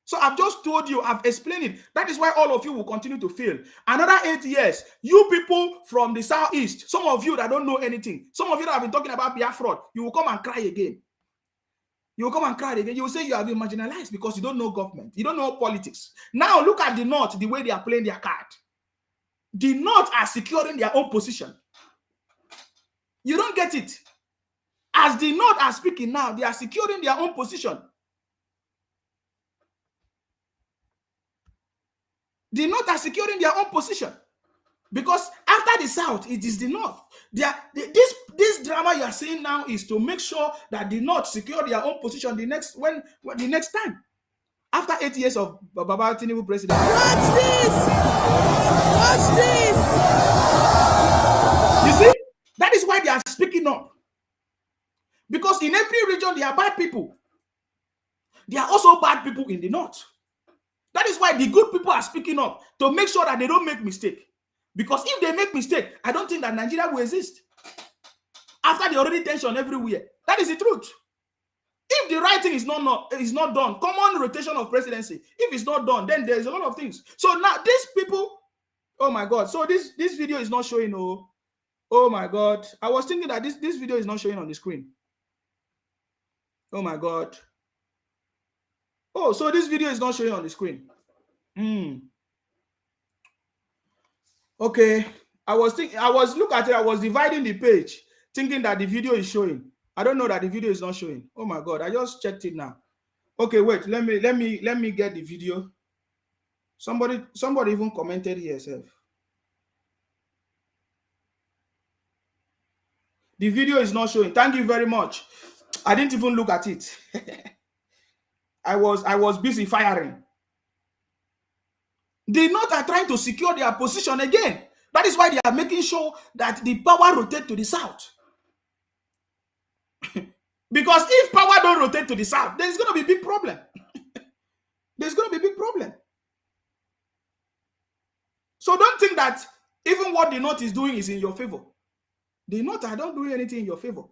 B: So I've just told you, I've explained it. That is why all of you will continue to fail. Another 8 years, you people from the southeast, some of you that don't know anything, some of you that have been talking about Biafra, you will come and cry again. You will come and cry again. You will say you have been marginalized because you don't know government. You don't know politics. Now look at the North, the way they are playing their card. The North are securing their own position. You don't get it. As the North are speaking now, they are securing their own position. The North are securing their own position. Because after the South, it is the North. This drama you are seeing now is to make sure that the North secure their own position the next time. After 8 years of Baba Tinubu president.
C: Watch this! Watch this!
B: You see? That is why they are speaking up. Because in every region, there are bad people. There are also bad people in the North. That is why the good people are speaking up to make sure that they don't make mistake. Because if they make mistake, I don't think that Nigeria will exist. After the already tension everywhere. That is the truth. If the right thing is not done, common rotation of presidency, if it's not done, then there's a lot of things. So now these people, oh my God. So this video is not showing. Oh my God. I was thinking that this video is not showing on the screen. Oh my God. Oh, so this video is not showing on the screen. Okay. I was dividing the page, thinking that the video is showing. I don't know that the video is not showing. Oh my God. I just checked it now. Okay, wait. Let me get the video. Somebody even commented here self. The video is not showing. Thank you very much. I didn't even look at it. I was busy firing. The North are trying to secure their position again. That is why they are making sure that the power rotate to the South. Because if power don't rotate to the South, there's going to be a big problem. There's going to be a big problem. So don't think that even what the North is doing is in your favor. The North are not doing anything in your favor.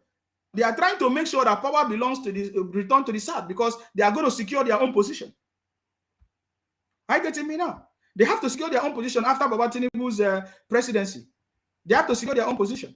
B: They are trying to make sure that power belongs to the return to the South because they are going to secure their own position. Are you getting me now? They have to secure their own position after Baba Tinubu's presidency. They have to secure their own position.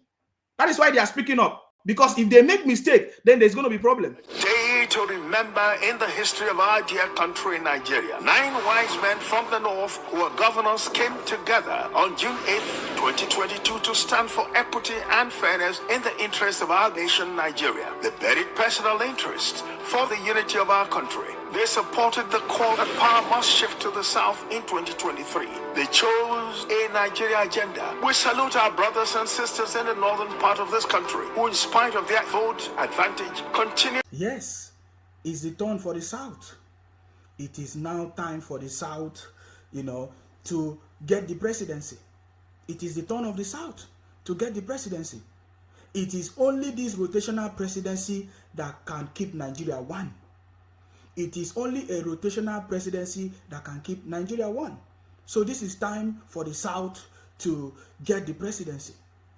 B: That is why they are speaking up. Because if they make mistake, then there's going to be problem.
A: Day to remember in the history of our dear country, Nigeria. 9 wise men from the north who were governors came together on June 8th, 2022 to stand for equity and fairness in the interest of our nation, Nigeria. They buried personal interest for the unity of our country. They supported the call that power must shift to the South in 2023. They chose a Nigeria agenda. We salute our brothers and sisters in the northern part of this country who, in spite of their vote advantage, continue.
B: Yes, it's the turn for the South. It is now time for the South, to get the presidency. It is the turn of the South to get the presidency. It is only this rotational presidency that can keep Nigeria one. It is only a rotational presidency that can keep Nigeria one. So this is time for the South to get the presidency.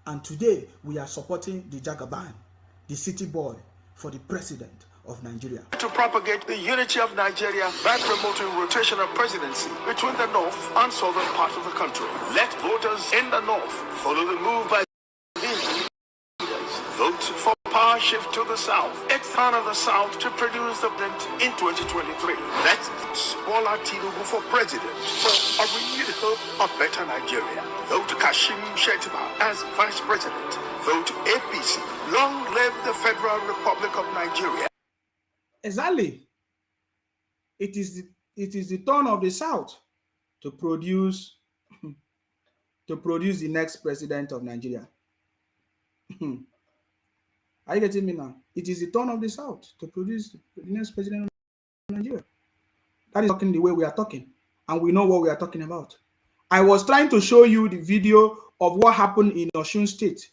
B: And today we are supporting the Jagaban, the city boy, for the president of Nigeria.
A: To propagate the unity of Nigeria by promoting rotational presidency between the north and southern parts of the country. Let voters in the north follow the move by these leaders. Vote for power shift to the south. It's time of the south to produce the president in 2023. Let's Bola Tinubu for president for a renewed hope of better Nigeria. Vote Kashim Shettima as vice president. Vote APC. Long live the Federal Republic of Nigeria.
B: Exactly. It is the turn of the South to produce the next president of Nigeria. Are you getting me now? It is the turn of the South to produce the next president of Nigeria. That is talking the way we are talking, and we know what we are talking about. I was trying to show you the video of what happened in Osun State.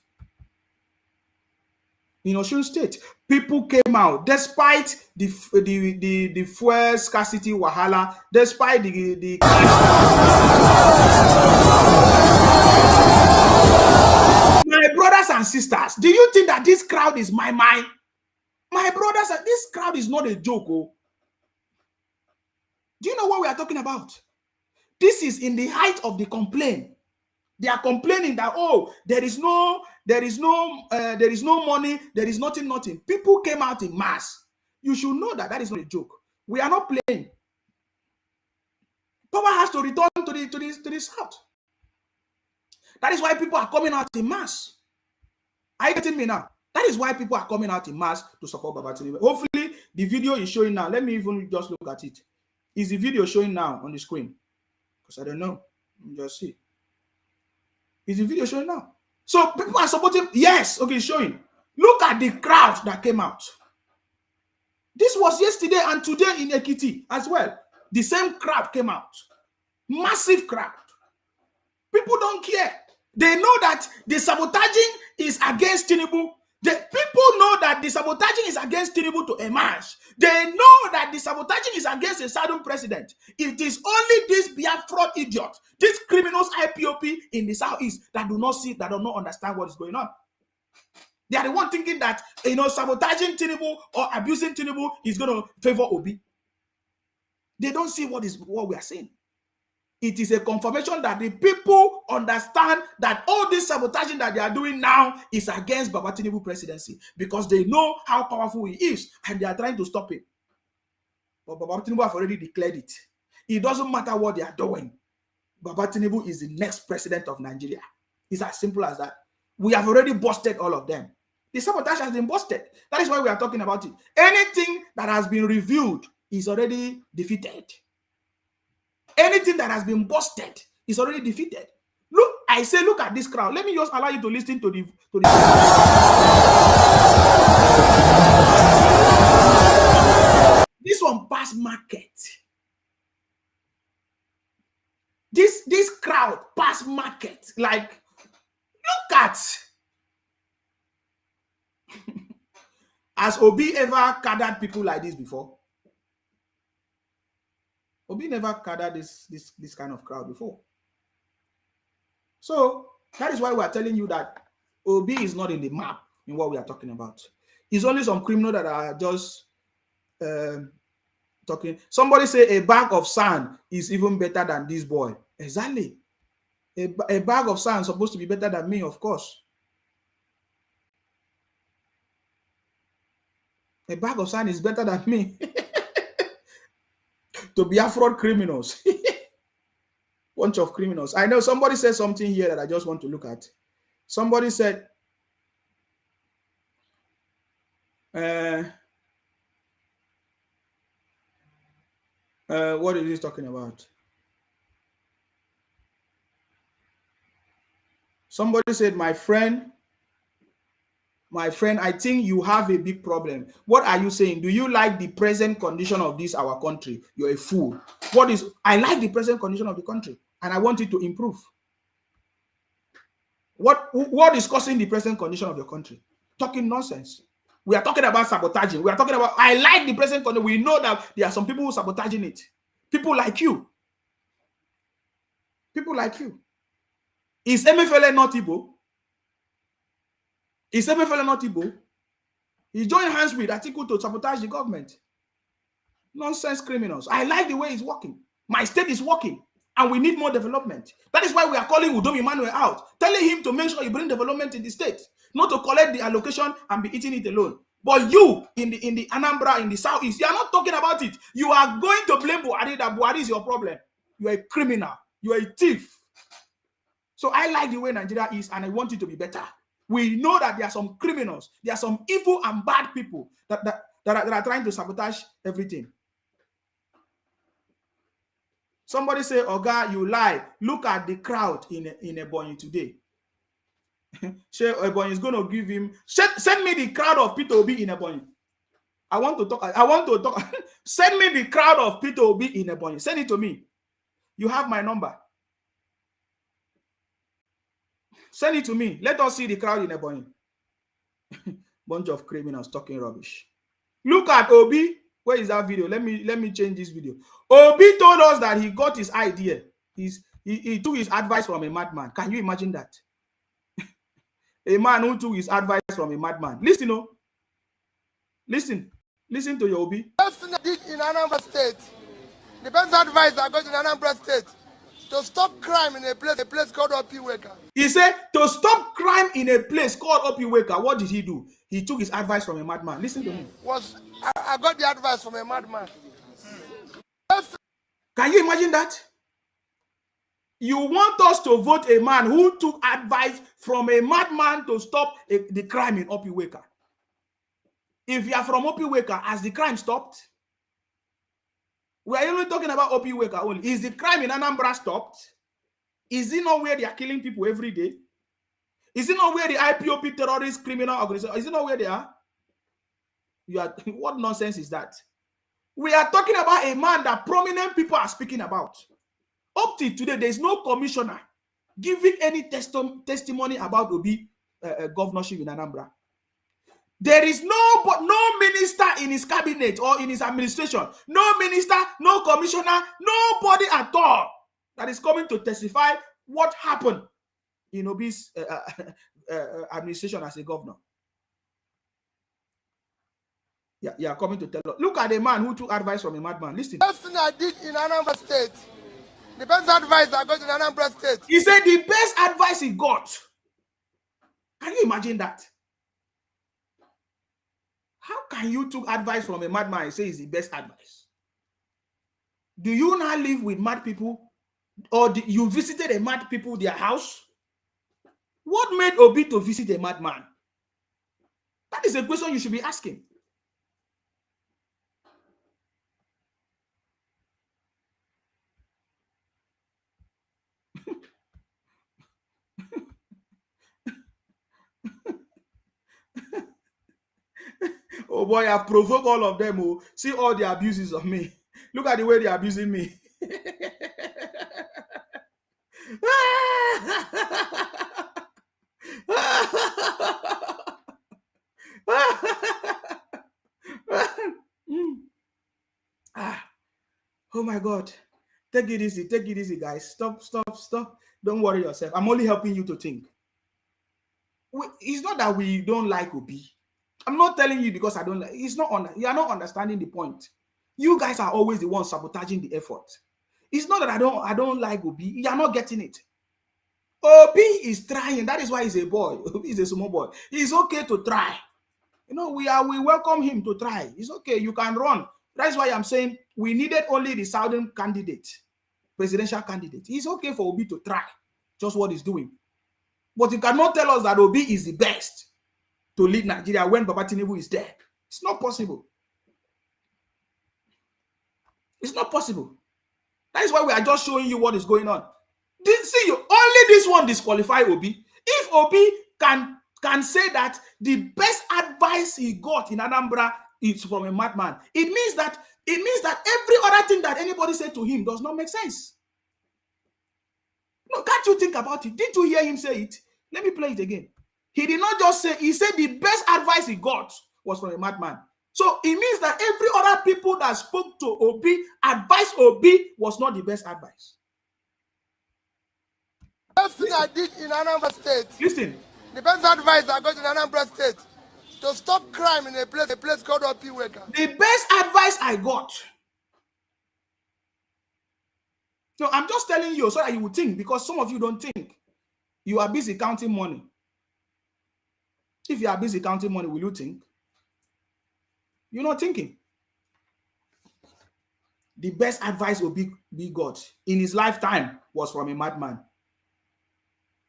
B: In Osun State, people came out despite the fuel scarcity wahala, despite the my brothers and sisters, do you think that this crowd is my mind? My brothers, this crowd is not a joke. Oh. Do you know what we are talking about? This is in the height of the complaint. They are complaining that, oh, there is no money, there is nothing. People came out in mass. You should know that that is not a joke. We are not playing. Power has to return to the South. That is why people are coming out in mass. Are you getting me now? That is why people are coming out in mass to support Baba Tinubu. Hopefully, the video is showing now. Let me even just look at it. Is the video showing now on the screen? Because I don't know. Just see. Is the video showing now? So people are supporting. Yes, okay, it's showing. Look at the crowd that came out. This was yesterday and today in Ekiti as well. The same crowd came out. Massive crowd. People don't care. They know that the sabotaging is against Tinubu. The people know that the sabotaging is against Tinubu to emerge. They know that the sabotaging is against a certain president. It is only this Biafra idiot, these criminals IPOP in the southeast that do not see, that do not understand what is going on. They are the one thinking that, sabotaging Tinubu or abusing Tinubu is going to favor Obi. They don't see what we are saying. It is a confirmation that the people understand that all this sabotaging that they are doing now is against Baba Tinubu presidency, because they know how powerful he is and they are trying to stop him. But Baba Tinubu have already declared it. It doesn't matter what they are doing. Baba Tinubu is the next president of Nigeria. It's as simple as that. We have already busted all of them. The sabotage has been busted. That is why we are talking about it. Anything that has been reviewed is already defeated. Anything that has been busted is already defeated. Look, I say, look at this crowd. Let me just allow you to listen to the this one pass market. This crowd pass market. Like, look at has Obi ever gathered people like this before? Obi never gathered this kind of crowd before. So that is why we are telling you that Obi is not in the map in what we are talking about. It's only some criminals that are just talking. Somebody say a bag of sand is even better than this boy. Exactly. A bag of sand is supposed to be better than me, of course. A bag of sand is better than me. To be fraud criminals. Bunch of criminals. I know somebody said something here that I just want to look at. Somebody said, what is he talking about? Somebody said, my friend, I think you have a big problem. What are you saying? Do you like the present condition of this, our country? You're a fool. I like the present condition of the country, and I want it to improve. What is causing the present condition of your country? Talking nonsense. We are talking about sabotaging. We are talking about, I like the present condition. We know that there are some people who are sabotaging it. People like you. People like you. Is Emefiele not Igbo? Is Emefiele not Igbo? He joined hands with Atiku to sabotage the government. Nonsense criminals. I like the way it's working. My state is working, and we need more development. That is why we are calling Udom Emmanuel out, telling him to make sure you bring development in the state, not to collect the allocation and be eating it alone. But you, in the Anambra, in the southeast, you are not talking about it. You are going to blame Buhari, that Buhari is your problem. You are a criminal. You are a thief. So I like the way Nigeria is, and I want it to be better. We know that there are some criminals, there are some evil and bad people that are trying to sabotage everything. Somebody say, Oga, you lie. Look at the crowd in Ebonyi today. Say Ebonyi is going to give him. Send me the crowd of Peter Obi in Ebonyi. I want to talk. Send me the crowd of Peter Obi in Ebonyi. Send it to me. You have my number. Send it to me. Let us see the crowd in Ebonyi. Bunch of criminals talking rubbish. Look at Obi. Where is that video? Let me change this video. Obi told us that he got his idea. He took his advice from a madman. Can you imagine that? A man who took his advice from a madman. Listen, oh. Listen to your Obi.
H: The best thing I did in Anambra State, the best advice I got in Anambra State, to stop crime in a place called Opiweka.
B: He said to stop crime in a place called Opiweka. What did he do? He took his advice from a madman. Listen to him.
H: I got the advice from a madman.
B: Can you imagine that? You want us to vote a man who took advice from a madman to stop the crime in Opiweka. If you are from Opiweka, has the crime stopped? We are only talking about Opiweka only. Is the crime in Anambra stopped? Is it not where they are killing people every day? Is it not where the IPOP terrorist criminal organization, is it not where they are? What nonsense is that? We are talking about a man that prominent people are speaking about. Up till today, there is no commissioner giving any testimony about Obi governorship in Anambra. There is no minister in his cabinet or in his administration, no minister, no commissioner, nobody at all that is coming to testify what happened in Obi's administration as a governor. Yeah, coming to tell us. Look at the man who took advice from a madman. Listen.
H: The best thing I did in Anambra State, the best advice I got in Anambra State.
B: He said the best advice he got. Can you imagine that? How can you take advice from a madman and say it's the best advice? Do you now live with mad people? Or you visited a mad people, their house? What made Obi to visit a madman? That is a question you should be asking. Oh boy, I've provoked all of them. Oh, see all the abuses of me. Look at the way they're abusing me. Oh my God. Take it easy, guys. Stop. Don't worry yourself. I'm only helping you to think. It's not that we don't like Obi. I'm not telling you because I don't like. You are not understanding the point. You guys are always the ones sabotaging the effort. It's not that I don't like Obi. You are not getting it. Obi is trying. That is why he's a boy. He's a small boy. It's okay to try. You know, we welcome him to try. It's okay. You can run. That's why I'm saying we needed only the southern candidate, presidential candidate. It's okay for Obi to try just what he's doing. But you cannot tell us that Obi is the best to lead Nigeria when Baba Tinubu is there. It's not possible. It's not possible. That is why we are just showing you what is going on. See, only this one disqualify Obi. If Obi can say that the best advice he got in Anambra is from a madman, it means that every other thing that anybody said to him does not make sense. No, can't you think about it? Did you hear him say it? Let me play it again. He did not just say, he said the best advice he got was from a madman. So it means that every other people that spoke to Obi, advised Obi, was not the best advice.
H: The best thing I did in Anambra State.
B: Listen.
H: The best advice I got in Anambra State, to stop crime in a place called Opiweka.
B: The best advice I got. No, I'm just telling you so that you will think, because some of you don't think. You are busy counting money. If you are busy counting money, will you think? You're not thinking. The best advice Obi got in his lifetime was from a madman.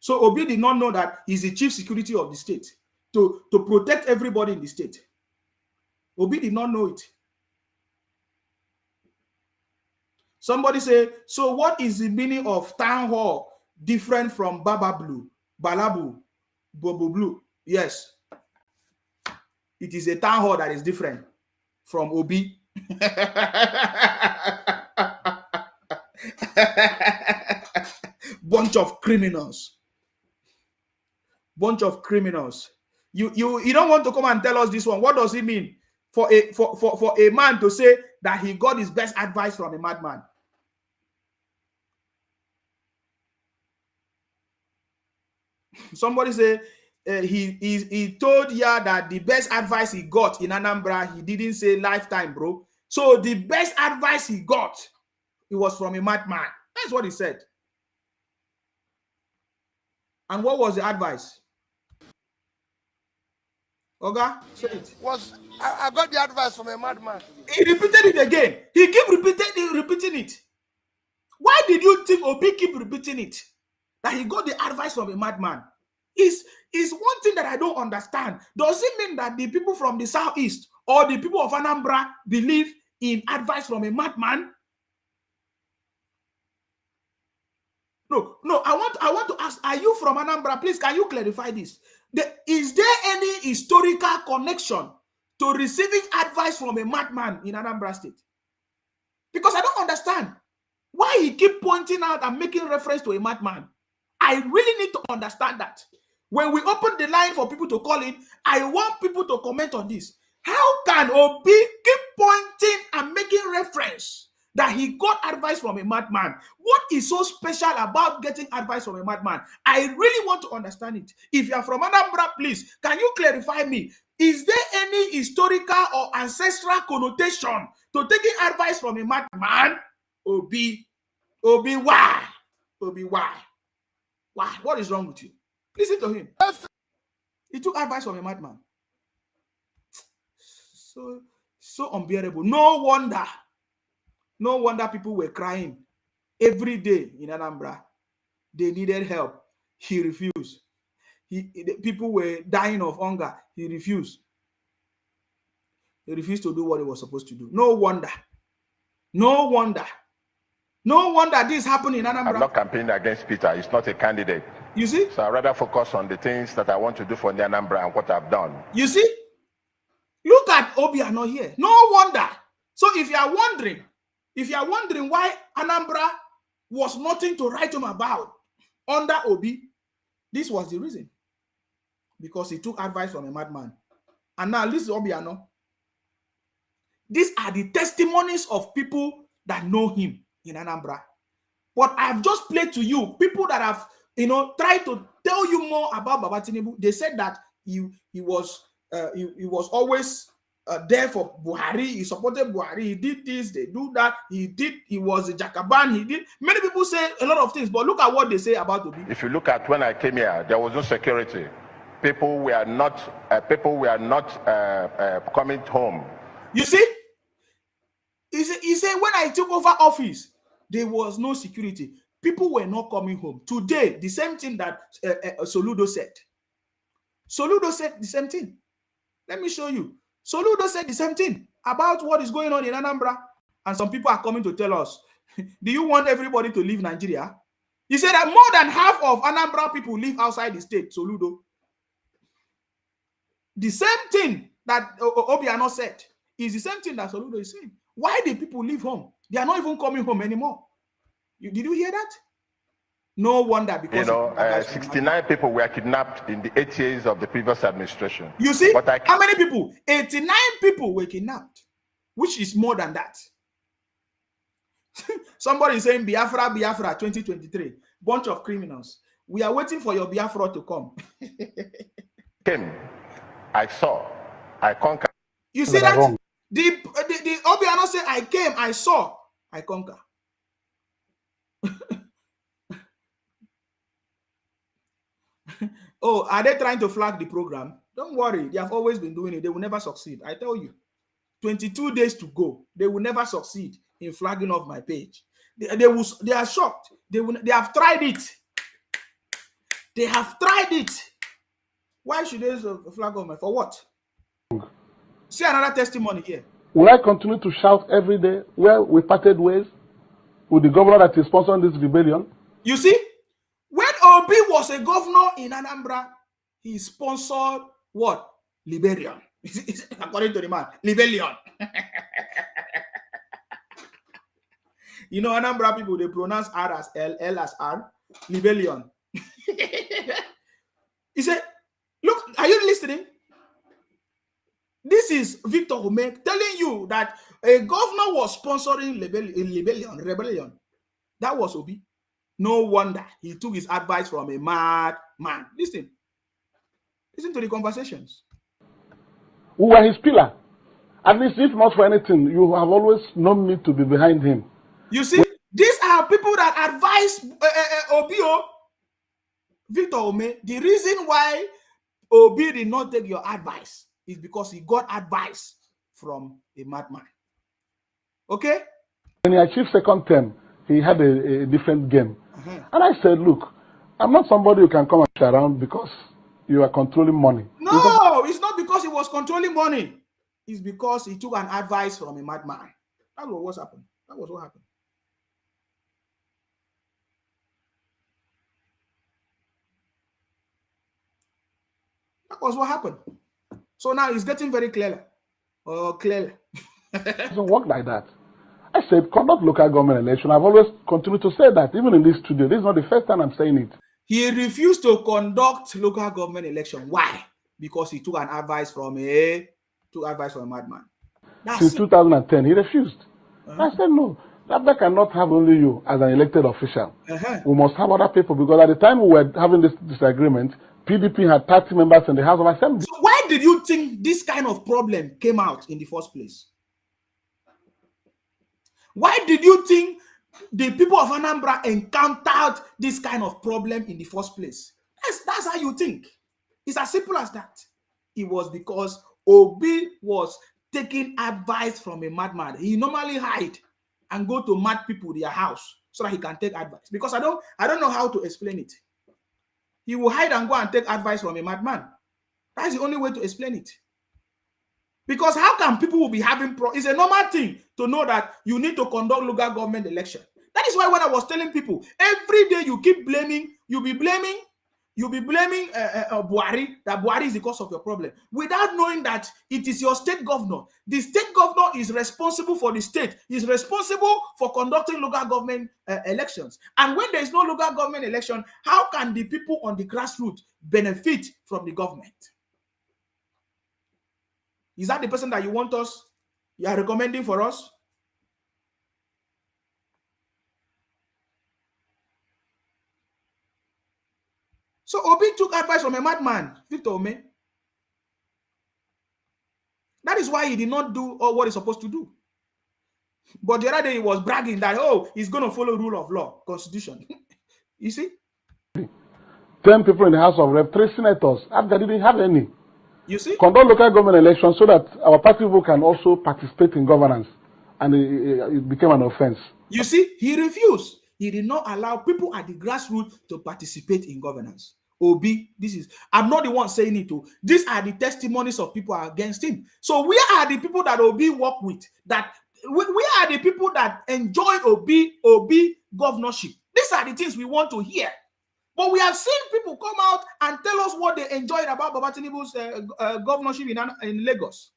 B: So Obi did not know that he's the chief security of the state to protect everybody in the state. Obi did not know it. Somebody say, so what is the meaning of town hall different from Balabu, Bobo Blue? Yes. It is a town hall that is different from Obi. Bunch of criminals. Bunch of criminals. You don't want to come and tell us this one. What does it mean for a man to say that he got his best advice from a madman? Somebody say he told ya that the best advice he got in Anambra, he didn't say lifetime, bro. So the best advice he got, it was from a madman. That's what he said. And what was the advice? Oga, say it.
H: I got the advice from a madman.
B: He repeated it again. He keep repeating it. Why did you think Obi keep repeating it? That he got the advice from a madman? Is one thing that I don't understand. Does it mean that the people from the southeast or the people of Anambra believe in advice from a madman? No. I want to ask, are you from Anambra? Please, can you clarify this? Is there any historical connection to receiving advice from a madman in Anambra State? Because I don't understand why he keep pointing out and making reference to a madman. I really need to understand that. When we open the line for people to call in, I want people to comment on this. How can Obi keep pointing and making reference that he got advice from a madman? What is so special about getting advice from a madman? I really want to understand it. If you are from Anambra, please, can you clarify me? Is there any historical or ancestral connotation to taking advice from a madman? Obi, why? Obi, why? Why? What is wrong with you? Listen to him. He took advice from a madman. So unbearable. No wonder people were crying every day in Anambra. They needed help. He refused. People were dying of hunger. He refused. He refused to do what he was supposed to do. No wonder this happened in Anambra.
I: I'm not campaigning against Peter. He's not a candidate.
B: You see?
I: So I rather focus on the things that I want to do for the Anambra and what I've done.
B: You see? Look at Obiano here. No wonder. So if you are wondering why Anambra was nothing to write home about under Obi, this was the reason. Because he took advice from a madman. And now listen, Obiano. These are the testimonies of people that know him in Anambra. But I've just played to you people that have, tried to tell you more about Baba Tinubu. They said that he was always there for Buhari. He supported Buhari. He did this, they do that. He was a Jakaban. He did. Many people say a lot of things, but look at what they say about Obi.
I: If you look at when I came here, there was no security. People were not coming home.
B: You see? He said when I took over office, there was no security. People were not coming home. Today, the same thing that Soludo said. Soludo said the same thing. Let me show you. Soludo said the same thing about what is going on in Anambra. And some people are coming to tell us, do you want everybody to leave Nigeria? He said that more than half of Anambra people live outside the state, Soludo. The same thing that Obiano said is the same thing that Soludo is saying. Why do people leave home? They are not even coming home anymore. Did you hear that? No wonder, because
I: 69 people were kidnapped in the 8 years of the previous administration.
B: You see, how many people? 89 people were kidnapped, which is more than that. Somebody is saying Biafra 2023, bunch of criminals. We are waiting for your Biafra to come.
I: I saw, I conquered.
B: You see that? The Obiano said, I came, I saw, I conquer. Oh, are they trying to flag the program? Don't worry, they have always been doing it. They will never succeed. I tell you, 22 days to go. They will never succeed in flagging off my page. They are shocked. They have tried it. They have tried it. Why should they flag off my? For what? See another testimony here.
J: Will I continue to shout every day where we parted ways with the governor that is sponsoring this rebellion?
B: You see, when Obi was a governor in Anambra, he sponsored what? Liberian. According to the man, Liberian. You know, Anambra people, they pronounce R as L, L as R, Liberian. He said, look, are you listening? This is Victor Hume telling you that a governor was sponsoring rebellion. That was Obi. No wonder he took his advice from a mad man. Listen to the conversations.
J: We were his pillar. At least, if not for anything, you have always known me to be behind him.
B: You see, these are people that advise Obio. Victor Ome, the reason why Obi did not take your advice is because he got advice from a madman. Okay?
J: When he achieved second term, he had a different game. And I said, look, I'm not somebody who can come and share around because you are controlling money.
B: No, it's not because he was controlling money. It's because he took an advice from a madman. That was what happened. That was what happened. That was what happened. So now it's getting very clear. Clear.
J: It doesn't work like that. I said, conduct local government election. I've always continued to say that, even in this studio. This is not the first time I'm saying it.
B: He refused to conduct local government election. Why? Because he took an advice from a madman.
J: Since 2010, he refused. I said, no, that cannot have only you as an elected official. We must have other people, because at the time we were having this disagreement, PDP had 30 members in the House of Assembly.
B: So why did you think this kind of problem came out in the first place? Why did you think the people of Anambra encountered this kind of problem in the first place? That's how you think. It's as simple as that. It was because Obi was taking advice from a madman. He normally hide and go to mad people their house so that he can take advice. Because I don't know how to explain it. He will hide and go and take advice from a madman. That's the only way to explain it. Because how can people will be having it's a normal thing to know that you need to conduct local government election. That is why when I was telling people, every day you keep blaming, you'll be blaming Buhari, that Buhari is the cause of your problem, without knowing that it is your state governor. The state governor is responsible for the state. He's responsible for conducting local government elections. And when there is no local government election, how can the people on the grassroots benefit from the government? Is that the person that you are recommending for us? So Obi took advice from a madman, Victor Ome. That is why he did not do what he's supposed to do. But the other day he was bragging that, he's going to follow rule of law, constitution. You see?
J: 10 people in the House of Rep, 3 senators. After they didn't have any.
B: You see?
J: Conduct local government elections so that our party people can also participate in governance. And it became an offense.
B: You see, he refused. He did not allow people at the grassroots to participate in governance. Obi, I'm not the one saying it. These are the testimonies of people against him. So we are the people that Obi work with. That we are the people that enjoy Obi governorship. These are the things we want to hear. But we have seen people come out and tell us what they enjoyed about Baba Tinubu's governorship in Lagos.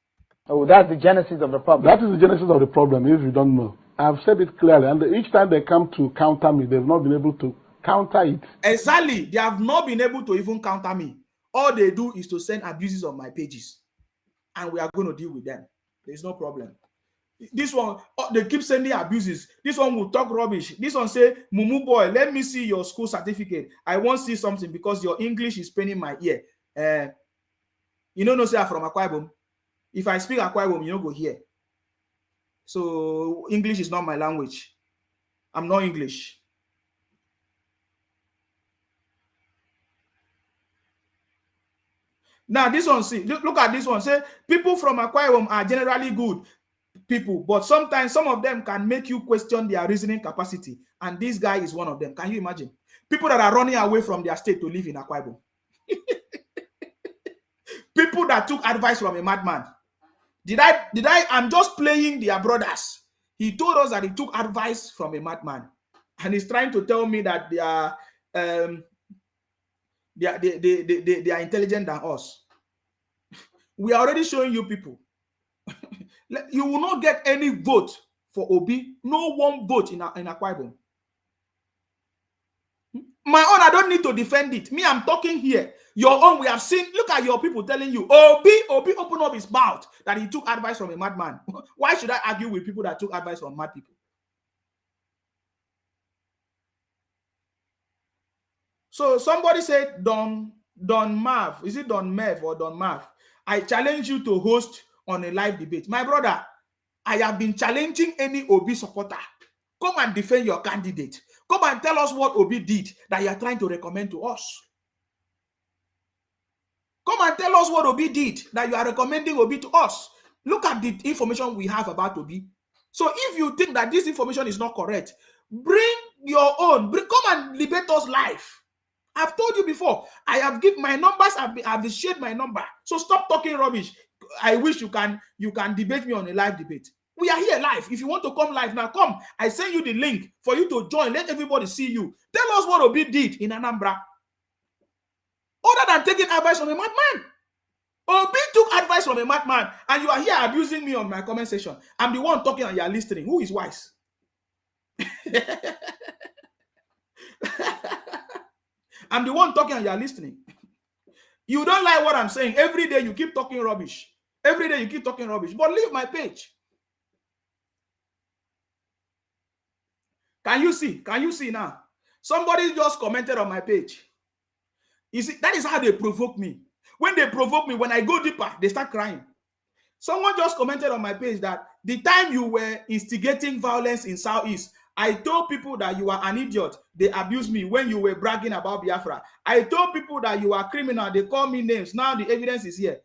K: Oh, that's the genesis of the problem.
J: That is the genesis of the problem, if you don't know. I've said it clearly, and each time they come to counter me, they've not been able to counter it.
B: Exactly. They have not been able to even counter me. All they do is to send abuses on my pages. And we are going to deal with them. There's no problem. This one, they keep sending abuses. This one will talk rubbish. This one say, Mumu boy, let me see your school certificate. I want to see something because your English is paining my ear. You know, no say I'm from Akwa Ibom. If I speak Akwa Ibom, you don't go here. So English is not my language. I'm not English. Now this one, see, look at this one. Say people from Akwa Ibom are generally good people, but sometimes some of them can make you question their reasoning capacity. And this guy is one of them. Can you imagine? People that are running away from their state to live in Akwa Ibom. People that took advice from a madman. I'm just playing their brothers. He told us that he took advice from a madman. And he's trying to tell me that they are intelligent than us. We are already showing you people. You will not get any vote for Obi. No one vote in Akwa Ibom. My own, I don't need to defend it. Me, I'm talking here. Your own, we have seen. Look at your people telling you, Obi opened up his mouth that he took advice from a madman. Why should I argue with people that took advice from mad people? So somebody said, Don Marv. Is it Don Merv or Don Marv? I challenge you to host on a live debate. My brother, I have been challenging any Obi supporter. Come and defend your candidate. Come and tell us what Obi did that you are trying to recommend to us. Come and tell us what Obi did that you are recommending Obi to us. Look at the information we have about Obi. So if you think that this information is not correct, bring your own. Come and debate us live. I've told you before, I have given my numbers, I've shared my number. So stop talking rubbish. I wish you can debate me on a live debate. We are here live. If you want to come live now, come. I send you the link for you to join. Let everybody see you. Tell us what Obi did in Anambra. Other than taking advice from a madman. Obi took advice from a madman, and you are here abusing me on my comment section. I'm the one talking and you are listening. Who is wise? I'm the one talking and you are listening. You don't like what I'm saying. Every day you keep talking rubbish. Every day you keep talking rubbish. But leave my page. Can you see? Can you see now? Somebody just commented on my page. You see, that is how they provoke me. When they provoke me, when I go deeper, they start crying. Someone just commented on my page that the time you were instigating violence in Southeast, I told people that you are an idiot. They abused me when you were bragging about Biafra. I told people that you are criminal. They call me names. Now the evidence is here.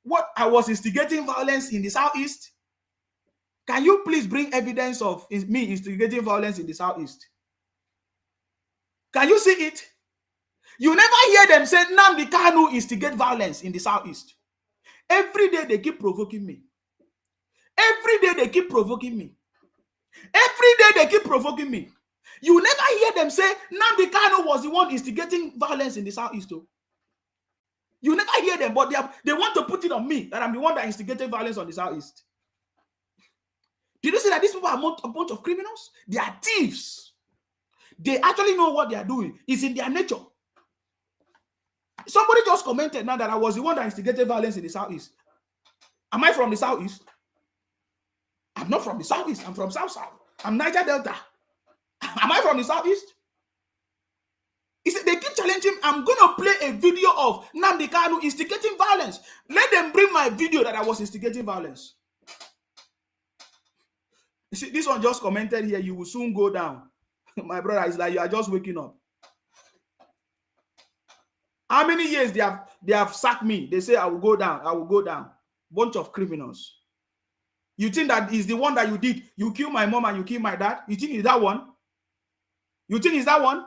B: What? I was instigating violence in the Southeast? Can you please bring evidence of me instigating violence in the Southeast? Can you see it? You never hear them say Nnamdi Kanu instigate violence in the Southeast. Every day they keep provoking me. Every day they keep provoking me. Every day they keep provoking me. You never hear them say Nnamdi Kanu was the one instigating violence in the Southeast. Too. You never hear them, but they want to put it on me that I'm the one that instigated violence on the Southeast. Did you see that these people are a bunch of criminals? They are thieves. They actually know what they are doing. It's in their nature. Somebody just commented now that I was the one that instigated violence in the Southeast. Am I from the Southeast? I'm not from the Southeast. I'm from South. I'm Niger Delta. Am I from the Southeast? He said they keep challenging. I'm going to play a video of Nnamdi Kanu instigating violence. Let them bring my video that I was instigating violence. You see, this one just commented here, you will soon go down. My brother is like, you are just waking up. How many years they have sacked me? They say I will go down. I will go down. Bunch of criminals. You think that is the one that you did? You kill my mom and you kill my dad? You think it's that one? You think it's that one?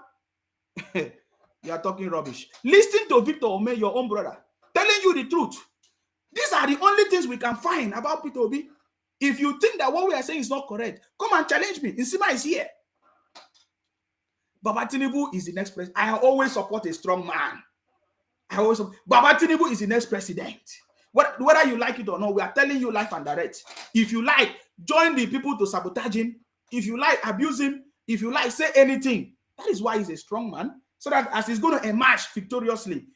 B: You are talking rubbish. Listen to Victor Ome, your own brother, telling you the truth. These are the only things we can find about Peter Obi. If you think that what we are saying is not correct, come and challenge me. Nsima is here. Baba Tinubu is the next president. I always support a strong man. Baba Tinubu is the next president. Whether you like it or not, we are telling you life and direct. If you like, join the people to sabotage him. If you like, abuse him. If you like, say anything. That is why he's a strong man. So that as he's going to emerge victoriously,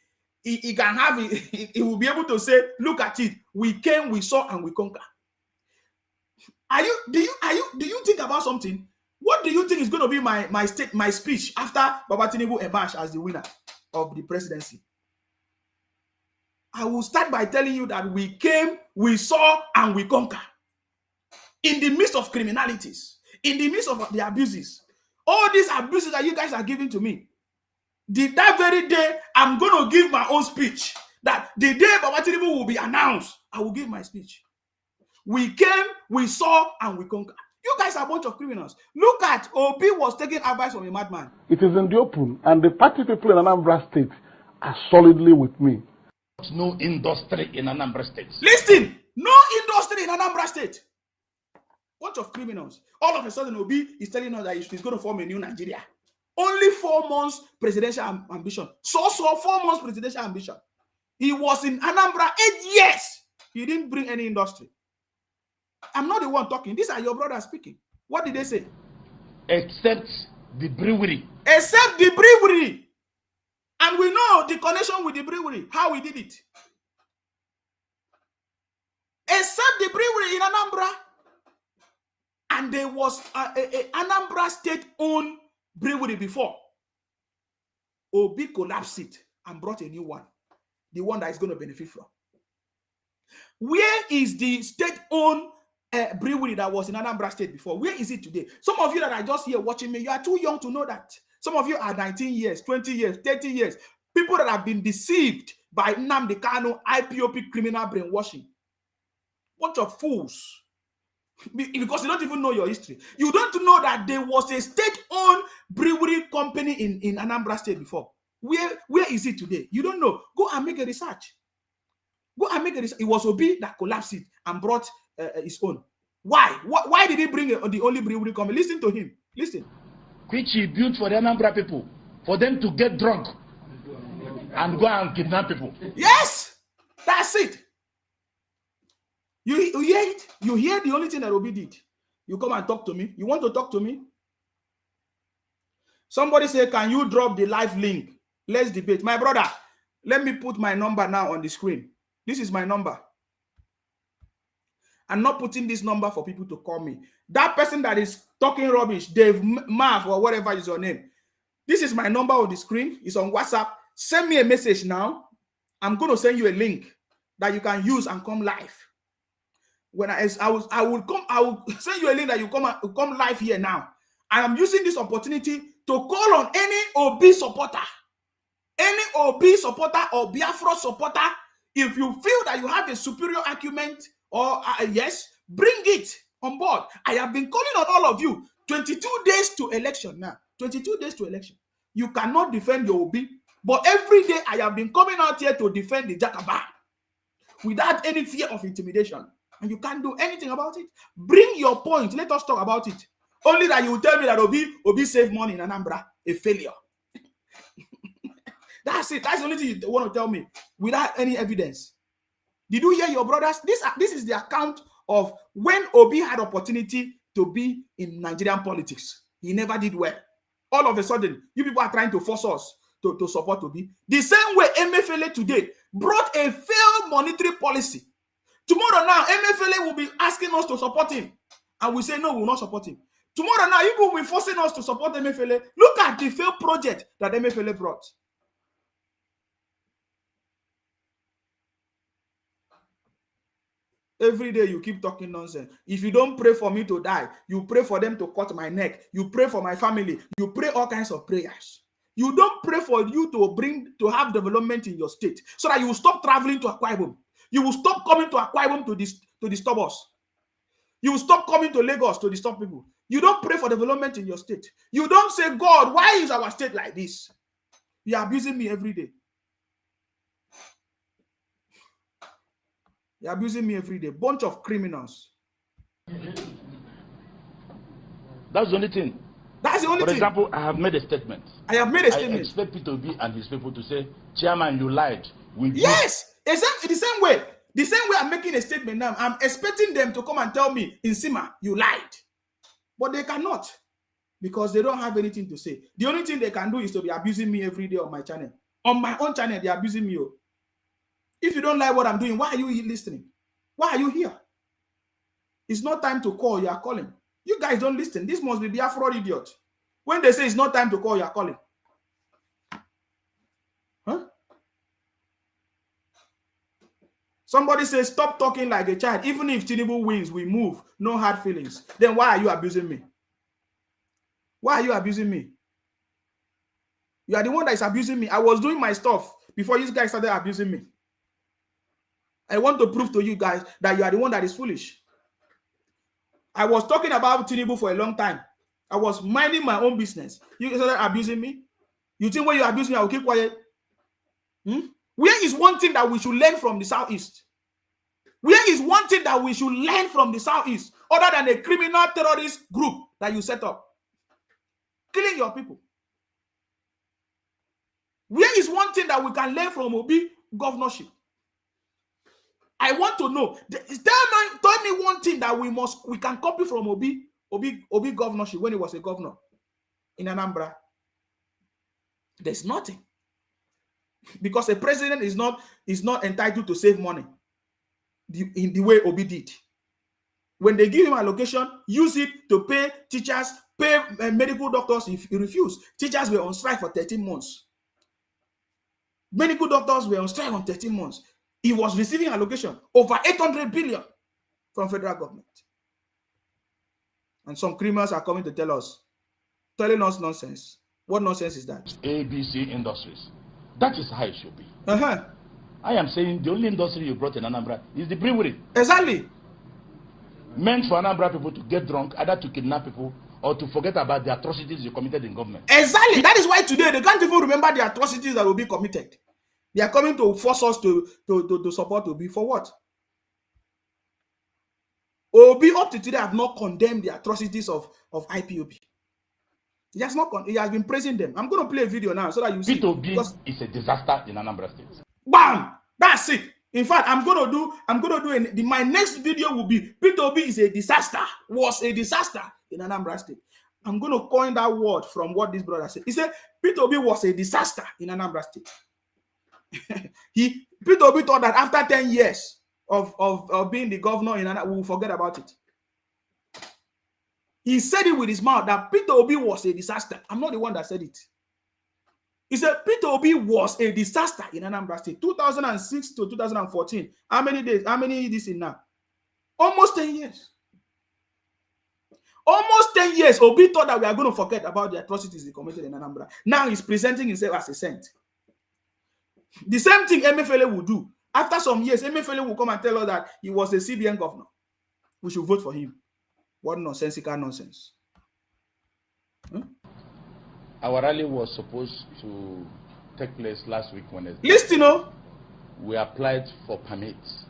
B: he can have it. He will be able to say, look at it. We came, we saw, and we conquer. Do you think about something? What do you think is going to be my speech after Baba Tinubu emerged as the winner of the presidency? I will start by telling you that we came, we saw, and we conquer. In the midst of criminalities, in the midst of the abuses, all these abuses that you guys are giving to me, that very day, I'm going to give my own speech. That the day Baba Tinubu will be announced, I will give my speech. We came, we saw, and we conquered. You guys are a bunch of criminals. Look at Obi was taking advice from a madman.
J: It is in the open, and the party people in Anambra State are solidly with me.
L: No industry in Anambra State.
B: Listen, no industry in Anambra State. Bunch of criminals. All of a sudden, Obi is telling us that he's going to form a new Nigeria. Only 4 months presidential ambition. So 4 months presidential ambition. He was in Anambra 8 years. He didn't bring any industry. I'm not the one talking. These are your brothers speaking. What did they say?
L: Except the brewery.
B: Except the brewery. And we know the connection with the brewery, how we did it. Except the brewery in Anambra. And there was a Anambra state-owned brewery before. Obi collapsed it and brought a new one. The one that is going to benefit from. Where is the state-owned brewery that was in Anambra State before? Where is it today? Some of you that are just here watching me, you are too young to know that. Some of you are 19 years, 20 years, 30 years. People that have been deceived by Nnamdi Kanu, IPOP criminal brainwashing. Bunch of fools. Because you don't even know your history. You don't know that there was a state-owned brewery company in Anambra State before. Where is it today? You don't know. Go and make a research. Go and make a research. It was Obi that collapsed it and brought his own. Why? Why did he bring the only brewery company? Listen to him. Listen.
L: Which he built for the Anambra people. For them to get drunk. And go and kidnap people.
B: Yes! That's it. You hear it? You hear the only thing that Obi did. You come and talk to me. You want to talk to me? Somebody say, can you drop the live link Let's debate. My brother, let me put my number now on the screen. This is my number. I'm not putting this number for people to call me. That person that is talking rubbish, Dave Marv or whatever is your name, this is my number on the screen. It's on WhatsApp. Send me a message now. I'm going to send you a link that you can use and come live. When I will send you a link that you come live here now. And I'm using this opportunity to call on any OB supporter or Biafra supporter. If you feel that you have a superior argument or yes, bring it on board. I have been calling on all of you. 22 days to election now. 22 days to election. You cannot defend your OB, but every day I have been coming out here to defend the Jacobin without any fear of intimidation. And you can't do anything about it. Bring your point. Let us talk about it. Only that you will tell me that Obi saved money in Anambra. A failure. That's it. That's the only thing you want to tell me without any evidence. Did you hear your brothers? This is the account of when Obi had opportunity to be in Nigerian politics. He never did well. All of a sudden, you people are trying to force us to support Obi. The same way MFLA today brought a failed monetary policy. Tomorrow now, MFLA will be asking us to support him. And we say, no, we will not support him. Tomorrow now, people will be forcing us to support MFLA. Look at the failed project that MFLA brought. Every day you keep talking nonsense. If you don't pray for me to die, you pray for them to cut my neck. You pray for my family. You pray all kinds of prayers. You don't pray for you to have development in your state so that you will stop traveling to Akwa Ibom. You will stop coming to Akwa Ibom to disturb us. You will stop coming to Lagos to disturb people. You don't pray for development in your state. You don't say, God, why is our state like this? You are abusing me every day. You're abusing me every day. Bunch of criminals.
L: That's the only thing.
B: That's the only thing.
L: For example, I have made a statement.
B: I have made a statement.
L: I expect P2B and his people to say, Chairman, you lied.
B: Yes, exactly the same way. The same way I'm making a statement now. I'm expecting them to come and tell me, in Sima, you lied. But they cannot. Because they don't have anything to say. The only thing they can do is to be abusing me every day on my channel. On my own channel, they're abusing me. If you don't like what I'm doing, why are you listening? Why are you here? It's not time to call, you are calling. You guys don't listen. This must be a fraud idiot. When they say it's not time to call, you are calling. Huh? Somebody says, stop talking like a child. Even if Tinubu wins, we move. No hard feelings. Then why are you abusing me? Why are you abusing me? You are the one that is abusing me. I was doing my stuff before you guys started abusing me. I want to prove to you guys that you are the one that is foolish. I was talking about Tinubu for a long time. I was minding my own business. You started abusing me. You think when you abuse me, I will keep quiet? Where is one thing that we should learn from the Southeast? Where is one thing that we should learn from the Southeast other than a criminal terrorist group that you set up? Killing your people. Where is one thing that we can learn from Obi governorship? I want to know. Tell me one thing that we can copy from Obi governorship when he was a governor in Anambra. There's nothing. Because a president is not entitled to save money in the way Obi did. When they give him allocation, use it to pay teachers, pay medical doctors if he refused. Teachers were on strike for 13 months. Medical doctors were on strike on 13 months. He was receiving allocation over 800 billion from federal government. And some criminals are coming to telling us nonsense. What nonsense is that?
L: ABC Industries. That is how it should be. I am saying the only industry you brought in Anambra is the brewery.
B: Exactly.
L: Meant for Anambra people to get drunk, either to kidnap people or to forget about the atrocities you committed in government.
B: Exactly. That is why today they can't even remember the atrocities that will be committed. They are coming to force us to support Obi. For what? Obi up to today have not condemned the atrocities of IPOB. He has been praising them. I'm going to play a video now so that you see.
L: P2B is a disaster in Anambra State.
B: Bam! That's it. In fact, my next video will be P2B is a disaster, was a disaster in Anambra State. I'm going to coin that word from what this brother said. He said Peter Obi was a disaster in Anambra State. Peter Obi thought that after 10 years of being the governor in Anambra, we will forget about it. He said it with his mouth that Peter Obi was a disaster. I'm not the one that said it. He said Peter Obi was a disaster in Anambra State. 2006 to 2014. How many days? How many this in now? Almost 10 years. Almost 10 years. Obi thought that we are going to forget about the atrocities he committed in Anambra. Now he's presenting himself as a saint. The same thing Emefiele will do. After some years, Emefiele will come and tell us that he was a CBN governor. We should vote for him. What nonsensical nonsense. Huh?
L: Our rally was supposed to take place last week Wednesday.
B: Listen,
L: we applied for permits.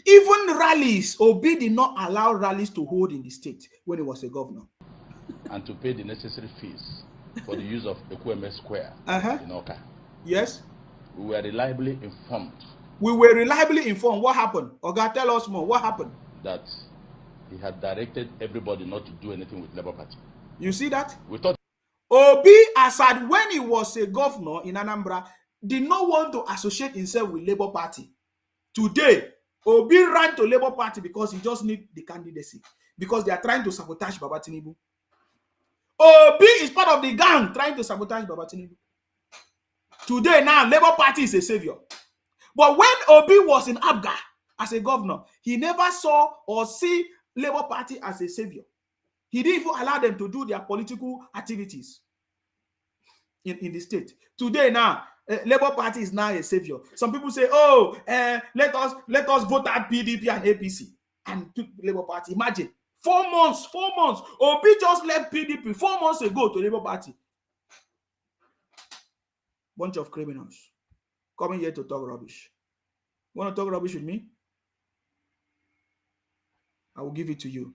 B: Even rallies, Obi did not allow rallies to hold in the state when he was a governor.
L: And to pay the necessary fees for the use of Ekweme Square in Oka.
B: Yes.
L: We were reliably informed.
B: We were reliably informed. What happened? Oga, tell us more. What happened?
L: That he had directed everybody not to do anything with Labour Party.
B: You see that?
L: We thought
B: Obi Assad, when he was a governor in Anambra, did not want to associate himself with Labour Party. Today, Obi ran to Labour Party because he just needs the candidacy. Because they are trying to sabotage Baba Tinubu. Obi is part of the gang trying to sabotage Baba Tinubu. Today, now, Labour Party is a savior. But when Obi was in Abga as a governor, he never saw or see Labour Party as a savior. He didn't even allow them to do their political activities in the state. Today, now, Labour Party is now a savior. Some people say, oh, let us vote at PDP and APC and took Labour Party. Imagine, 4 months. Obi just left PDP 4 months ago to Labour Party. Bunch of criminals coming here to talk rubbish. Want to talk rubbish with me? I will give it to you.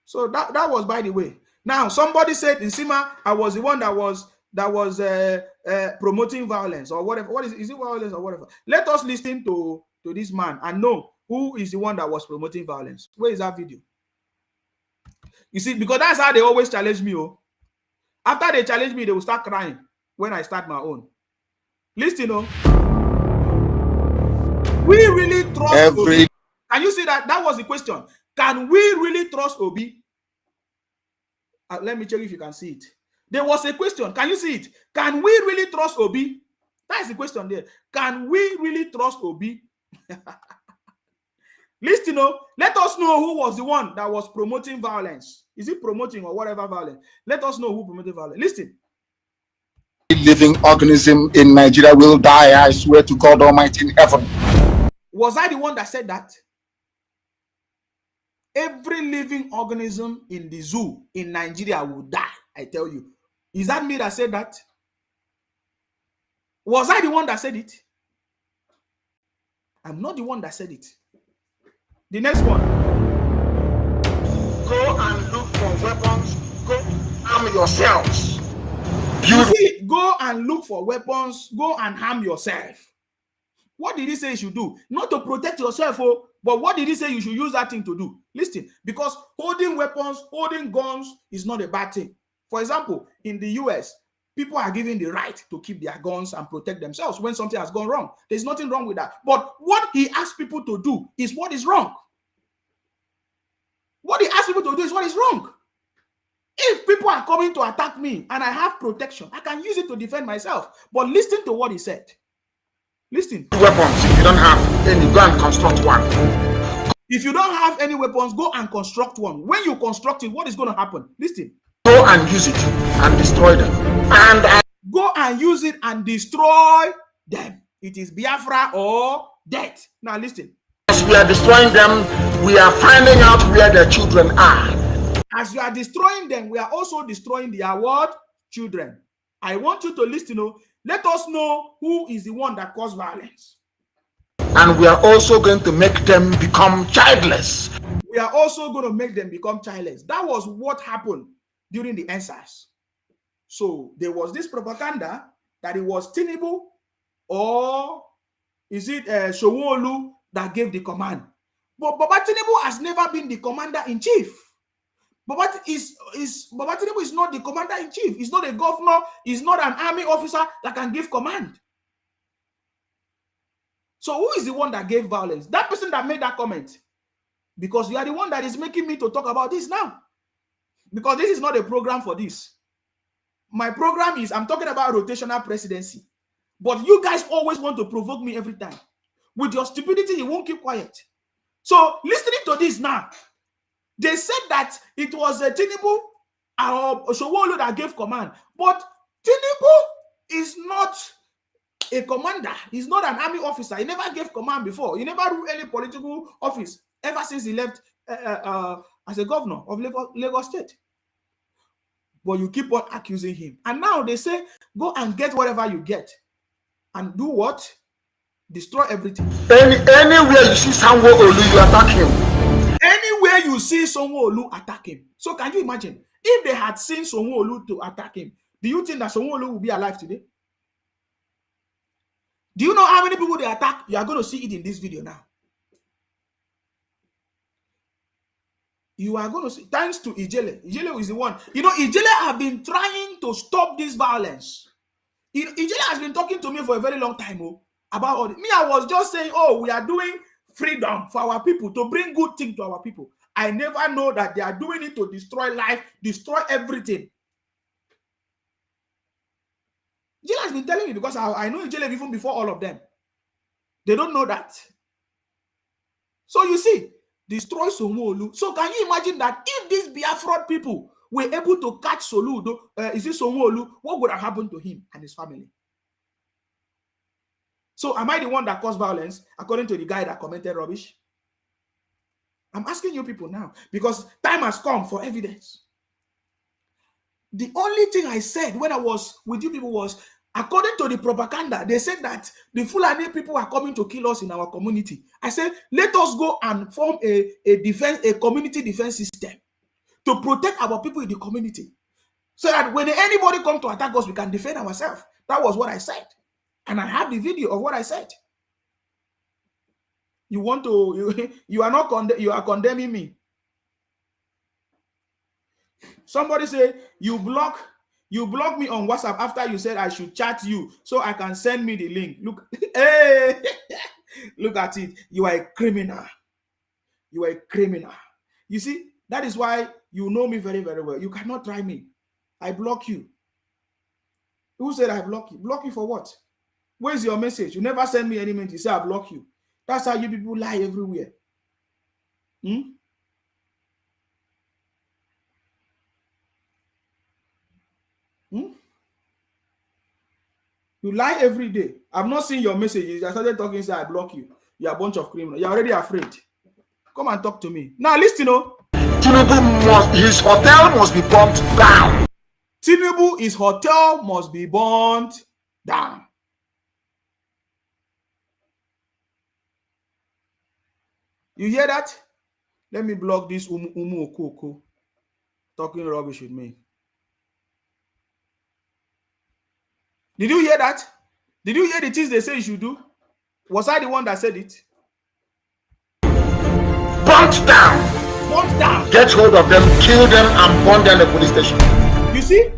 B: So that was by the way. Now somebody said in Sima, I was the one that was promoting violence or whatever. What is it violence or whatever? Let us listen to this man and know who is the one that was promoting violence. Where is that video? You see, because that's how they always challenge me. Oh, after they challenge me, they will start crying when I start my own. Listen, we really trust Obi. Can you see that? That was the question. Can we really trust Obi? Let me check if you can see it. There was a question. Can you see it? Can we really trust Obi? That is the question there. Can we really trust Obi? Listen, let us know who was the one that was promoting violence. Is it promoting or whatever violence? Let us know who promoted violence. Listen.
M: Living organism in Nigeria will die, I swear to God Almighty in heaven.
B: Was I the one that said that? Every living organism in the zoo in Nigeria will die, I tell you. Is that me that said that? Was I the one that said it? I'm not the one that said it. The next one.
M: Go and look for weapons. Go arm yourselves.
B: You see, go and look for weapons. Go and harm yourself. What did he say you should do? Not to protect yourself, but what did he say you should use that thing to do? Listen, because holding weapons, holding guns is not a bad thing. For example, in the US, people are given the right to keep their guns and protect themselves when something has gone wrong. There's nothing wrong with that. But what he asked people to do is what is wrong. What he asked people to do is what is wrong. If people are coming to attack me and I have protection, I can use it to defend myself. But listen to what he said. Listen.
M: Weapons, if you don't have any, go and construct one.
B: If you don't have any weapons, go and construct one. When you construct it, what is going to happen? Listen.
M: Go and use it and destroy them.
B: Go and use it and destroy them. It is Biafra or death. Now listen.
M: As we are destroying them, we are finding out where their children are.
B: As you are destroying them, we are also destroying their what? Children. I want you to listen. Let us know who is the one that caused violence.
M: And we are also going to make them become childless.
B: We are also going to make them become childless. That was what happened during the EndSARS. So there was this propaganda that it was Tinubu or is it Sanwo-Olu that gave the command. But Baba Tinubu has never been the commander-in-chief. Baba Tinubu is not the commander-in-chief. He's not a governor. He's not an army officer that can give command. So who is the one that gave violence? That person that made that comment. Because you are the one that is making me to talk about this now. Because this is not a program for this. My program is, I'm talking about rotational presidency. But you guys always want to provoke me every time. With your stupidity, you won't keep quiet. So listening to this now, they said that it was Tinubu or Sanwo-Olu that gave command. But Tinubu is not a commander. He's not an army officer. He never gave command before. He never ruled any political office ever since he left as a governor of Lagos State. But you keep on accusing him. And now they say, go and get whatever you get. And do what? Destroy everything.
M: Anywhere you see Sanwo-Olu, you attack him.
B: Anywhere you see Sanwo-Olu, attack him. So can you imagine? If they had seen Sanwo-Olu to attack him, do you think that Sanwo-Olu will be alive today? Do you know how many people they attack? You are going to see it in this video now. You are going to see, thanks to Ijele. Ijele is the one. You know, Ijele have been trying to stop this violence. Ijele has been talking to me for a very long time about all this. Me, I was just saying, oh, we are doing freedom for our people, to bring good things to our people. I never know that they are doing it to destroy life, destroy everything. Ijele has been telling me, because I know Ijele even before all of them. They don't know that. So you see, destroy Sanwo-Olu. So can you imagine that if these Biafran people were able to catch Sanwo-Olu, what would have happened to him and his family? So am I the one that caused violence, according to the guy that commented rubbish? I'm asking you people now, because time has come for evidence. The only thing I said when I was with you people was, according to the propaganda, they said that the Fulani people are coming to kill us in our community. I said, let us go and form a community defense system to protect our people in the community, so that when anybody comes to attack us, we can defend ourselves. That was what I said. And I have the video of what I said. You want to, you are condemning me. Somebody say, you block me on WhatsApp after you said I should chat you so I can send me the link. Look, hey, look at it. You are a criminal. You are a criminal. You see, that is why you know me very, very well. You cannot try me. I block you. Who said I block you? Block you for what? Where's your message? You never send me any message. You say I block you. That's how you people lie everywhere. You lie every day. I've not seen your messages. I started talking, say I block you. You're a bunch of criminals. You're already afraid. Come and talk to me. Now listen,
M: His hotel must be burnt down.
B: Tinubu, his hotel must be burnt down. You hear that? Let me block this Umu Okoko talking rubbish with me. Did you hear that? Did you hear the things they say you should do? Was I the one that said it?
M: Burnt down.
B: Burnt down.
M: Get hold of them, kill them, and burn down the police station.
B: You see?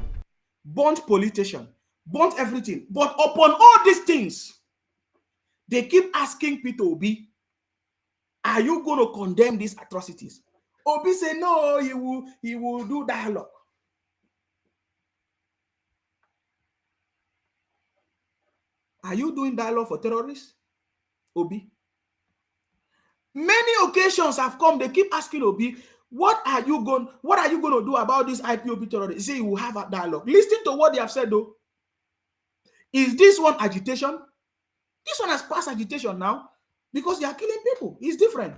B: Burnt police station. Burnt everything. But upon all these things, they keep asking Peter Obi, are you going to condemn these atrocities? Obi said, no, he will do dialogue. Are you doing dialogue for terrorists, Obi? Many occasions have come, they keep asking Obi, what are you going to do about this IPOB terrorists? Say you will have a dialogue. Listen to what they have said though. Is this one agitation? This one has passed agitation now because they are killing people. It's different.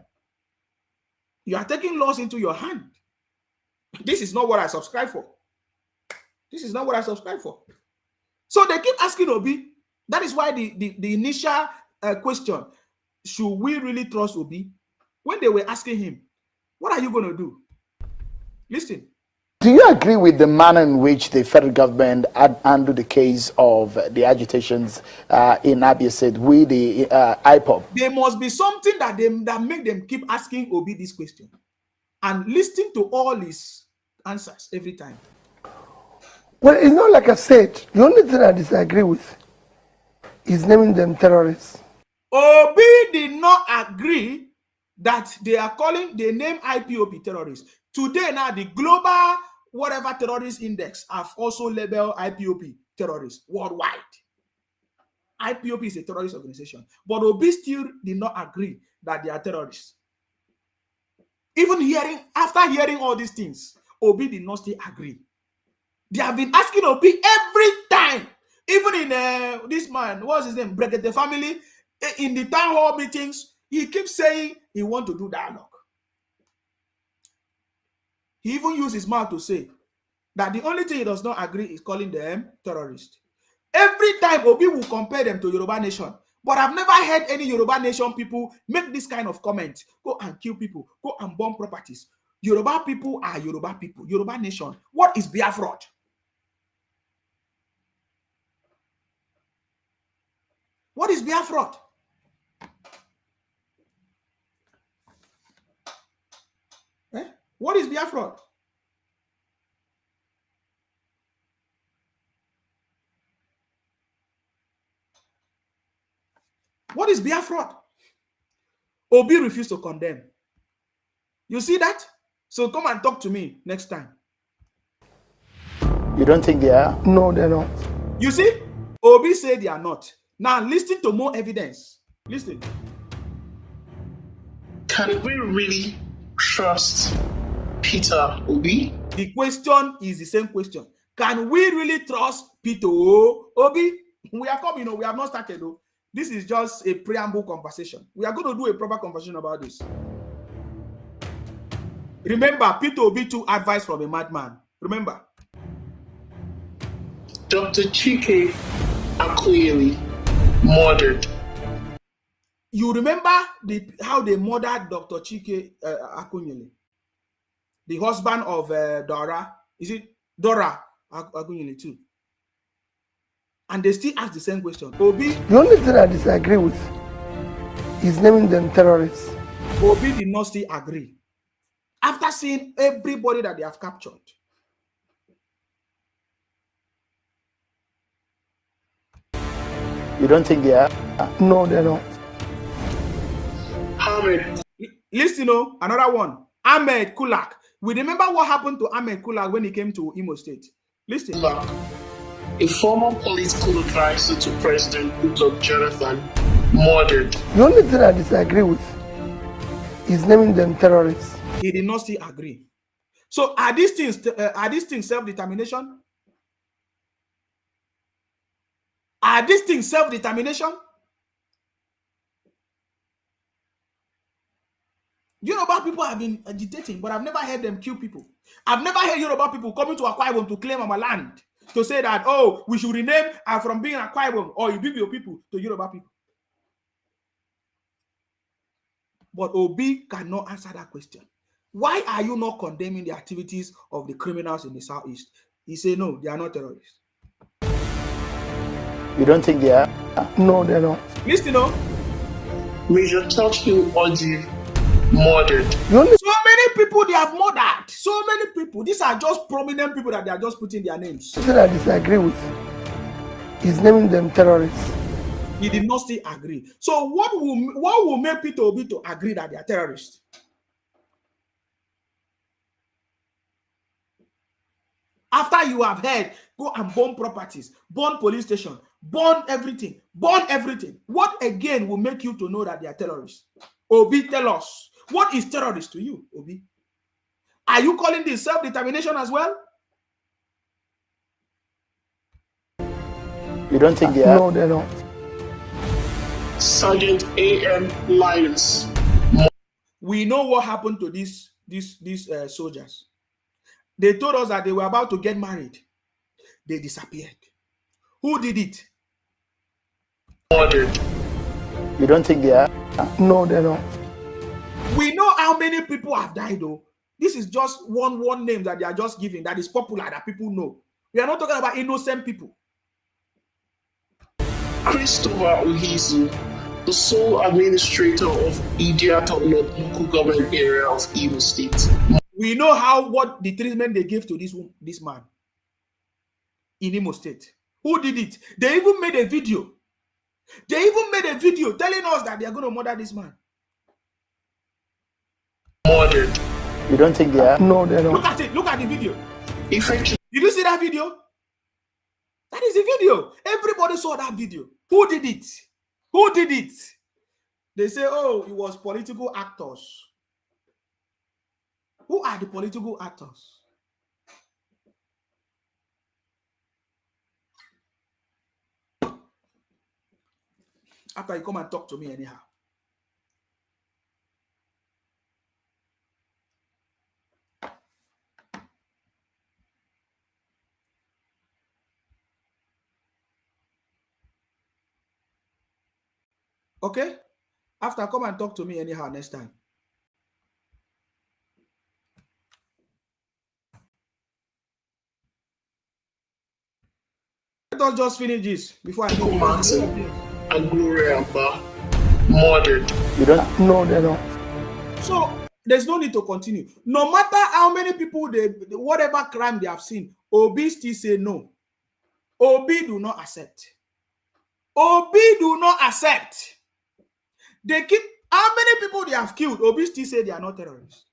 B: You are taking laws into your hand. This is not what I subscribe for. This is not what I subscribe for. So they keep asking Obi. That is why the initial question, should we really trust Obi? When they were asking him, what are you going to do? Listen.
N: Do you agree with the manner in which the federal government handled the case of the agitations in Abia State with the IPOB?
B: There must be something that make them keep asking Obi this question and listening to all his answers every time.
H: Well, it's not like I said. The only thing I disagree with is naming them terrorists.
B: Obi did not agree that they name IPOB terrorists. Today now, the global whatever terrorist index have also labeled IPOB terrorists worldwide. IPOB is a terrorist organization, but Obi still did not agree that they are terrorists. Even after hearing all these things, Obi did not still agree. They have been asking Obi every time, even in this man, what's his name, Brekete family, in the town hall meetings, he keeps saying he wants to do dialogue. He even used his mouth to say that the only thing he does not agree is calling them terrorists. Every time Obi will compare them to Yoruba Nation, but I've never heard any Yoruba Nation people make this kind of comment. Go and kill people, go and bomb properties. Yoruba people are Yoruba people. Yoruba Nation. What is Biafra? What is Biafra? What is Biafra? What is Biafra? Obi refused to condemn. You see that? So come and talk to me next time.
N: You don't think they are?
H: No, they're not.
B: You see? Obi said they are not. Now listen to more evidence. Listen.
O: Can we really trust Peter Obi?
B: The question is the same question. Can we really trust Peter Obi? We are coming, we have not started though. This is just a preamble conversation. We are going to do a proper conversation about this. Remember, Peter Obi took advice from a madman. Remember.
O: Dr. Chike Akuyele murdered.
B: You remember how they murdered Dr. Chike Akuyele, the husband of Dora? Is it Dora Akuyele too? And they still ask the same question. Obi.
H: The only thing I disagree with is naming them terrorists.
B: Obi did not still agree. After seeing everybody that they have captured.
N: You don't think they are?
H: No, they're not.
O: Ahmed.
B: Listen, another one. Ahmed Kulak. We remember what happened to Ahmed Kulak when he came to Imo State. Listen.
O: A former political advisor to President Goodluck Jonathan murdered.
H: The only thing I disagree with is naming them terrorists.
B: He did not still agree. So are these things self-determination? Are these things self-determination? Yoruba people have been agitating, but I've never heard them kill people. I've never heard Yoruba people coming to Akwa Ibom to claim our land, to say that, oh, we should rename from being Akwa Ibom or Ibibio people to Yoruba people. But Obi cannot answer that question. Why are you not condemning the activities of the criminals in the Southeast? He said, no, they are not terrorists.
N: You don't think they are?
H: No, they're not.
B: Listen,
O: Major Churchill Odi murdered.
B: So many people they have murdered. So many people. These are just prominent people that they are just putting their names.
H: The thing I disagree with is naming them terrorists.
B: He did not still agree. So what will make Peter Obi to agree that they are terrorists? After you have heard, go and burn properties, burn police station, burn everything. What again will make you to know that they are terrorists? Obi, tell us. What is terrorist to you, Obi? Are you calling this self-determination as well?
N: You don't think they are?
H: No, they're not.
O: Sergeant A.M. Linus.
B: We know what happened to these soldiers. They told us that they were about to get married. They disappeared. Who did it?
O: Murdered.
N: You don't think they are?
H: No, they're not.
B: We know how many people have died, though. This is just one name that they are just giving that is popular, that people know. We are not talking about innocent people.
O: Christopher Ohizu, the sole administrator of Idiato local government area of Imo State.
B: We know what the treatment they gave to this man in Imo State. Who did it? They even made a video. They even made a video telling us that they are going to murder this man.
O: Murdered.
N: You don't think they are?
K: No, they don't.
B: Look at it. Look at the video.
O: Effectively.
B: Did you see that video? That is the video. Everybody saw that video. Who did it? Who did it? They say, oh, it was political actors. Who are the political actors? After you come and talk to me anyhow. Okay? After, come and talk to me anyhow next time. Let us just finish this before I go.
O: Martin and Gloria Amba murdered.
N: You don't? No, they don't.
B: So there's no need to continue. No matter how many people whatever crime they have seen, Obi still say no. Obi do not accept. Obi do not accept. They keep how many people they have killed. Obi still say they are not terrorists.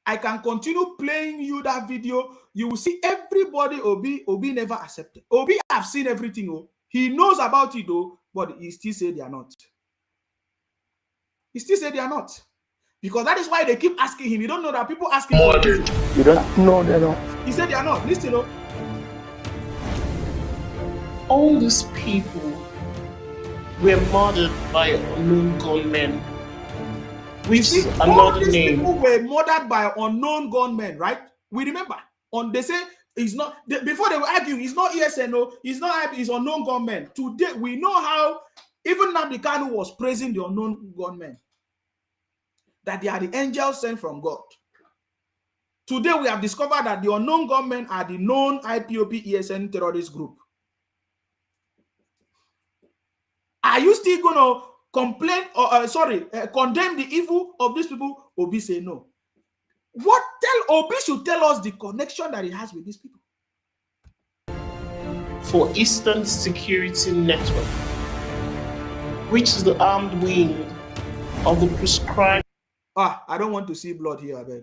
B: I can continue playing you that video. You will see everybody. Obi never accepted. Obi have seen everything. Oh. He knows about it though, but he still say they are not. He still say they are not. Because that is why they keep asking him. You don't know that people asking him.
N: You don't? No, they don't.
B: He said they are not. Listen, oh.
O: All these people were murdered by unknown gunmen. Which is another name.
B: People were murdered by unknown gunmen, right? We remember. They say it's not before they were arguing, it's not ESNO, it's not it's unknown gunmen. Today we know how even Nnamdi Kanu was praising the unknown gunmen. That they are the angels sent from God. Today we have discovered that the unknown gunmen are the known IPOB ESN terrorist group. Are you still gonna complain or condemn the evil of these people? Obi say no. Obi should tell us the connection that he has with these people.
O: For Eastern Security Network, which is the armed wing of the prescribed.
B: I don't want to see blood here, I beg.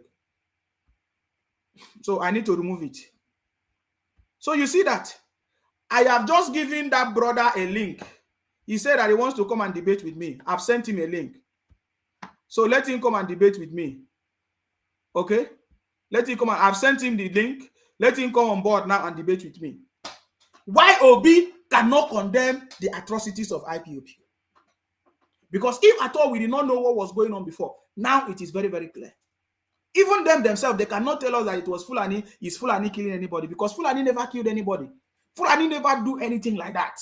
B: So I need to remove it. So you see that I have just given that brother a link. He said that he wants to come and debate with me. I've sent him a link. So let him come and debate with me. Okay? Let him come and I've sent him the link. Let him come on board now and debate with me. Why Obi cannot condemn the atrocities of IPOB? Because if at all we did not know what was going on before, now it is very, very clear. Even them themselves, they cannot tell us that it was Fulani, is Fulani killing anybody, because Fulani never killed anybody. Fulani never do anything like that.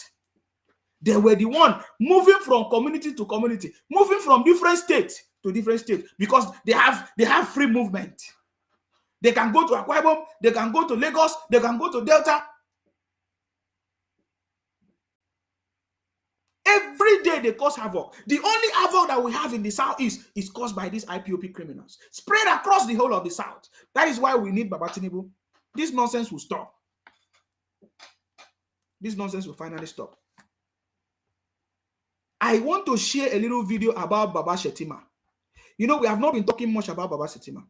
B: They were the one moving from community to community, moving from different states to different states, because they have free movement. They can go to Akwa Ibom, they can go to Lagos, they can go to Delta. Every day they cause havoc. The only havoc that we have in the southeast is caused by these IPOB criminals, spread across the whole of the south. That is why we need Baba Tinubu. This nonsense will stop. This nonsense will finally stop. I want to share a little video about Baba Shetima. You know, we have not been talking much about Baba Shetima.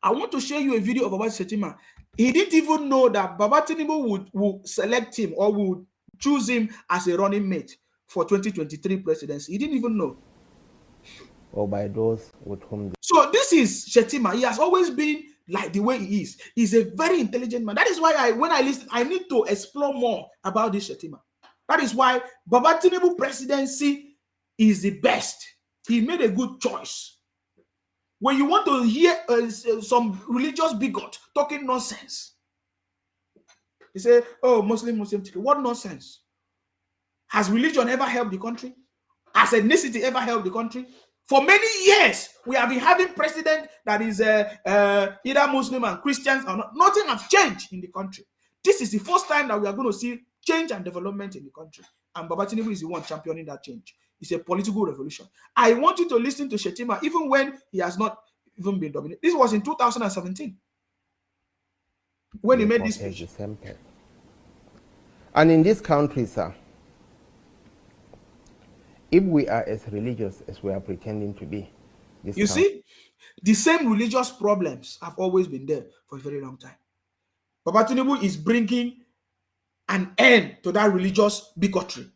B: I want to share you a video of Baba Shetima. He didn't even know that Baba Tinubu would select him or would choose him as a running mate for 2023 presidency. He didn't even know.
P: Or by those with whom.
B: So this is Shetima. He has always been like the way he is. He's a very intelligent man. That is why when I listen, I need to explore more about this Shetima. That is why Baba Tinubu presidency is the best. He made a good choice. When you want to hear some religious bigot talking nonsense, he say, oh, Muslim. What nonsense? Has religion ever helped the country? Has ethnicity ever helped the country? For many years, we have been having president that is either Muslim and Christians or not. Nothing has changed in the country. This is the first time that we are going to see change and development in the country. And Baba Tinubu is the one championing that change. It's a political revolution. I want you to listen to Shettima even when he has not even been dominated. This was in 2017 when he made this speech.
P: And in this country, sir, if we are as religious as we are pretending to be,
B: you see, the same religious problems have always been there for a very long time. Baba Tinubu is bringing an end to that religious bigotry.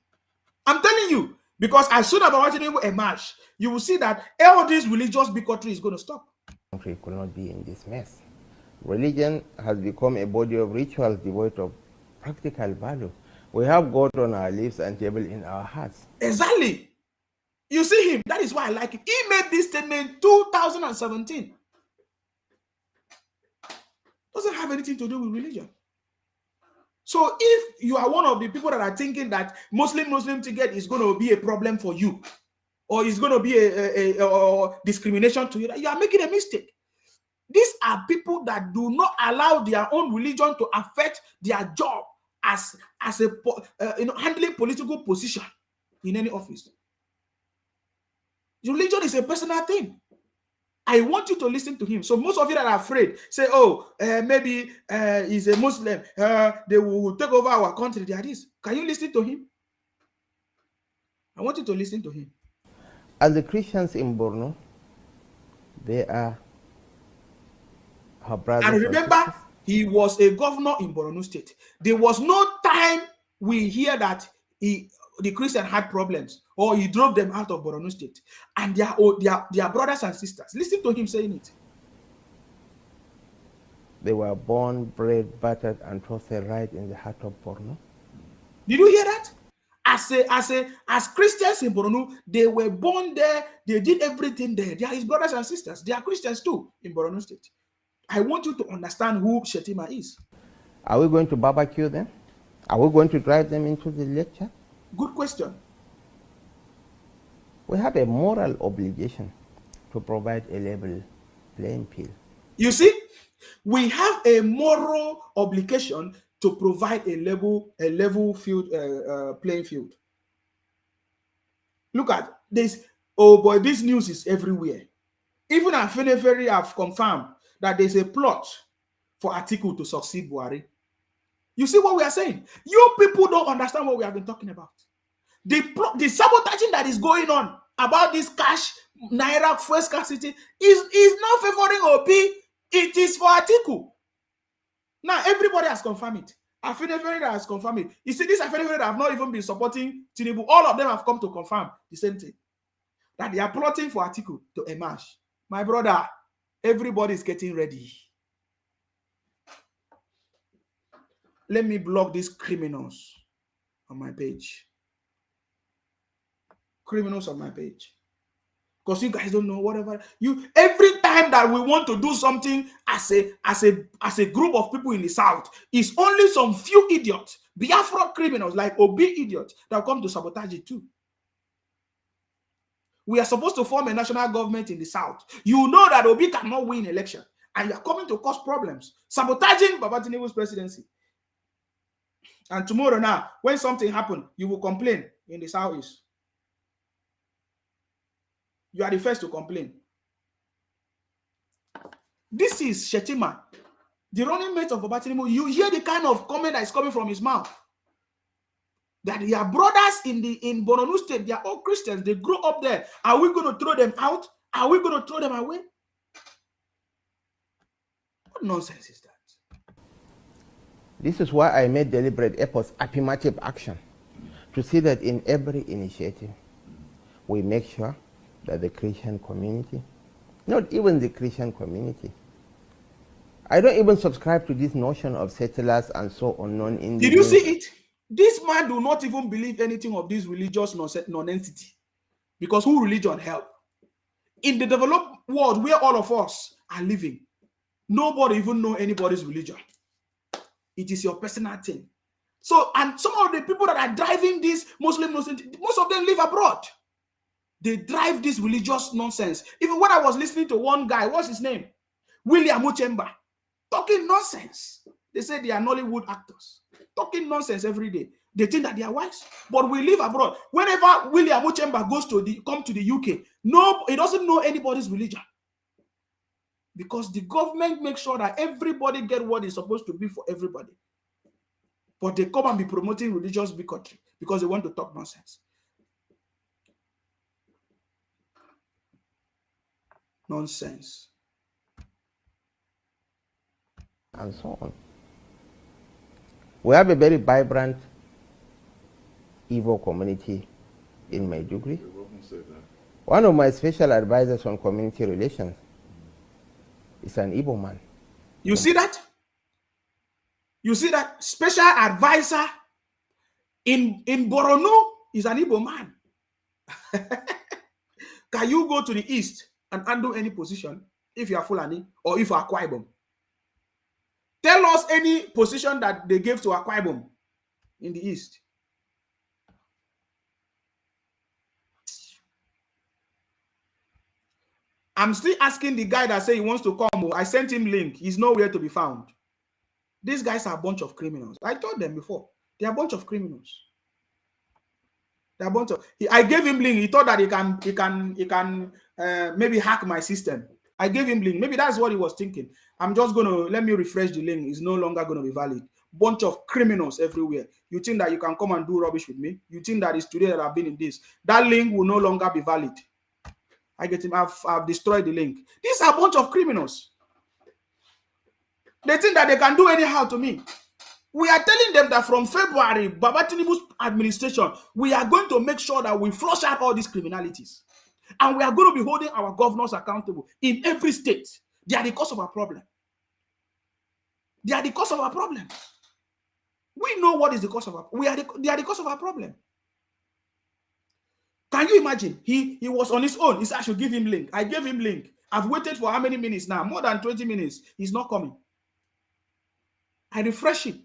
B: I'm telling you, because as soon as Baba Tinubu emerge, you will see that all this religious bigotry is going to stop.
P: Country could not be in this mess. Religion has become a body of rituals devoid of practical value. We have God on our lips and devil in our hearts.
B: Exactly. You see him. That is why I like him. He made this statement in 2017. Doesn't have anything to do with religion. So if you are one of the people that are thinking that Muslim ticket is going to be a problem for you, or is going to be a discrimination to you, you are making a mistake. These are people that do not allow their own religion to affect their job as a handling political position in any office. Religion is a personal thing. I want you to listen to him. So most of you that are afraid say, oh, maybe he's a Muslim. They will take over our country. They are this. Can you listen to him? I want you to listen to him.
P: As the Christians in Borno, they are her brothers.
B: And remember, he was a governor in Borno State. There was no time we hear that the Christian had problems or he drove them out of Borno State. And they are brothers and sisters. Listen to him saying it.
P: They were born, bred, battered, and tossed right in the heart of Borno.
B: Did you hear that? As Christians in Borno, they were born there. They did everything there. They are his brothers and sisters. They are Christians too in Borno State. I want you to understand who Shettima is.
P: Are we going to barbecue them? Are we going to drive them into the lecture?
B: Good question.
P: We have a moral obligation to provide a level playing field.
B: You see, we have a moral obligation to provide a level field, playing field. Look at this. Oh boy, this news is everywhere. Even Afenefere have confirmed that there's a plot for Atiku to succeed Buhari. You see what we are saying? You people don't understand what we have been talking about. The sabotaging that is going on about this cash, Naira, fuel scarcity is not favoring Obi. It is for Atiku. Now, everybody has confirmed it. Afenefere has confirmed it. You see, these Afenefere that have not even been supporting Tinubu, all of them have come to confirm the same thing. That they are plotting for Atiku to emerge. My brother, everybody is getting ready. Let me block these criminals on my page. Criminals on my page. Because you guys don't know whatever. Every time that we want to do something as a group of people in the South, it's only some few idiots, Biafra criminals like Obi idiots that come to sabotage it too. We are supposed to form a national government in the South. You know that Obi cannot win election. And you are coming to cause problems. Sabotaging Baba Tinubu's presidency. And tomorrow now, when something happens, you will complain in the Southeast. You are the first to complain. This is Shettima, the running mate of Baba Tinubu. You hear the kind of comment that is coming from his mouth. That they are brothers in Borno State. They are all Christians. They grew up there. Are we going to throw them out? Are we going to throw them away? What nonsense is that?
P: This is why I made deliberate efforts, affirmative action, to see that in every initiative, we make sure that the Christian community, not even the Christian community, I don't even subscribe to this notion of settlers and so on.
B: Did you see it? This man do not even believe anything of this religious non-entity. Because who religion help? In the developed world where all of us are living, nobody even know anybody's religion. It is your personal thing. So, and some of the people that are driving this Muslim, most of them live abroad. They drive this religious nonsense. Even when I was listening to one guy, what's his name? William Uchemba, talking nonsense. They say they are Nollywood actors. Talking nonsense every day. They think that they are wise, but we live abroad. Whenever William Ochemba goes to come to the UK, no, he doesn't know anybody's religion, because the government makes sure that everybody get what is supposed to be for everybody. But they come and be promoting religious bigotry because they want to talk nonsense. Nonsense.
P: And so on. We have a very vibrant Igbo community in Maiduguri. One of my special advisors on community relations is an Igbo man.
B: You see that? You see that special advisor in Borno is an Igbo man. Can you go to the east and handle any position if you are Fulani or if you are Akwa Ibom? Tell us any position that they gave to Akwa Ibom in the east. I'm still asking the guy that say he wants to come. I sent him link. He's nowhere to be found. These guys are a bunch of criminals. I told them before. They are a bunch of criminals. They are a bunch of. I gave him link. He thought that he can maybe hack my system. I gave him link. Maybe that's what he was thinking. I'm just gonna let me refresh the link. It's no longer gonna be valid. Bunch of criminals everywhere. You think that you can come and do rubbish with me? You think that it's today that I've been in this? That link will no longer be valid. I get him. I've destroyed the link. These are a bunch of criminals. They think that they can do anyhow to me. We are telling them that from February, Baba Tinubu's administration, we are going to make sure that we flush out all these criminalities. And we are going to be holding our governors accountable in every state. They are the cause of our problem. They are the cause of our problem. We know what is the cause of our they are the cause of our problem. Can you imagine? He was on his own. He said I should give him link. I gave him link. I've waited for how many minutes now? More than 20 minutes. He's not coming. I refresh it.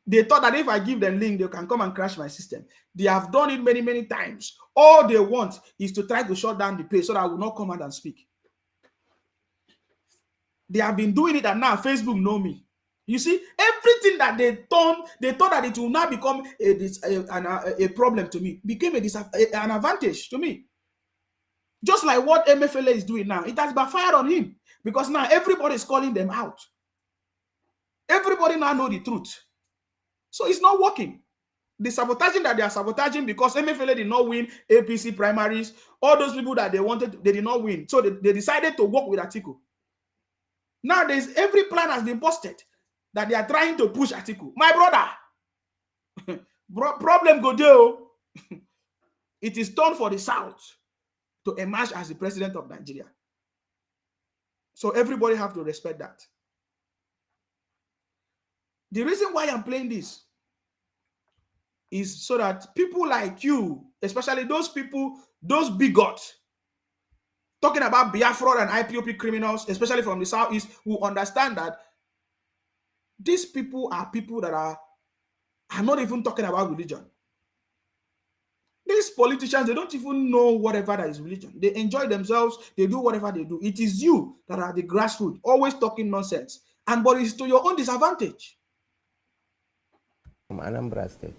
B: They thought that if I give them link, they can come and crash my system. They have done it many, many times. All they want is to try to shut down the page so that I will not come out and speak. They have been doing it, and now Facebook know me. You see, everything that they thought that it will now become a problem to me, became an advantage to me. Just like what MFLA is doing now, it has backfired on him, because now everybody is calling them out. Everybody now know the truth. So it's not working. The sabotaging that they are sabotaging, because MFLA did not win APC primaries, all those people that they wanted, they did not win. So they decided to work with Atiku. Now every plan has been busted that they are trying to push Atiku. My brother, problem go there. It is done for the South to emerge as the president of Nigeria. So everybody have to respect that. The reason why I'm playing this is so that people like you, especially those people, those bigots, talking about Biafra and IPOP criminals, especially from the Southeast, who understand that these people are people that are not even talking about religion. These politicians, they don't even know whatever that is religion. They enjoy themselves. They do whatever they do. It is you that are the grassroots, always talking nonsense. But it's to your own disadvantage.
P: From Anambra State.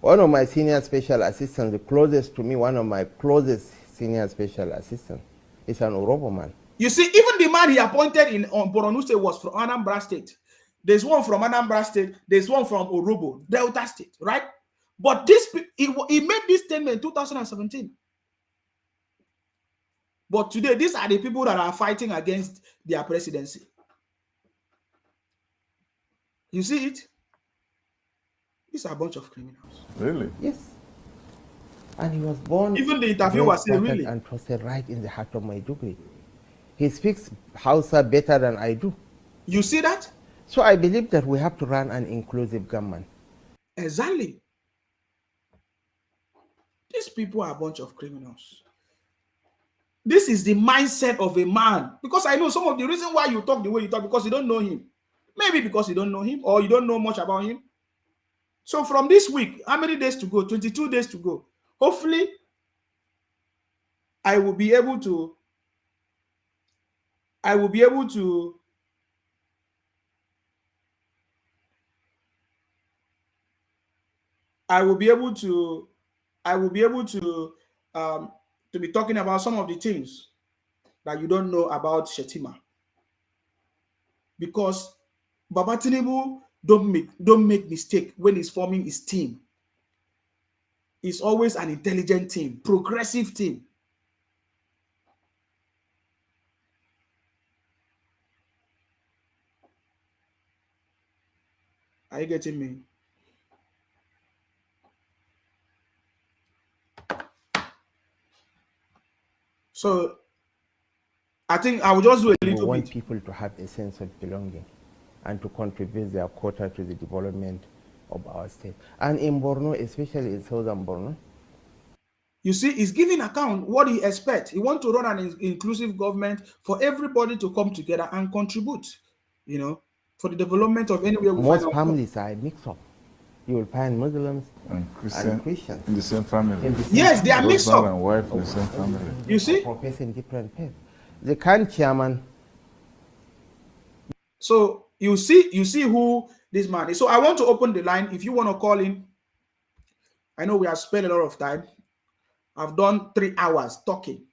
P: One of my senior special assistants, the closest to me, one of my closest senior special assistants, is an Orobo man. You see, even the man he appointed on Borno State was from Anambra State. There's one from Anambra State. There's one from Orobo, Delta State, right? But this, he made this statement in 2017. But today, these are the people that are fighting against their presidency. You see it? These are a bunch of criminals.
Q: Really?
P: Yes. And he was born.
B: Even the interviewer said, really?
P: And trusted right in the heart of Maiduguri. He speaks Hausa better than I do.
B: You see that?
P: So I believe that we have to run an inclusive government.
B: Exactly. These people are a bunch of criminals. This is the mindset of a man. Because I know some of the reason why you talk the way you talk, because you don't know him. Maybe because you don't know him, or you don't know much about him. So from this week, how many days to go? 22 days to go. Hopefully, I will be able to I will be able to to be talking about some of the things that you don't know about Shetima. Because Baba Tinubu don't make mistake when he's forming his team. It's always an intelligent team, progressive team. Are you getting me? So I think I will just do a little bit.
P: We want people to have a sense of belonging and to contribute their quota to the development of our state. And in Borno, especially in southern Borno,
B: you see, he's giving account what he expects. He wants to run an inclusive government for everybody to come together and contribute, you know, for the development of anywhere we
P: most
B: find
P: families are a mix-up. You will find Muslims and Christians
Q: in the same family.
B: Yes, they are mixed up.
Q: Husband and wife in the same family.
B: You see?
P: Professing different faiths. The current chairman.
B: So you see who this man is. So I want to open the line. If you want to call in, I know we have spent a lot of time. I've done 3 hours talking.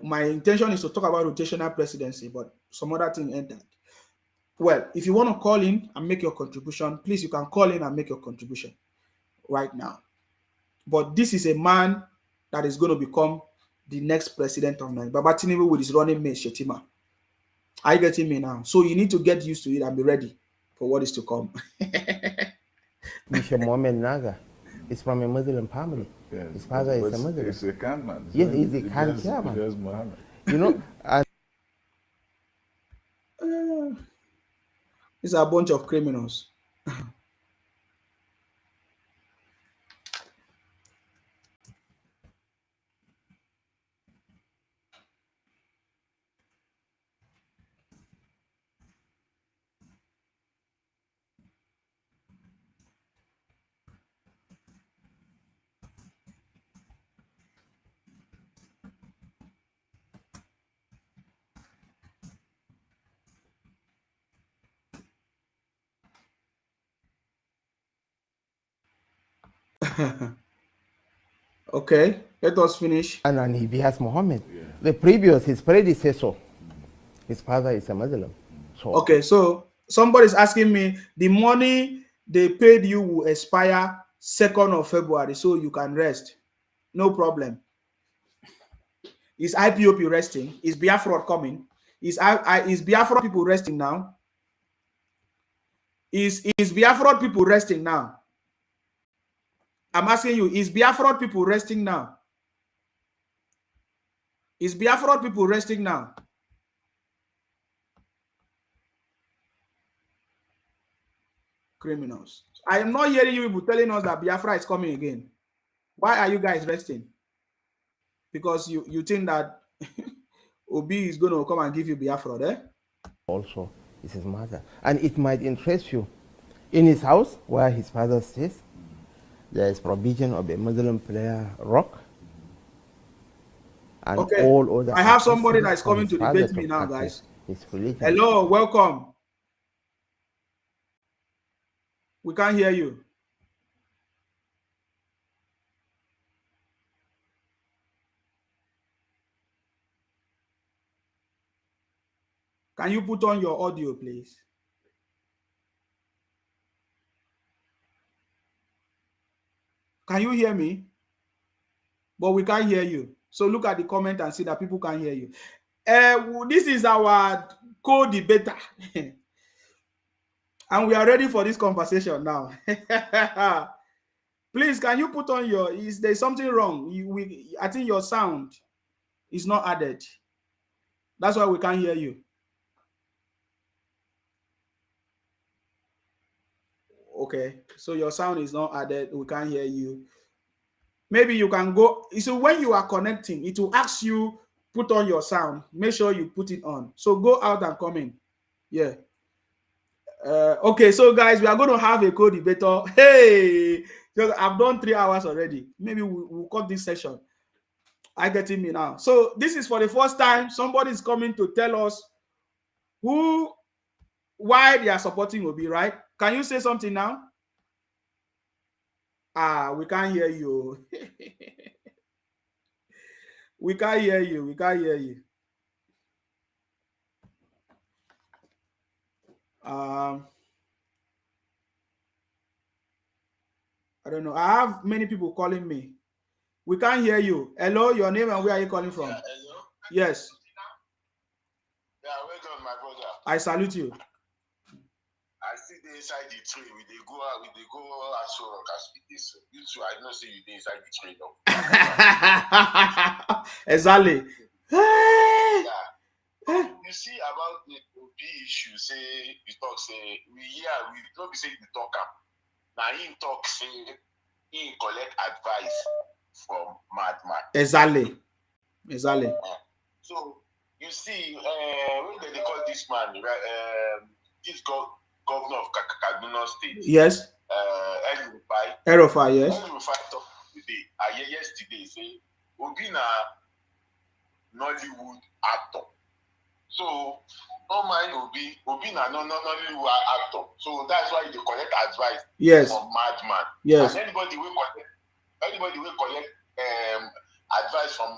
B: My intention is to talk about rotational presidency, but some other thing entered. Well, if you want to call in and make your contribution, please, you can call in and make your contribution right now. But this is a man that is going to become the next president of Nigeria. Baba Tinubu with his running mate, Shetima. Are you getting me now? So you need to get used to it and be ready for what is to come.
P: Bishop Mohammed Naga is from a Muslim family.
Q: Yes,
P: his father is a Muslim.
Q: He's a Khan man.
P: Yes, he's a Khan chairman. You know,
B: these are a bunch of criminals. Okay, let us finish.
P: And then he has Muhammad. Yeah. His predecessor, his father is a Muslim. So
B: okay, so somebody's asking me, the money they paid you will expire 2nd of February, so you can rest. No problem. Is IPOP resting? Is Biafra coming? Is Biafra people resting now? Is Biafra people resting now? I'm asking you, is Biafra people resting now? Is Biafra people resting now? Criminals. I am not hearing you people telling us that Biafra is coming again. Why are you guys resting? Because you think that Obi is going to come and give you Biafra there?
P: Also, is his mother. And it might interest you. In his house, where his father stays, there is provision of a Muslim prayer rock. And
B: okay.
P: All other.
B: I have somebody that is coming to debate me now, guys. Hello, welcome. We can't hear you. Can you put on your audio, please? Can you hear me? But we can't hear you. So look at the comment and see that people can hear you. This is our co-debater. And we are ready for this conversation now. Please, can you put on your... There's something wrong. I think your sound is not added. That's why we can't hear you. Okay, so your sound is not added. We can't hear you. Maybe you can go. So when you are connecting, it will ask you, put on your sound. Make sure you put it on. So go out and come in. Yeah. Okay, so guys, we are going to have a co-debater. Hey, I've done 3 hours already. Maybe we'll cut this session. I get me now. So this is for the first time. Somebody is coming to tell us why they are supporting Obi, right? Can you say something now? We can't hear you. We can't hear you. We can't hear you. I don't know. I have many people calling me. We can't hear you. Hello, your name and where are you calling from?
I: Yeah, hello?
B: Yes.
I: Yeah, well done, my brother.
B: I salute you.
I: I see the inside the tree. We they go out, we they go as so rock as with this. You too, I don't see you the inside the tree, no.
B: Exactly.
I: Yeah. You see about the OB issue, say we talk, say we don't be saying we talk up. Now he talk, say he collect advice from madman.
B: Exactly. Exactly.
I: So you see, what they call this man, right? This governor of Kaduna State.
B: Yes.
I: Erufai,
B: yes.
I: Erufai talk today. Yesterday say Obi na Nollywood actor. So no mind Obi na Nollywood actor. So that's why they collect advice from madman.
B: Yes.
I: And anybody will collect advice from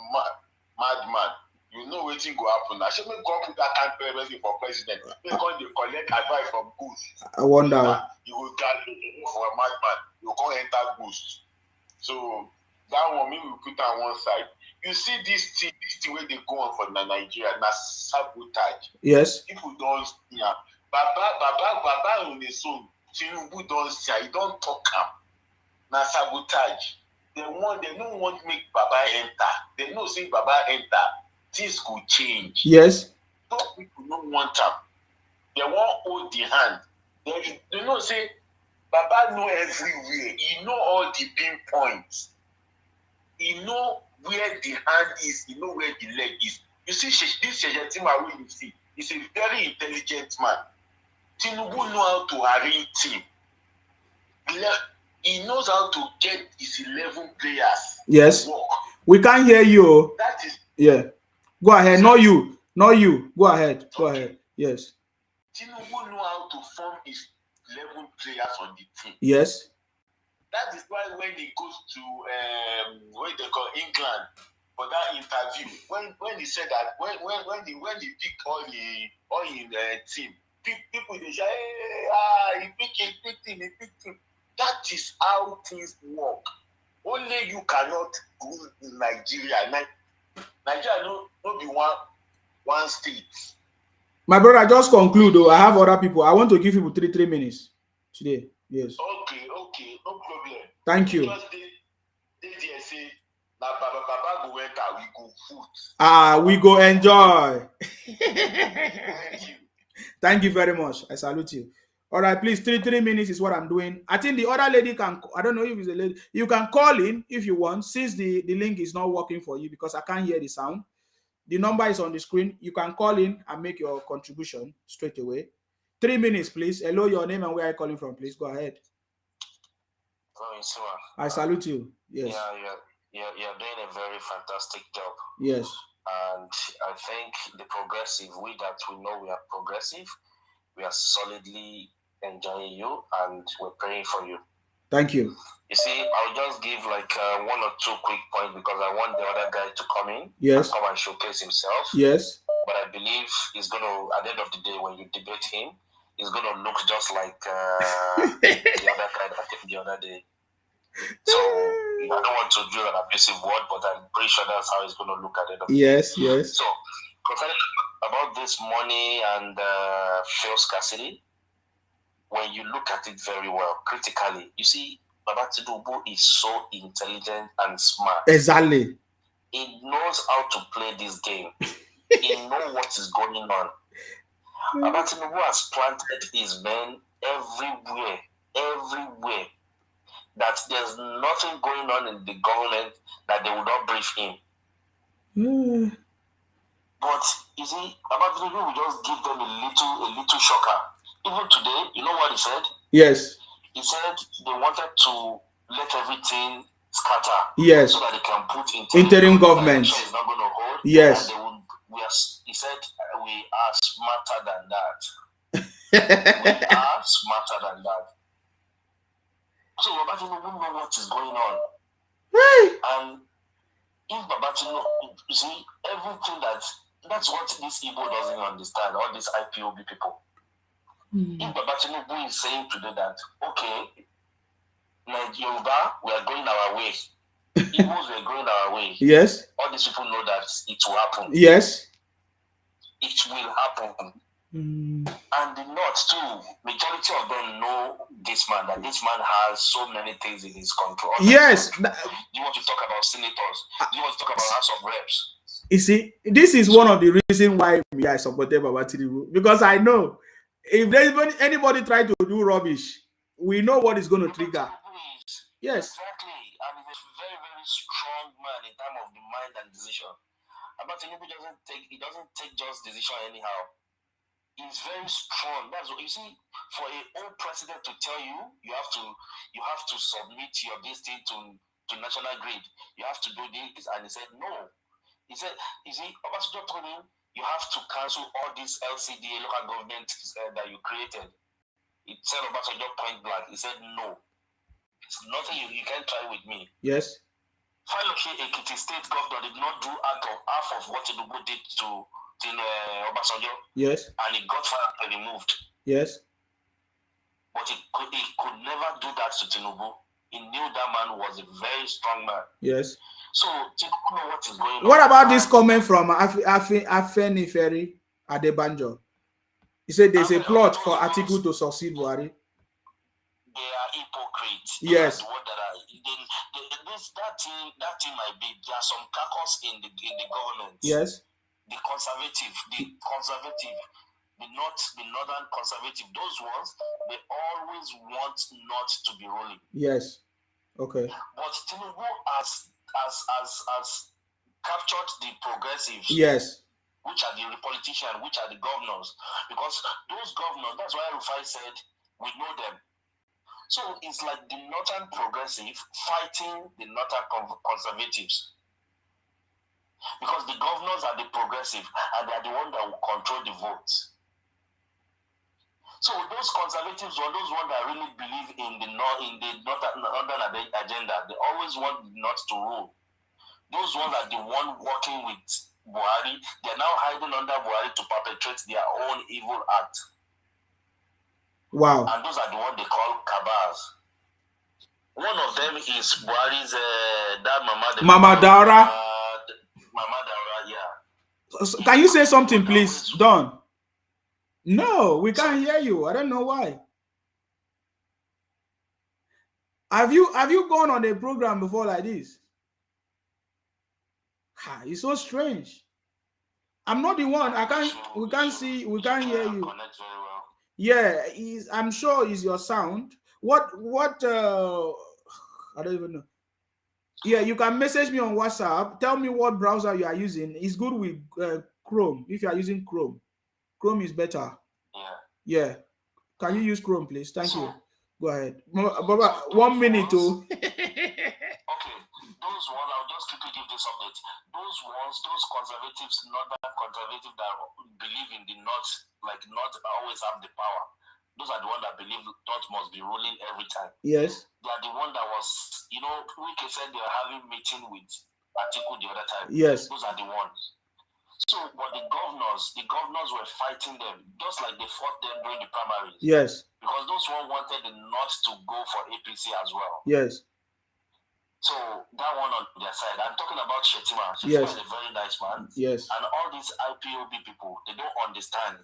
I: madman. You know wetin go happen. I should make God put that kind of person for president. Because they collect advice from Bush.
B: I wonder.
I: You will get for a madman. You can't enter Bush. So that one, maybe we put on one side. You see this thing where they go on for Nigeria, na sabotage.
B: Yes.
I: People don't see am. Baba on his own. Tinubu don't see am. He don't talk am. Na sabotage. They don't want to make Baba enter. They know say Baba enter, things could change.
B: Yes.
I: Those people don't want am. They want hold the hand. They know say Baba know everywhere. He know all the pinpoints. He know where the hand is. He know where the leg is. You see, this Shetima wey you see, he's a very intelligent man. Tinubu know how to arrange team. He knows how to get his 11 players.
B: Yes.
I: To work.
B: We can't hear you.
I: That is.
B: Yeah. Go ahead. Not you. Not you. Go ahead. Go ahead. Yes.
I: Tinubu know how to form his 11 players on the team.
B: Yes.
I: That is why when he goes to what they call England for that interview, when he said that when he picked all in team, people they say, he picked him. That is how things work. Only you cannot rule in Nigeria. Nigeria no be one state. My
B: brother, just conclude though. I have other people. I want to give people 3 minutes today. Yes.
I: Okay, no problem.
B: Thank you.
I: Just they say Baba go enter, we go food.
B: We go enjoy. Thank you very much. I salute you. All right, please, 3 minutes is what I'm doing. I think the other lady can, I don't know if it's a lady, you can call in if you want, since the link is not working for you because I can't hear the sound. The number is on the screen. You can call in and make your contribution straight away. 3 minutes, please. Hello, your name and where are you calling from, please? Go ahead. I salute you. Yes.
R: You're doing a very fantastic job.
B: Yes.
R: And I think the progressive, we know we are progressive, we are solidly enjoying you and we're praying for you.
B: Thank you.
R: You see, I'll just give like 1 or 2 quick points because I want the other guy to come in.
B: Yes.
R: Come and showcase himself.
B: Yes.
R: But I believe he's going to, at the end of the day, when you debate him, he's going to look just like the other guy that came the other day. So I don't want to use an abusive word, but I'm pretty sure that's how he's going to look at it.
B: Yes, yes.
R: So, about this money and fuel scarcity, when you look at it very well, critically, you see, Baba Tinubu is so intelligent and smart.
B: Exactly.
R: He knows how to play this game. He knows what is going on. Baba Tinubu has planted his men everywhere. That there's nothing going on in the government that they will not brief him. But you see, Baba Tinubu will just give them a little shocker. Even today, you know what he said?
B: Yes.
R: He said they wanted to let everything scatter.
B: Yes.
R: So that they can put
B: interim government.
R: Is not going to hold.
B: Yes.
R: And he said we are smarter than that. We are smarter than that. So Babatino won't know what is going on. And if Babatino, you see, everything that's what this Igbo doesn't understand, all these IPOB people. If Babatino is saying today that, okay, Yoruba, we are going our way. Igbos, we are going our way.
B: Yes.
R: All these people know that it will happen.
B: Yes.
R: It will happen. And the North too, majority of them know this man, that this man has so many things in his control.
B: Yes.
R: Do you want to talk about senators? Do you want to talk about House of Reps?
B: You see, this is one of the reasons why I supported Baba Tinubu, because I know if anybody try to do rubbish, we know what is going to trigger. Yes.
R: Exactly. And he's a very, very strong man in terms of the mind and decision. Baba Tinubu doesn't take just decision anyhow. He's very strong. That's what you see. For a old president to tell you, you have to submit your destiny to national grid. You have to do this, and he said no. He said, you see, Obasanjo told him you have to cancel all these LCDA local government that you created. He said Obasanjo point blank. He said no. It's nothing you can't try with me.
B: Yes.
R: Fayose Ekiti State governor did not do half of what Tinubu did to Obasanjo.
B: Yes.
R: And he got fired and removed.
B: Yes.
R: But he could never do that to Tinubu. He knew that man was a very strong man.
B: Yes.
R: So Tinubu know what is going on.
B: What about this comment from Afenifere Adebanjo? He said there's a plot for Atiku to succeed Buhari.
R: They are hypocrites.
B: Yes.
R: That thing might be. There are some caucus in the government.
B: Yes.
R: The conservative, the northern conservative, those ones, they always want not to be ruling.
B: Yes. Okay.
R: But Tinubu has captured the progressives.
B: Yes.
R: Which are the politicians, which are the governors. Because those governors, that's why Rufai said, we know them. So it's like the northern progressive fighting the northern conservatives. Because the governors are the progressive and they are the ones that will control the votes. So those conservatives are those ones that really believe in the northern agenda. They always want the North to rule. Those ones are the ones working with Buhari. They are now hiding under Buhari to perpetrate their own evil act.
B: Wow.
R: And those are the ones they call cabals. One of them is Buhari's
B: Mama Daura.
R: Mama Daura, yeah.
B: Can you say something, please, Don? No, we can't hear you. I don't know why. Have you gone on a program before like this? It's so strange. I'm not the one. We can't see. We can't hear you. Yeah, I'm sure it's your sound. What? I don't even know. Yeah, you can message me on WhatsApp. Tell me what browser you are using. It's good with Chrome. If you are using Chrome, Chrome is better. Yeah. Can you use Chrome, please? Thank you. Go ahead. Baba, 1 minute.
R: Okay. Those ones, I'll just quickly give this update. Those conservatives, northern conservatives that believe in the North, like North always have the power. Those are the ones that believe North must be ruling every time.
B: Yes.
R: They are the one that was, Wike said they were having meeting with Atiku the other time.
B: Yes.
R: Those are the ones. So, but the governors were fighting them, just like they fought them during the primaries.
B: Yes.
R: Because those ones wanted the North to go for APC as well.
B: Yes.
R: So that one on their side. I'm talking about Shetima.
B: Yes.
R: Shetima is a very nice man.
B: Yes.
R: And all these IPOB people, they don't understand.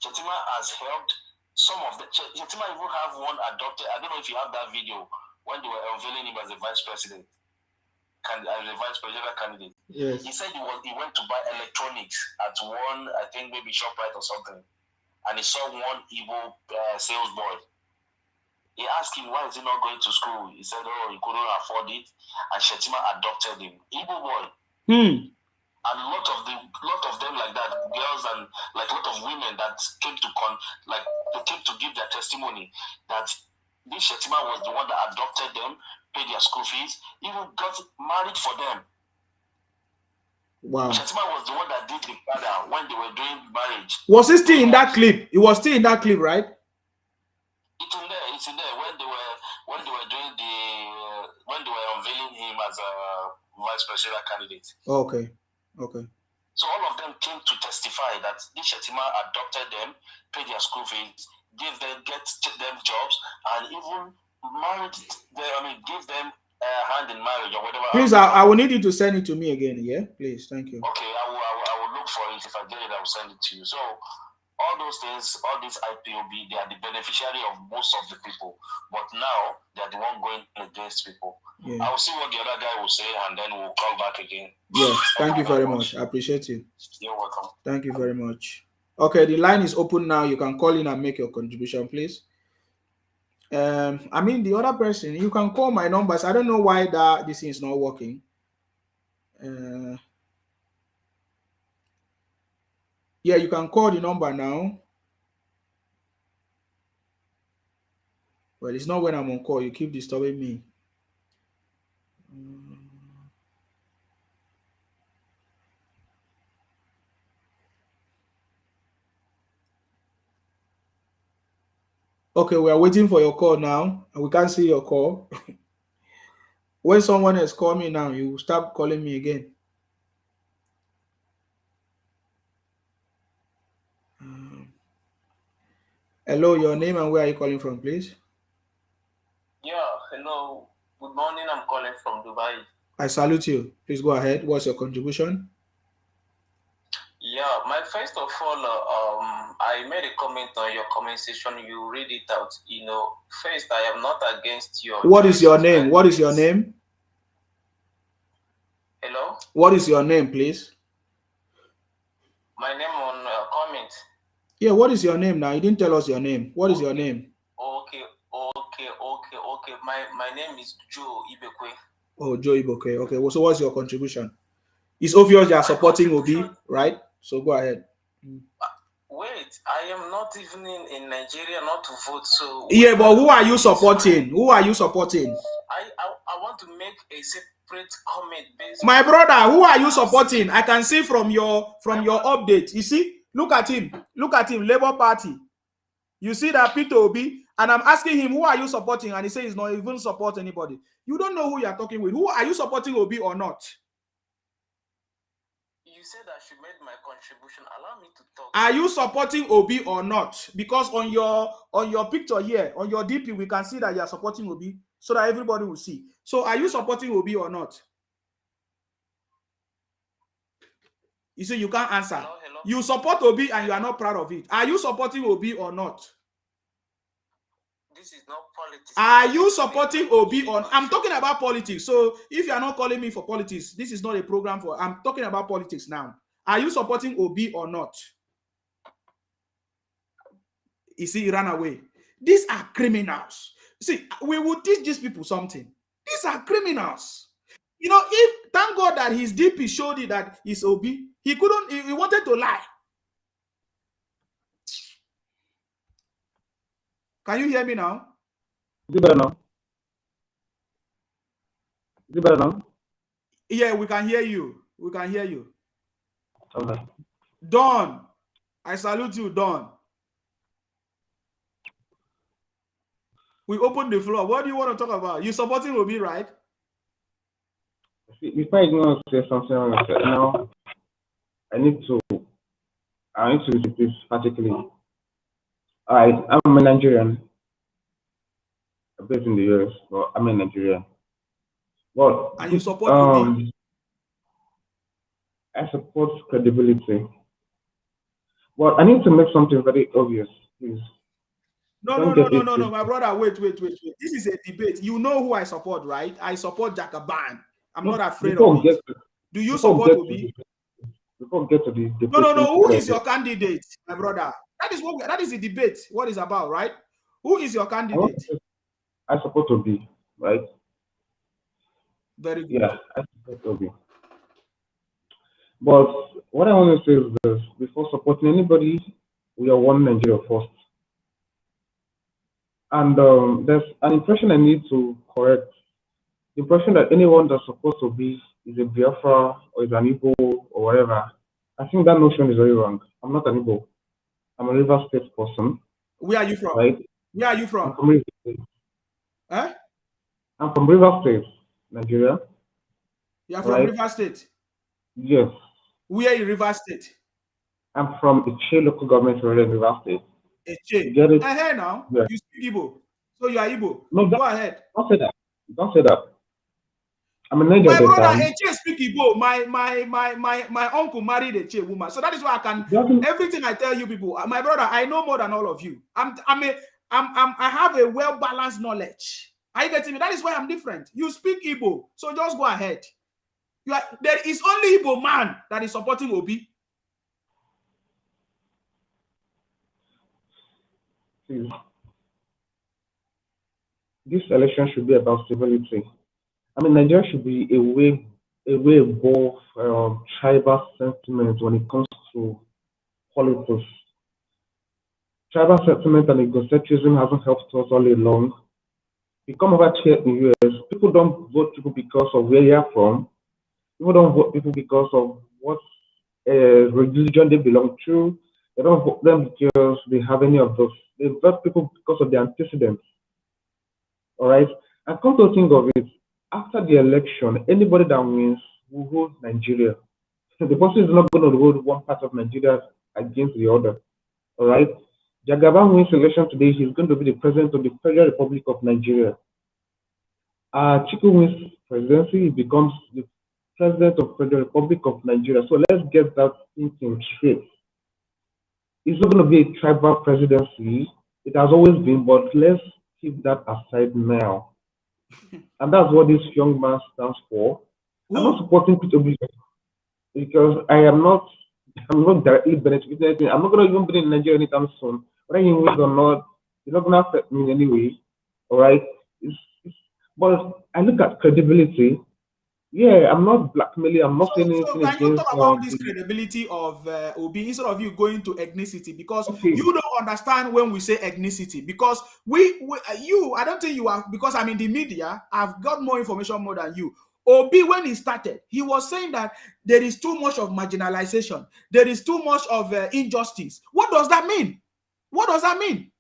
R: Shetima has helped some of the. Shetima even have one adopted. I don't know if you have that video when they were unveiling him as a vice president. As a vice presidential candidate.
B: Yes.
R: He said he went to buy electronics at one, I think maybe ShopRite or something. And he saw one Igbo sales boy. He asked him, why is he not going to school? He said, he couldn't afford it. And Shetima adopted him. Igbo boy. And a lot of them like that, girls and like a lot of women that came to give their testimony that this Shetima was the one that adopted them, paid their school fees, even got married for them.
B: Wow.
R: Shetima was the one that did the father when they were doing marriage.
B: Was he still in that clip? He was still in that clip, right?
R: It's in there. It's in there when they were doing when they were unveiling him as a vice presidential candidate.
B: Okay. Okay.
R: So all of them came to testify that this Shetima adopted them, paid their school fees, get them jobs, and even married them. Give them a hand in marriage or whatever.
B: Please, I will need you to send it to me again. Yeah, please. Thank you.
R: Okay, I will look for it. If I get it, I will send it to you. So all those things, all these IPOB, they are the beneficiary of most of the people. But now they are the one going against people. Yeah. I will see what the other guy will say, and then we'll call back again.
B: Yes, thank you very much. I appreciate you.
R: You're welcome.
B: Thank you very much. Okay, the line is open now. You can call in and make your contribution, please. The other person, you can call my numbers. I don't know why this thing is not working. Yeah, you can call the number now. Well, it's not when I'm on call. You keep disturbing me. Okay, we are waiting for your call now, and we can't see your call. When someone has called me now, you stop calling me again. Hello, your name and where are you calling from, please?
S: Yeah, hello. Good morning. I'm calling from Dubai.
B: I salute you. Please go ahead. What's your contribution?
S: Yeah, first of all, I made a comment on your comment section. You read it out. First, I am not against your.
B: What is your name? What is your name?
S: Hello?
B: What is your name, please?
S: My name on comment.
B: Yeah, what is your name now? You didn't tell us your name. What is your name?
S: Okay. My name is Joe Ibekwe.
B: Oh, Joe Ibekwe. Okay, well, so what's your contribution? It's obvious you are supporting Obi, right? So go ahead.
S: Wait, I am not even in Nigeria not to vote. So
B: yeah, but who are you supporting? Who are you supporting?
S: I want to make a separate comment based.
B: My brother, who are you supporting? I can see from your update. You see, look at him, Labour Party. You see that Peter Obi, and I'm asking him, who are you supporting? And he says he's not even support anybody. You don't know who you are talking with. Who are you supporting, Obi or not?
S: You said I should make my contribution. Allow me to talk.
B: Are you supporting Obi or not? Because on your picture here, on your DP, we can see that you are supporting Obi, so that everybody will see. So are you supporting Obi or not? You see, you can't answer.
S: Hello?
B: You support Obi and you are not proud of it. Are you supporting Obi or not?
S: This is not politics.
B: Are you supporting Obi or I'm talking about politics. So if you are not calling me for politics, this is not a program for. I'm talking about politics now. Are you supporting Obi or not? You see, he ran away. These are criminals. See, we will teach these people something. These are criminals. If thank God that his DP showed it that he's Obi, he couldn't. He wanted to lie. Can you hear me now?
J: Is it better now? Is it better now?
B: Yeah, we can hear you. We can hear you.
J: Okay.
B: Don, I salute you, Don. We opened the floor. What do you want to talk about? You supporting Obi, right?
J: Before I go to say something now, I need to repeat this particularly. I'm a Nigerian. I'm based in the US, but I'm a Nigerian. But
B: and you support Obi?
J: I support credibility. But I need to make something very obvious, please.
B: No, my brother. Wait. This is a debate. You know who I support, right? I support Jakaban. I'm not afraid of it. Do you support Obi?
J: Before we get to the
B: No. Who is your candidate, my brother? That is the debate. What is about, right? Who is your candidate?
J: I support Obi, right?
B: Very good.
J: Yeah, I support Obi. But what I want to say is this: before supporting anybody, we are one Nigeria first. And there's an impression I need to correct. The impression that anyone that's supposed to be is a Biafra or is an Igbo or whatever. I think that notion is very wrong. I'm not an Igbo. I'm a River State person.
B: Where are you from?
J: Right?
B: Where are you from?
T: I'm from Rivers State.
B: Huh?
T: I'm from Rivers State, Nigeria.
B: You are from
T: Right?
B: River State.
T: Yes.
B: Where in River State?
T: I'm from Iche local government area in Rivers State.
B: Eche.
T: You get it?
B: Ahead now.
T: Yeah.
B: You speak Igbo. So you are Igbo.
T: No,
B: Go ahead.
T: don't say that. Don't say that. I'm a Niger
B: My brother
T: Delta.
B: Eche speak Igbo. My uncle married a Che woman. So that is why I can everything I tell you people. My brother, I know more than all of you. I have a well-balanced knowledge. Are you getting me? That is why I'm different. You speak Igbo. So just go ahead. There is only Igbo man that is supporting Obi.
T: This election should be about civility. I mean, Nigeria should be a way above tribal sentiment when it comes to politics. Tribal sentiment and egocentrism hasn't helped us all along. You come over here in the US, people don't vote people because of where they are from. People don't vote people because of what religion they belong to. They don't vote them because they have any of those. They vote people because of their antecedents. All right. And come to think of it, after the election, anybody that wins will hold Nigeria. So the person is not going to hold one part of Nigeria against the other. All right. Jagaban wins election today. He's going to be the president of the Federal Republic of Nigeria. Chiku wins presidency. He becomes the president of the Federal Republic of Nigeria. So let's get that thinking straight. It's not going to be a tribal presidency. It has always been, but let's keep that aside now. And that's what this young man stands for. I'm not supporting Peter Obi because I'm not directly benefiting anything. I'm not going to even be in Nigeria anytime soon. Whether he wins or not, it's not going to affect me in any way. All right. But I look at credibility. Yeah, I'm not blackmailing. I'm not saying anything
B: can you
T: against.
B: talk about this credibility of Obi instead of you going to ethnicity? Because you don't understand when we say ethnicity. Because I don't think you are, because I'm in the media, I've got more information more than you. Obi, when he started, he was saying that there is too much of marginalization. There is too much of injustice. What does that mean? What does that mean?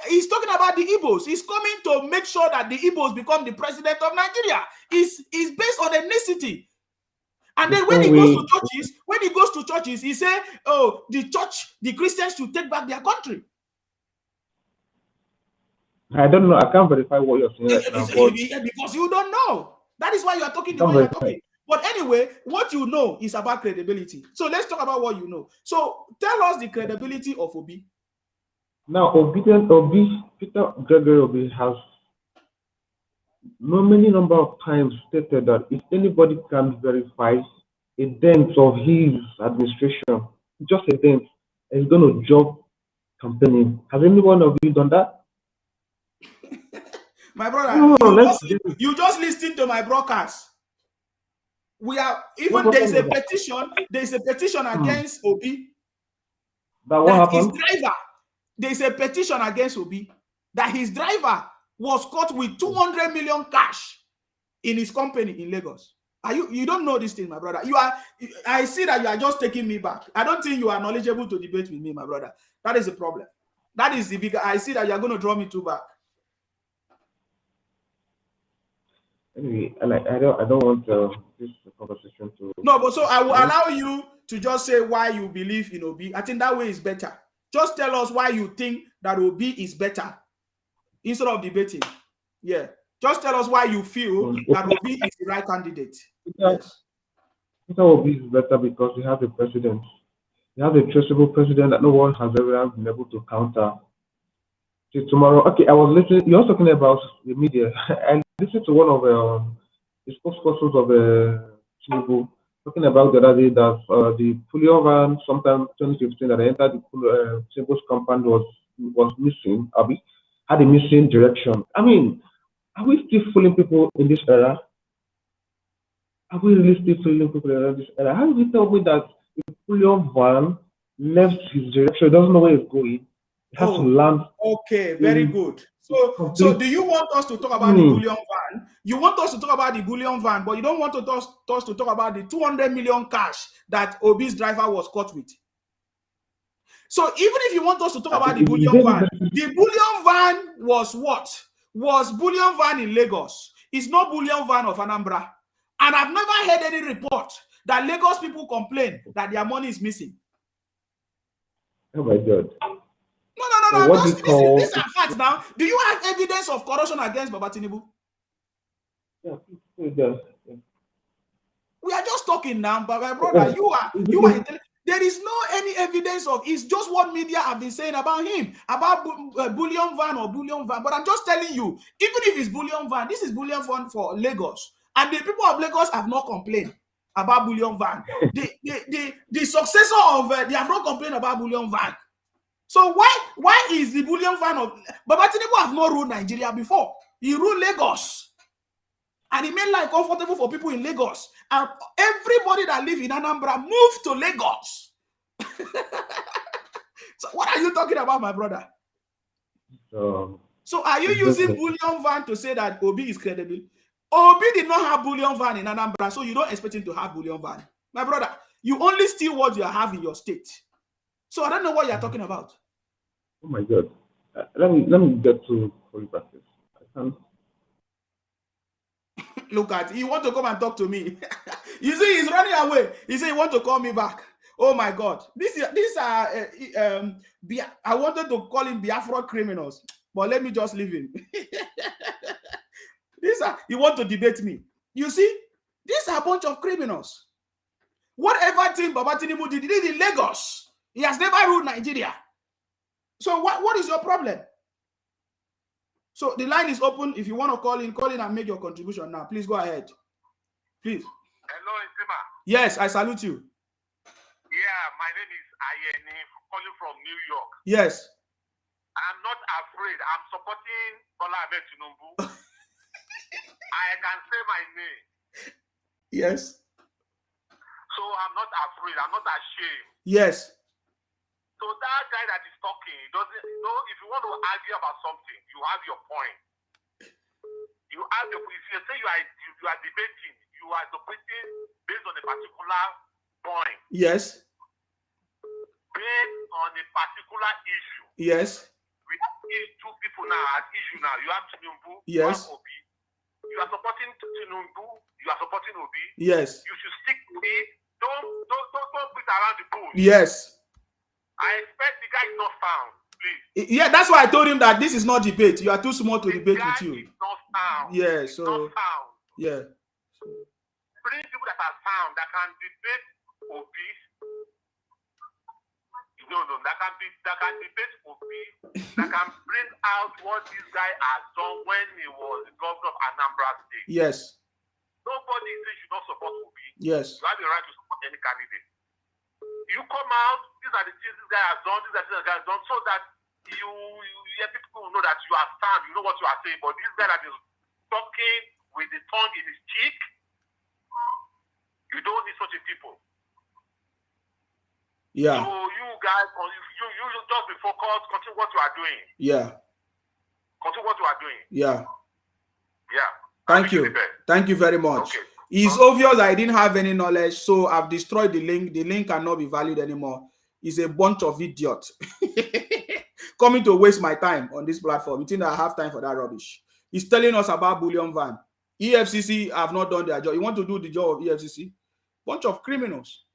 B: He's talking about the Igbos. He's coming to make sure that the Igbos become the president of Nigeria. It's based on ethnicity. And then when he goes to churches, he say, "Oh, the Christians should take back their country."
T: I don't know. I can't verify what you're saying right now.
B: Because you don't know. That is why you are talking the way you're talking. But anyway, what you know is about credibility. So let's talk about what you know. So tell us the credibility of Obi.
T: Now, Peter Gregory Obi has many number of times stated that if anybody can verify a dent of his administration, just a dent, he's going to drop campaigning. Has anyone of you done that?
B: My brother, you just listen to my broadcast. We are even there is a petition against Obi.
T: That
B: his driver. There is a petition against Obi that his driver was caught with 200 million cash in his company in Lagos. You don't know this thing, my brother. I see that you are just taking me back. I don't think you are knowledgeable to debate with me, my brother. That is the problem. That is the bigger. I see that you are going to draw me too back.
T: Anyway, I don't want this conversation to.
B: No, but so I will allow you to just say why you believe in Obi. I think that way is better. Just tell us why you think that Obi is better instead of debating. Yeah. Just tell us why you feel that Obi is the right candidate. Yes.
T: Peter Obi is better because he has a president. He has a traceable president that no one has ever been able to counter. See, tomorrow, okay, I was listening. You're talking about the media. I listened to one of the spokespersons of Tinubu talking about the other day that the Julio van, sometime 2015, that entered the Tinubu's compound was missing. Had a missing direction. I mean, are we still fooling people in this era? Are we really still fooling people in this era? How do you tell me that if Julio van left his direction, doesn't know where he's going? He has to land.
B: Okay, very good. So do you want us to talk about the bullion van? You want us to talk about the bullion van, but you don't want us to talk about the 200 million cash that Obi's driver was caught with. So even if you want us to talk about the bullion van was what? Was bullion van in Lagos. It's not bullion van of Anambra. And I've never heard any report that Lagos people complain that their money is missing.
T: Oh my God.
B: No. These are facts now. Do you have evidence of corruption against Baba Tinubu?
T: Yeah, it does. Yeah.
B: We are just talking now, but my brother, you are. There is no any evidence of. It's just what media have been saying about him, about bullion van or bullion van. But I'm just telling you, even if it's bullion van, this is bullion van for Lagos, and the people of Lagos have not complained about bullion van. The successor of they have not complained about bullion van. So why is the bullion van of Baba Tinubu have not ruled Nigeria before? He ruled Lagos. And it made life comfortable for people in Lagos. And everybody that live in Anambra moved to Lagos. So what are you talking about, my brother? So are you using bullion van to say that Obi is credible? Obi did not have bullion van in Anambra, so you don't expect him to have bullion van. My brother, you only steal what you have in your state. So I don't know what you're talking about.
T: Oh my God. Let me get to holy practice. I can't.
B: Look at it. You want to come and talk to me. You see, he's running away. He said he want to call me back. Oh my God. These are I wanted to call him Biafra criminals, but let me just leave him. You want to debate me. You see, these are a bunch of criminals. Whatever thing Baba Tinubu did, he did in Lagos. He has never ruled Nigeria. So what is your problem? So the line is open. If you want to call in and make your contribution now. Please go ahead. Please.
U: Hello, Izima.
B: Yes, I salute you.
U: Yeah, my name is Ayeni, calling from New York.
B: Yes.
U: I'm not afraid. I'm supporting Bola Ahmed Tinubu. I can say my name.
B: Yes.
U: So I'm not afraid. I'm not ashamed.
B: Yes.
U: So that guy that is talking, doesn't know if you want to argue about something, you have your point. You have your. If you say you are debating, you are debating based on a particular point.
B: Yes.
U: Based on a particular issue.
B: Yes.
U: We have two people now at issue now. You have Tinubu.
B: Yes.
U: You have Obi. You are supporting Tinubu. You are supporting Obi.
B: Yes.
U: You should stick to it. Don't beat around the bush.
B: Yes.
U: I expect the guy is not found. Please.
B: Yeah, that's why I told him that this is not debate. You are too small to debate with you.
U: Is not found.
B: Yeah.
U: It's
B: So.
U: not found.
B: Yeah.
U: Bring people that are found that can debate Obi. That can debate Obi, that can bring out what this guy has done when he was the governor of Anambra State.
B: Yes.
U: Nobody says you don't support Obi.
B: Yes.
U: You have the right to support any candidate. You come out, these are the things this guy has done, these are the things this guy has done, so that you people know that you are sound, you know what you are saying. But this guy that is talking with the tongue in his cheek, you don't need such a people.
B: Yeah.
U: So you guys, you just be focused, continue what you are doing.
B: Yeah.
U: Continue what you are doing.
B: Yeah.
U: Yeah.
B: Thank you. Thank you very much. Okay. It's obvious I didn't have any knowledge, so I've destroyed the link. The link cannot be valued anymore. It's a bunch of idiots coming to waste my time on this platform. You think I have time for that rubbish? He's telling us about bullion van. EFCC have not done their job. You want to do the job of EFCC? Bunch of criminals.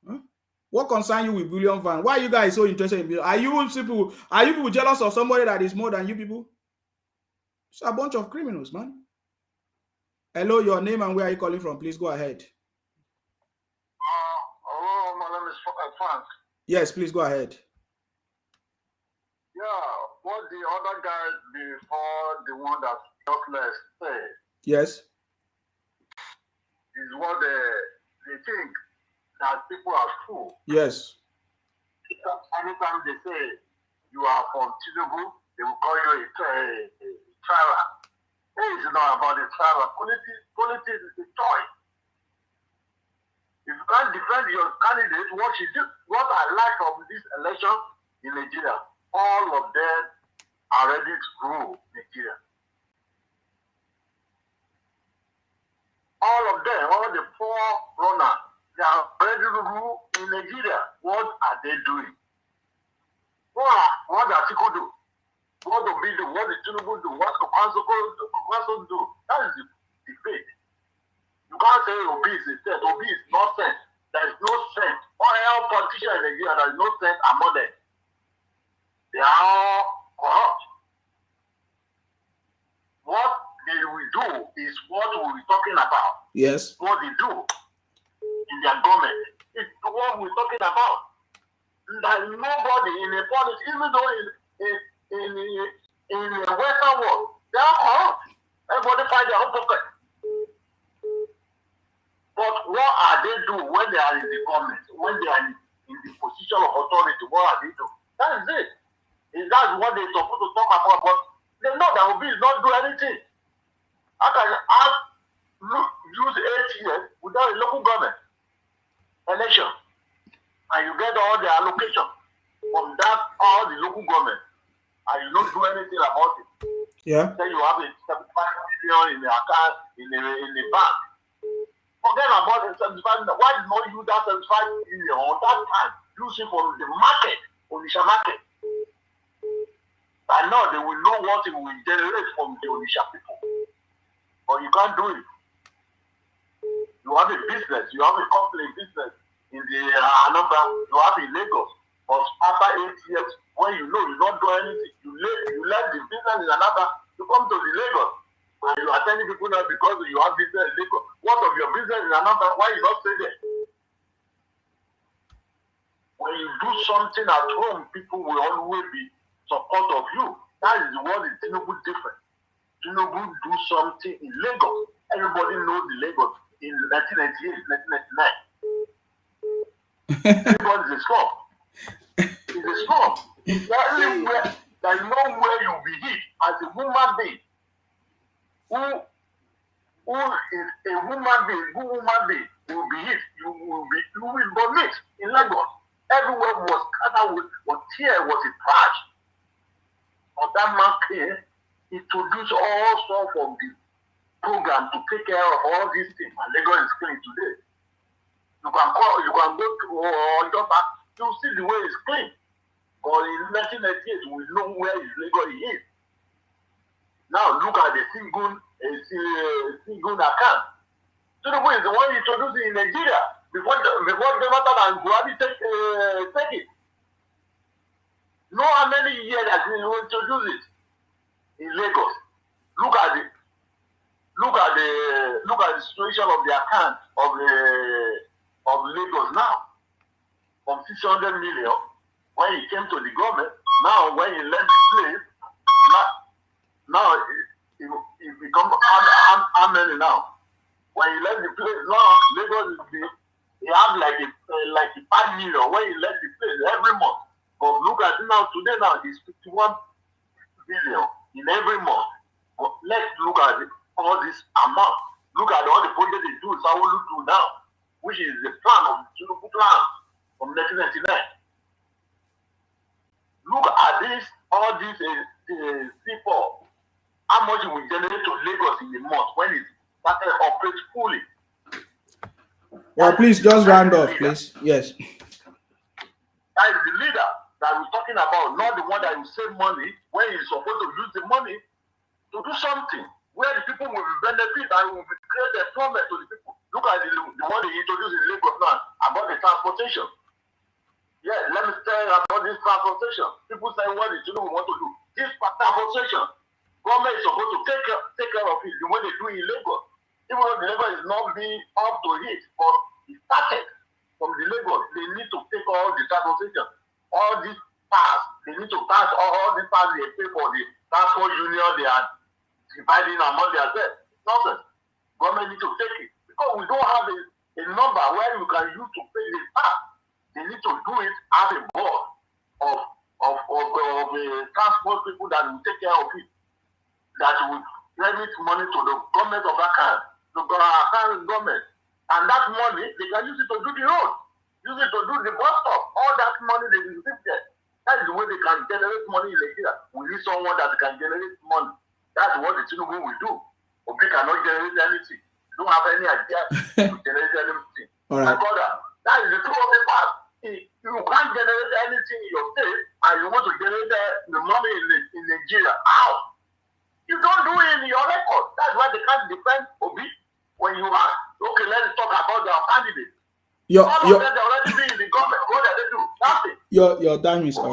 B: Huh? What concern you with bullion van? Why are you guys so interested in bullion? Are you people jealous of somebody that is more than you people? It's a bunch of criminals, man. Hello, your name and where are you calling from? Please go ahead.
U: Hello, my name is Frank.
B: Yes, please go ahead.
U: Yeah, what the other guy before the one that talkless said.
B: Yes.
U: Is what they think that people are fool.
B: Yes.
U: Anytime they say you are from Tinubu, they will call you a trial. It is not about the trial. Politics is a choice. If you can't defend your candidate, what I like from this election in Nigeria, all of them are ready to rule Nigeria. All of them, all the four runners, they are ready to rule in Nigeria. What are they they doing? What does Atiku do? What do we do? What did Tinubu do? What do Council do? That is the debate. You can't say Obi is a sense. Obi is not sense. There is no sense. All politicians in Nigeria, there is no sense among them. They are all corrupt. What they will do is what we'll be talking about.
B: Yes.
U: What they do in their government. It's what we're talking about. There is nobody in a politics, even though in the Western world, they are corrupt. Everybody find their own pocket. But what are they doing when they are in the government, when they are in the position of authority? What are they doing? That is it. That's what they're supposed to talk about. But they know that Obi is not doing anything. How can you use 8 years without a local government election? And you get all the allocation from that, all the local government, and you don't do anything about it.
B: Yeah.
U: Then you have a 75 million in the account, in the bank. Forget about the 75 million. Why did not use that 75 million on that time? Use it from the market, Onisha market. And now they will know what it will generate from the Onisha people. But you can't do it. You have a business, you have a company business in the Anambra, you have in Lagos. But after 8 years, when you know you don't do anything, you left the business in Anambra, you come to the Lagos. And you are telling people now because you have business in Lagos. What of your business in Anambra? Why you not stay there? When you do something at home, people will always be support of you. That is what is Tinubu different. Tinubu do something in Lagos. Everybody knows the Lagos in 1998, 1999. Lagos is a slum. It's a slum. There is nowhere you'll be hit as a human being. Who is a human being, good human being, will be hit. You will vomit in Lagos. Everywhere was scattered with tears, was a trash. But that man came, he introduced all sorts of the program to take care of all these things. And Lagos is clean today. You can go to Ojoba, you'll see the way it's clean. But in 1998, we know where Lagos is. Now look at the single account. Tinubu is the one introduced in Nigeria before Jonathan and Buhari take it. Know how many years that he introduced it in Lagos. Look at the situation of the account of Lagos now. From 600 million when he came to the government. Now when he left the place, now it becomes how many now? When he left the place, now Lagos he have like a 5 million when he left the place every month. But look at it now, today now it's 51 billion in every month. But let's look at all this amount. Look at all the projects they do, Sawolu do now, which is the plan of the Tinubu plan from 1999. Look at this, all these people. How much it will generate to Lagos in a month when it started operates fully?
B: Well, please just round off, please. Yes.
U: That is the leader that we're talking about, not the one that will save money when he's supposed to use the money to do something where the people will benefit and will create employment to the people. Look at the one they introduced in Lagos now about the transportation. Yeah, let me tell you about this transportation. People say what the children want to do. This transportation. Government is supposed to take care of it the way they do in Lagos. Even though the Lagos is not being up to it, but it started from the Lagos. They need to take all the transportation, all these pass. They need to pass all these pass they pay for the transport union. They are dividing among themselves. Nonsense. Government need to take it because we don't have a number where you can use to pay the pass. They need to do it as a board of transport people that will take care of it. That will remit money to the government of account, the account government. And that money, they can use it to do the road, use it to do the bus stop. All that money they will receive there. That is the way they can generate money in Nigeria. We need someone that can generate money. That's what the Tinubu will do. Obi cannot generate anything. You don't have any idea to generate anything.
B: All right.
U: My brother, that is the truth of the past. You can't generate anything in your state, and you want to generate the money in Nigeria. How? You don't do it in your record. That's why they can't defend Obi when you are okay. Let's talk about their candidate. All of them are already be in the government. What do they do? Nothing.
B: Your time is up.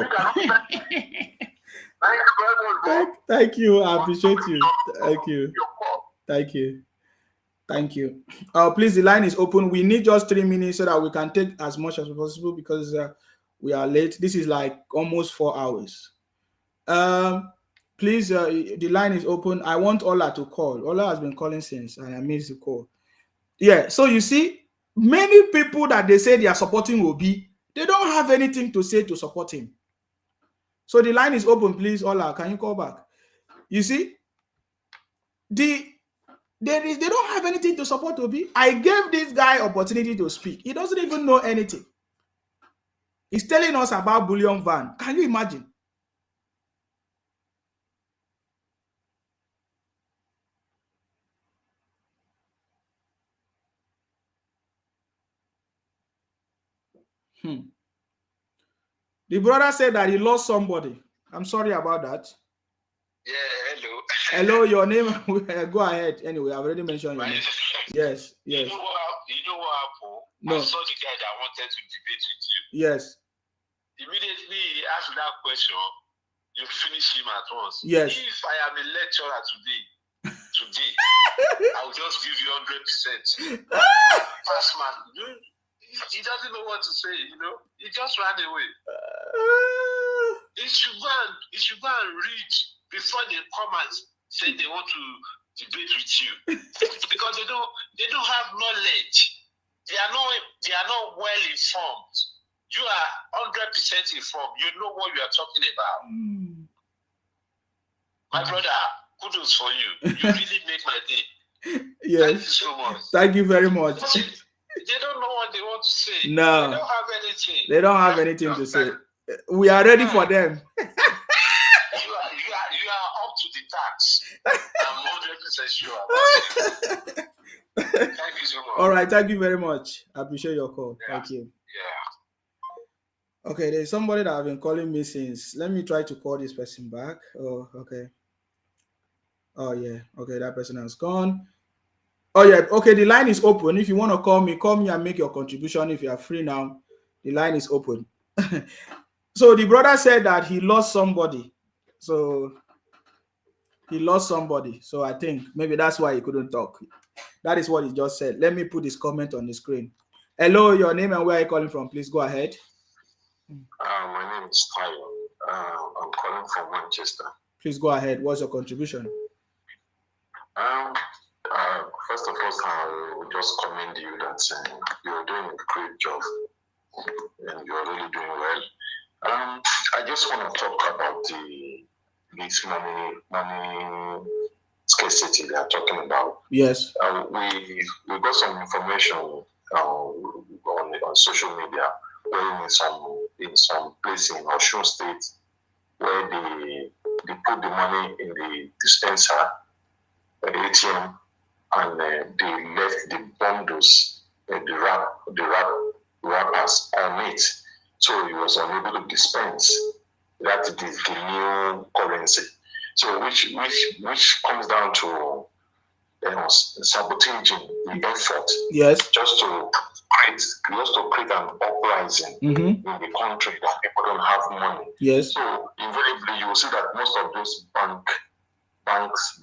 U: Thank you very much, bro.
B: Thank you. I appreciate you. Thank you. Thank you. Thank you. Please, the line is open. We need just 3 minutes so that we can take as much as possible because we are late. This is like almost 4 hours. Please, the line is open. I want Ola to call. Ola has been calling since, and I missed the call. Yeah, so you see, many people that they say they are supporting Obi, they don't have anything to say to support him. So the line is open, please, Ola. Can you call back? You see, they don't have anything to support Obi. I gave this guy opportunity to speak. He doesn't even know anything. He's telling us about bullion van. Can you imagine? The brother said that he lost somebody. I'm sorry about that.
D: Yeah, hello.
B: Hello, your name. Go ahead. Anyway, I've already mentioned your name. Yes, yes.
D: You know what happened?
B: No.
D: I saw the guy that wanted to debate with you.
B: Yes.
D: Immediately he asked that question, you finish him at once.
B: Yes.
D: If I am a lecturer today, I'll just give you 100%. Pass man. He doesn't know what to say, you know. He just ran away. He should go and read before they come and say they want to debate with you, because they don't have knowledge. They are not well informed. You are 100% informed. You know what you are talking about. My brother, kudos for you. You really make my day.
B: Yes.
D: Thank you so much.
B: Thank you very much.
D: They don't know what they want to say.
B: No.
D: They don't have anything.
B: They don't have anything to say. We are ready for them.
D: You are up to the tax. I'm 100% sure about it. Thank you so much.
B: All right. Thank you very much. I appreciate your call. Yeah. Thank you.
D: Yeah.
B: Okay. There's somebody that have been calling me since. Let me try to call this person back. Oh, okay. Oh, yeah. Okay. That person has gone. Oh, yeah. Okay. The line is open. If you want to call me and make your contribution. If you are free now, the line is open. So the brother said that he lost somebody. So he lost somebody. So I think maybe that's why he couldn't talk. That is what he just said. Let me put his comment on the screen. Hello, your name and where are you calling from? Please go ahead.
D: My name is Tayo. I'm calling from Manchester.
B: Please go ahead. What's your contribution?
D: First of all, I will just commend you that you're doing a great job and you're really doing well. I just want to talk about this money scarcity they are talking about.
B: Yes.
D: We got some information on social media where in some place in Osun State where they put the money in the dispenser, the ATM, and they left the bundles, the wrappers on it. So he was unable to dispense. That is the new currency. So which comes down to sabotaging the effort.
B: Yes.
D: Just to create an uprising in the country that people don't have money.
B: Yes.
D: So invariably you will see that most of those banks,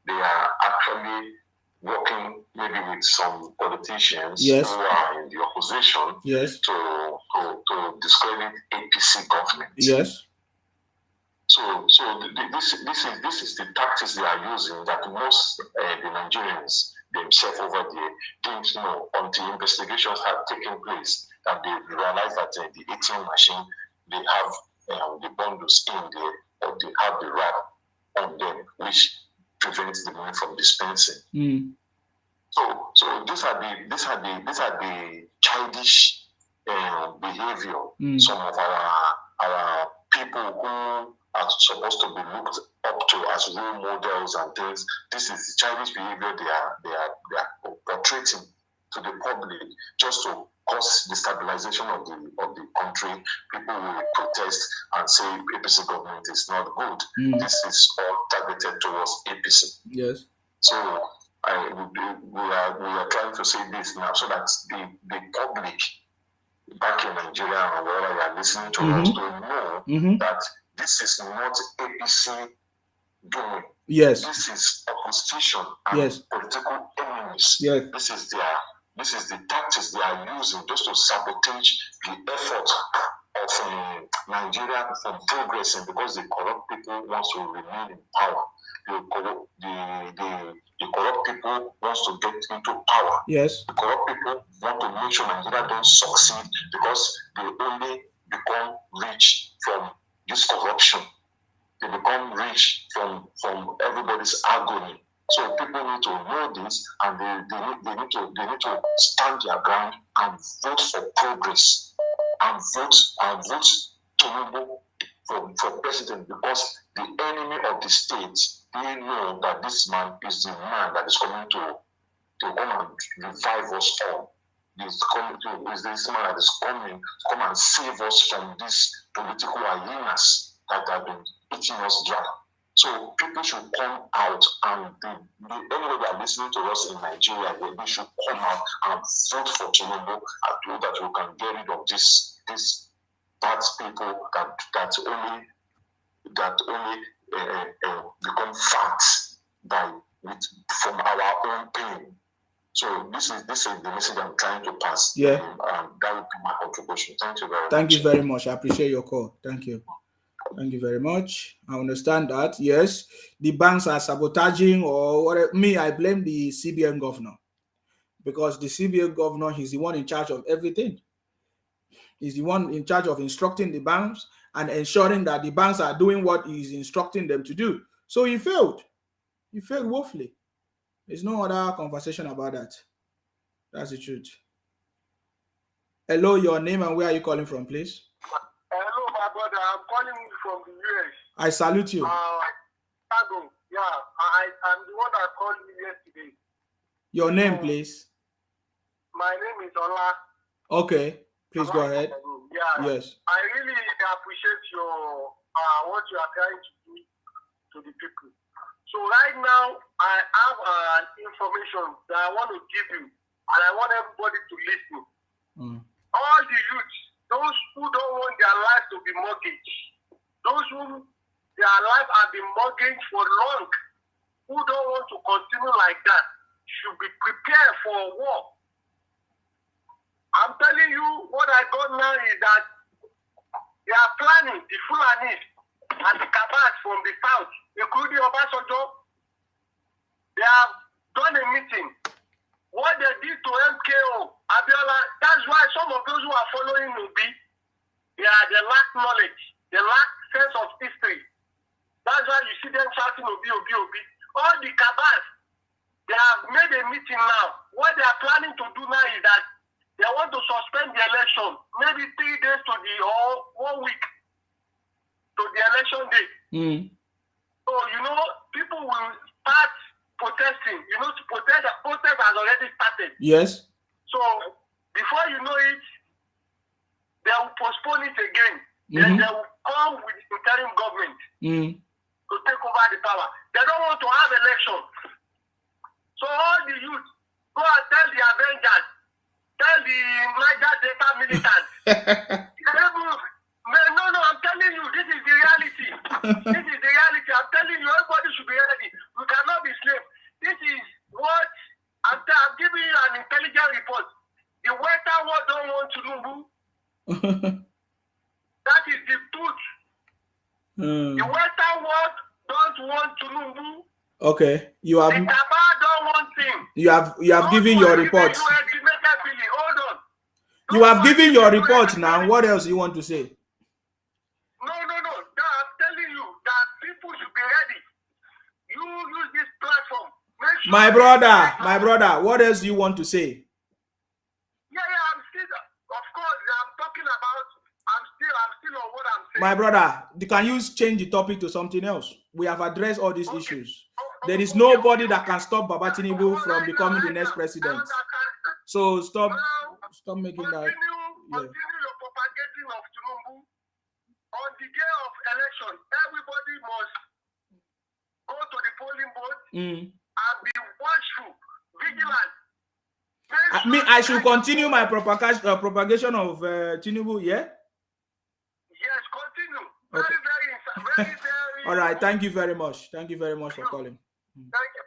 D: they are actually working maybe with some politicians who are in the opposition to discredit APC government.
B: Yes.
D: So this is the tactics they are using that most the Nigerians themselves over there didn't know until investigations had taken place, that they realized that the ATM machine, they have the bundles in there, or they have the wrap on them, which prevents the money from dispensing. So these are the childish behavior. Some of our people who are supposed to be looked up to as role models and things. This is the childish behavior they are portraying to the public just to cause destabilization of the country. People will protest and say APC government is not good. This is all targeted towards APC.
B: Yes.
D: So we are trying to say this now so that the public back in Nigeria or wherever you are listening to us to know that this is not APC doing.
B: Yes.
D: This is opposition and political enemies.
B: Yes.
D: This is the tactics they are using just to sabotage the effort of Nigeria from progressing, because the corrupt people want to remain in power. The corrupt people wants to get into power.
B: Yes.
D: The corrupt people want to make sure Nigeria don't succeed because they only become rich from this corruption. They become rich from everybody's agony. So people need to know this, and they need to stand their ground and vote for progress, and vote Tinubu for president, because the enemy of the state, they know that this man is the man that is coming to come and revive us all. Is this man that is coming to come and save us from these political hyenas that have been eating us dry. So people should come out, and anybody that are listening to us in Nigeria, they should come out and vote for Tinubu, and so that we can get rid of these bad people that only become fat from our own pain. So this is the message I'm trying to pass.
B: Yeah.
D: That would be my contribution. Thank you very much.
B: Thank you very much. I appreciate your call. Thank you. Thank you very much. I understand that. Yes, the banks are sabotaging, or whatever. Me, I blame the CBN governor, because the CBN governor, he's the one in charge of everything. He's the one in charge of instructing the banks and ensuring that the banks are doing what he's instructing them to do. So he failed. He failed woefully. There's no other conversation about that. That's the truth. Hello, your name and where are you calling from, please?
U: Hello, my brother. I'm calling you from the US.
B: I salute you.
U: Chicago. Yeah, I'm the one that called you yesterday.
B: Your name, please.
U: My name is Ola.
B: Okay, please go ahead.
U: Yeah.
B: Yes.
U: I really appreciate your what you are trying to do to the people. So right now, I have an information that I want to give you, and I want everybody to listen. All the youth, those who don't want their lives to be mortgaged, those who their life has been mortgaged for long, who don't want to continue like that, should be prepared for war. I'm telling you, what I got now is that they are planning, the Fulanis and the Kabas from the south, including Obasanjo, they have done a meeting. What they did to MKO, Abiola, that's why some of those who are following Obi, they lack knowledge, they lack sense of history. That's why you see them shouting Obi, Obi, Obi. All the Kabas, they have made a meeting now. What they are planning to do now is that they want to suspend the election, maybe 3 days to or 1 week to the election day. So, people will start protesting. Protest has already started.
B: Yes.
U: So, before you know it, they will postpone it again. Then they will come with the interim government to take over the power. They don't want to have election. So, all the youth, go and tell the Avengers, tell the Niger Delta militants. No, I'm telling you, this is the reality. This is the reality. I'm telling you, everybody should be ready. We cannot be slaves. This is what I'm giving you an intelligent report. The Western world don't want to move. That is the truth. The Western world don't want to move.
B: Okay, you have.
U: The Taba don't want him.
B: You have given your report.
U: Hold on.
B: You have given your report now. What else you want to say?
U: No. I'm telling you that people should be ready. You use this platform. Sure
B: my brother, what else do you want to say?
U: Yeah, I'm still, of course, I'm talking about, I'm still on what I'm saying.
B: My brother, can you change the topic to something else? We have addressed all these issues. There is nobody that can stop Baba Tinubu from becoming the next president. So stop making that.
U: Continue your propagating of Tinubu. On the day of election, everybody must go to the polling booth and be watchful, vigilant.
B: I should continue my propagation of Tinubu, yeah?
U: Yes, continue.
B: Okay.
U: Very.
B: All right. Thank you very much. Thank you very much for calling.
U: Thank you.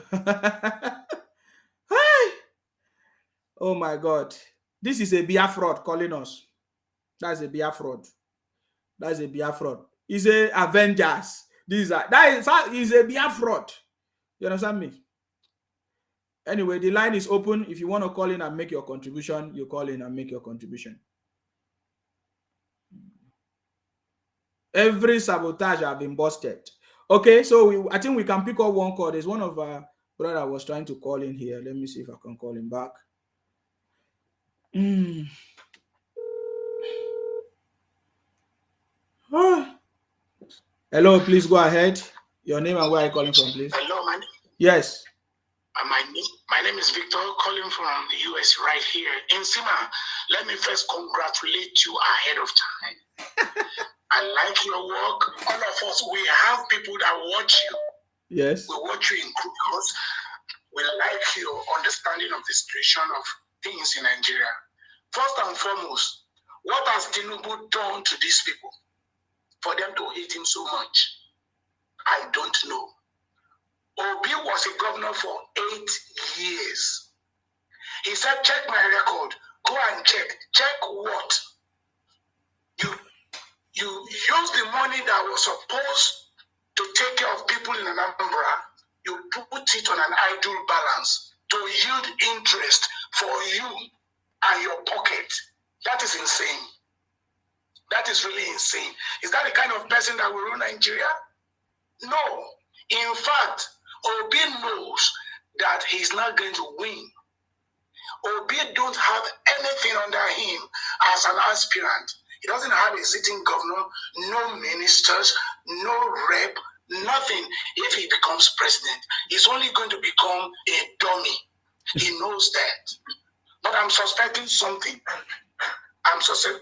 B: Bye. Hi. Oh my God. This is a BR fraud calling us. That's a BR fraud. That's a BR fraud. It's a Avengers. That is a BR fraud. You understand me? Anyway, the line is open. If you want to call in and make your contribution, you call in and make your contribution. Every sabotage have been busted. Okay, so I think we can pick up one call. There's one of our brother was trying to call in here. Let me see if I can call him back. Hello, please go ahead. Your name and where are you calling from, please?
F: Hello, man.
B: Yes.
F: My name is Victor, calling from the US right here. In Sima, let me first congratulate you ahead of time. I like your work. All of us, we have people that watch you.
B: Yes.
F: We watch you in groups. We like your understanding of the situation of things in Nigeria. First and foremost, what has Tinubu done to these people for them to hate him so much? I don't know. Obi was a governor for 8 years. He said, check my record. Go and check. Check what? You use the money that was supposed to take care of people in Anambra, you put it on an idle balance to yield interest for you and your pocket. That is insane. That is really insane. Is that the kind of person that will rule Nigeria? No. In fact, Obi knows that he's not going to win. Obi don't have anything under him as an aspirant. He doesn't have a sitting governor, no ministers, no rep, nothing. If he becomes president, he's only going to become a dummy. He knows that. But I'm suspecting something.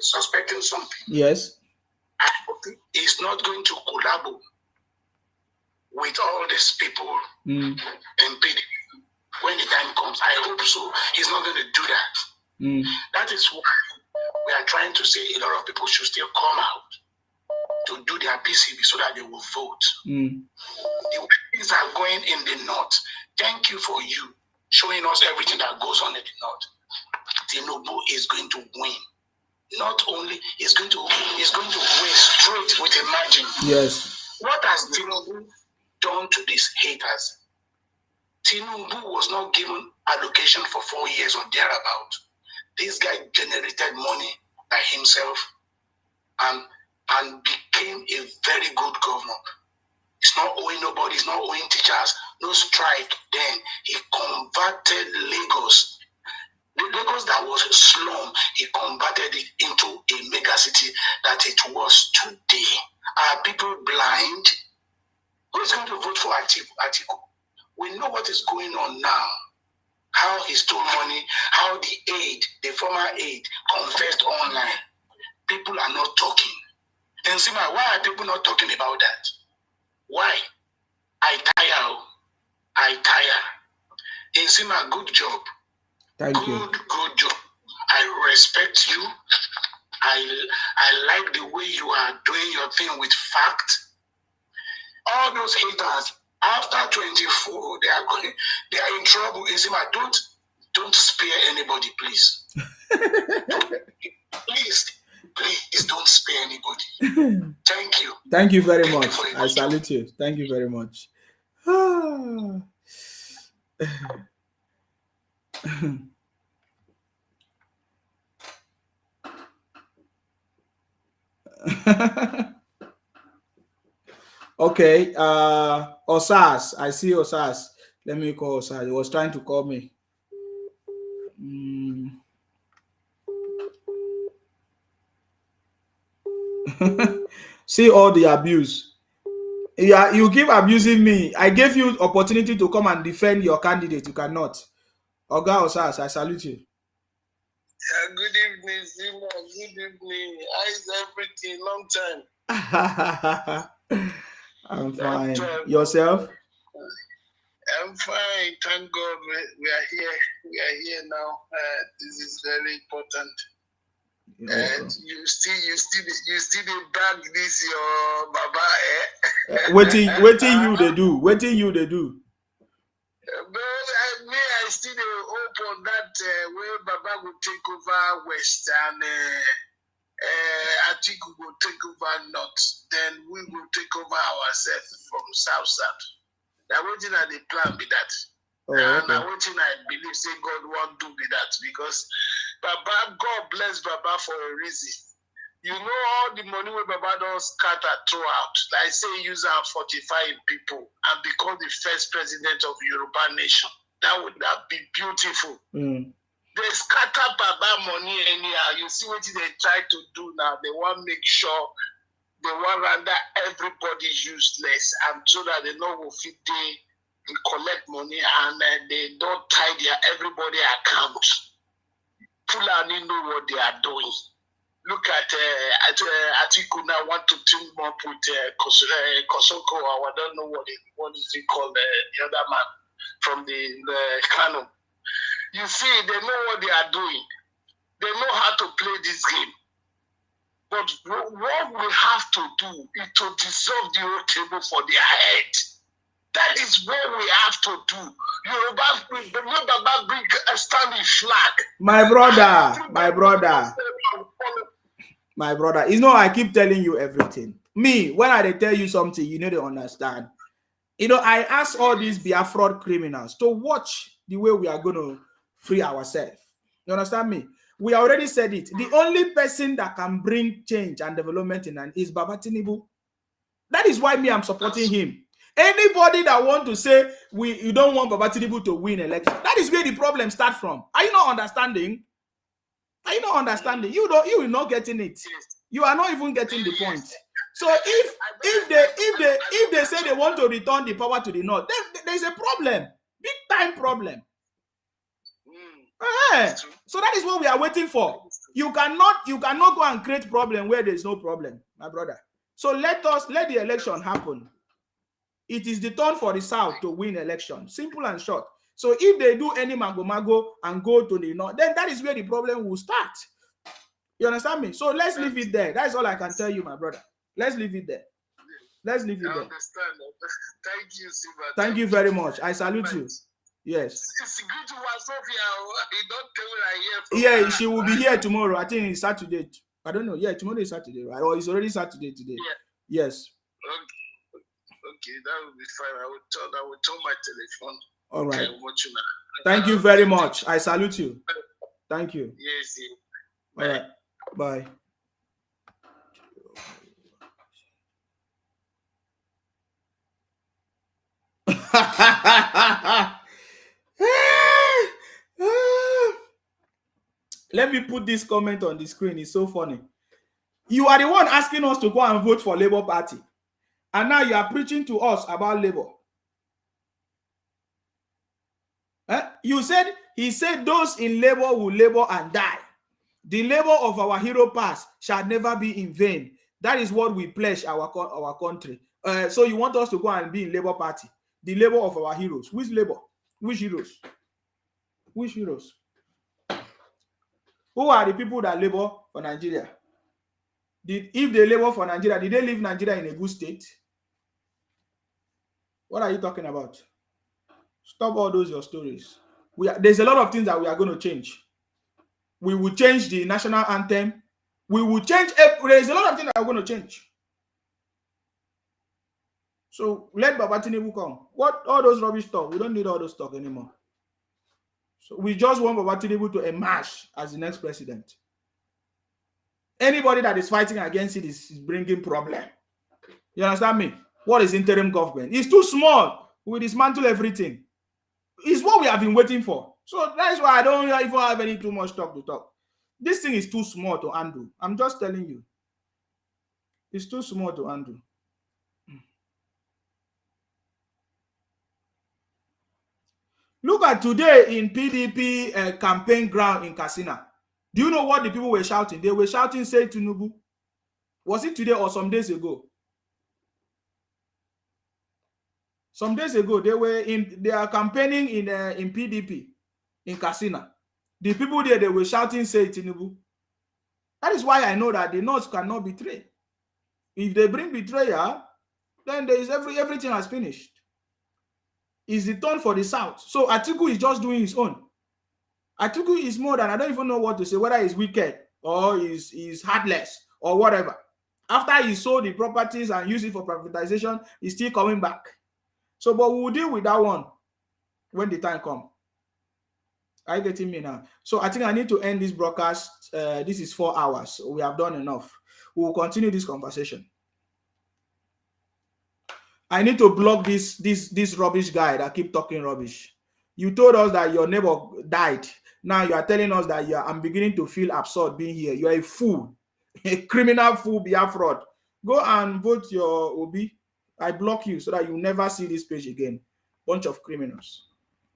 F: Suspecting something.
B: Yes.
F: He's not going to collaborate with all these people in PDP. When the time comes, I hope so. He's not going to do that. That is why we are trying to say a lot of people should still come out to do their PCB so that they will vote. The way things are going in the north, thank you for you showing us everything that goes on in the north. Tinubu is going to win. Not only is going to win straight with a margin.
B: Yes.
F: What has Tinubu done to these haters? Tinubu was not given allocation for 4 years or thereabout. This guy generated money by himself and became a very good governor. He's not owing nobody, he's not owing teachers, no strike. Then he converted Lagos. The Lagos that was a slum, he converted it into a mega city that it was today. Are people blind? Who is going to vote for Atiku? We know what is going on now. How he stole money, how the former aide, confessed online. People are not talking. And Sima, why are people not talking about that? Why? I tire. And Sima, good job.
B: Thank you.
F: Good job. I respect you. I like the way you are doing your thing with fact. All those haters, after 24, they are in trouble. Izima, don't spare anybody, please. please don't spare anybody. Thank you.
B: Thank you very much. I salute you. Thank you very much. Okay, Osas. I see Osas. Let me call Osas. He was trying to call me. See all the abuse. Yeah, you keep abusing me. I gave you opportunity to come and defend your candidate. You cannot. Oga Osas, I salute you.
U: Yeah, good evening, Zima. Good evening. How's everything? Long time.
B: I'm fine. Yourself?
U: I'm fine. Thank God we are here. We are here now. This is very important. You still back this your baba.
B: Waiting you they do. Waiting you they do.
U: But I still hope on that where Baba will take over West and Atiku will take over North. Then we will take over ourselves from South. Now waiting at the plan be that. And now waiting I believe say God want to be that because Baba, God bless Baba for a reason. You know all the money where Baba don't scatter throughout. Like say use our 45 people and become the first president of Yoruba nation. That would be beautiful. They scatter Baba money anyhow. You see what they try to do now. They want to make sure they want render everybody useless and so that they know will fit they collect money and they don't tie their everybody account. Fulani know what they are doing. Look at Atiku now want to team up with Kosoko, or I don't know what is he called, the other man from the Kano. You see, they know what they are doing. They know how to play this game. But what we have to do is to dissolve the whole table for their head. That is what we have to do. Yoruba bring a standing flag.
B: My brother. You know, I keep telling you everything. Me, when I tell you something, you need to understand. You know, I ask all these Biafra criminals to watch the way we are going to free ourselves. You understand me? We already said it. The only person that can bring change and development in is Baba Tinubu. That is why me, I'm supporting him. Anybody that want to say you don't want Baba Tinubu to win election, that is where the problem starts from. Are you not understanding? Are you not understanding? You will not getting it. You are not even getting the point. So if they say they want to return the power to the north, then there's a problem, big time problem. So that is what we are waiting for. You cannot go and create problem where there is no problem, my brother. So let the election happen. It is the turn for the South to win election. Simple and short. So if they do any mago and go to the north, then that is where the problem will start. You understand me? So let's leave it there. That's all I can tell you, my brother. Let's leave it there. Let's leave it there.
U: I understand. Thank you, Siva.
B: Thank you very much. I salute you. Yes.
U: It's good to have Sophia. Don't tell me I hear from
B: her. She will be here tomorrow. I think it's Saturday. I don't know. Yeah, tomorrow is Saturday, right? Or it's already Saturday today. Yeah. Yes.
U: Okay, that will be fine. I will turn my telephone.
B: All right.
U: Watch you now.
B: Thank you very much. I salute you. Thank you.
U: Yes.
B: All right. Bye. Let me put this comment on the screen. It's so funny. You are the one asking us to go and vote for Labour Party. And now you are preaching to us about Labour. He said those in Labour will labor and die. The labor of our hero past shall never be in vain. That is what we pledge our country. So you want us to go and be in Labour Party. The labor of our heroes. Which labor? Which heroes? Which heroes? Who are the people that labor for Nigeria? If they labor for Nigeria, did they leave Nigeria in a good state? What are you talking about? Stop all those your stories. There's a lot of things that we are going to change. We will change the national anthem. We will change. There's a lot of things that are going to change. So let Baba Tinubu come. What all those rubbish talk? We don't need all those talk anymore. So we just want Baba Tinubu to emerge as the next president. Anybody that is fighting against it is bringing problem. You understand me? What is interim government? It's too small. We dismantle everything. It's what we have been waiting for. So that's why I don't even have any too much talk to talk. This thing is too small to handle. I'm just telling you. It's too small to handle. Look at today in PDP campaign ground in Katsina. Do you know what the people were shouting? They were shouting, say Tinubu. Was it today or some days ago? Some days ago, they are campaigning in PDP in Katsina. The people there, they were shouting, say Tinubu. That is why I know that the North cannot betray. If they bring betrayal, then there is everything has finished. It's the turn for the South. So Atiku is just doing his own. Atiku is more than, I don't even know what to say, whether he's wicked or he's heartless or whatever. After he sold the properties and used it for privatization, he's still coming back. So, but we'll deal with that one when the time comes. Are you getting me now? So I think I need to end this broadcast. This is 4 hours. We have done enough. We will continue this conversation. I need to block this rubbish guy that keep talking rubbish. You told us that your neighbor died. Now you are telling us that I'm beginning to feel absurd being here. You are a fool, a criminal fool, be a fraud. Go and vote your Obi. I block you so that you never see this page again. Bunch of criminals.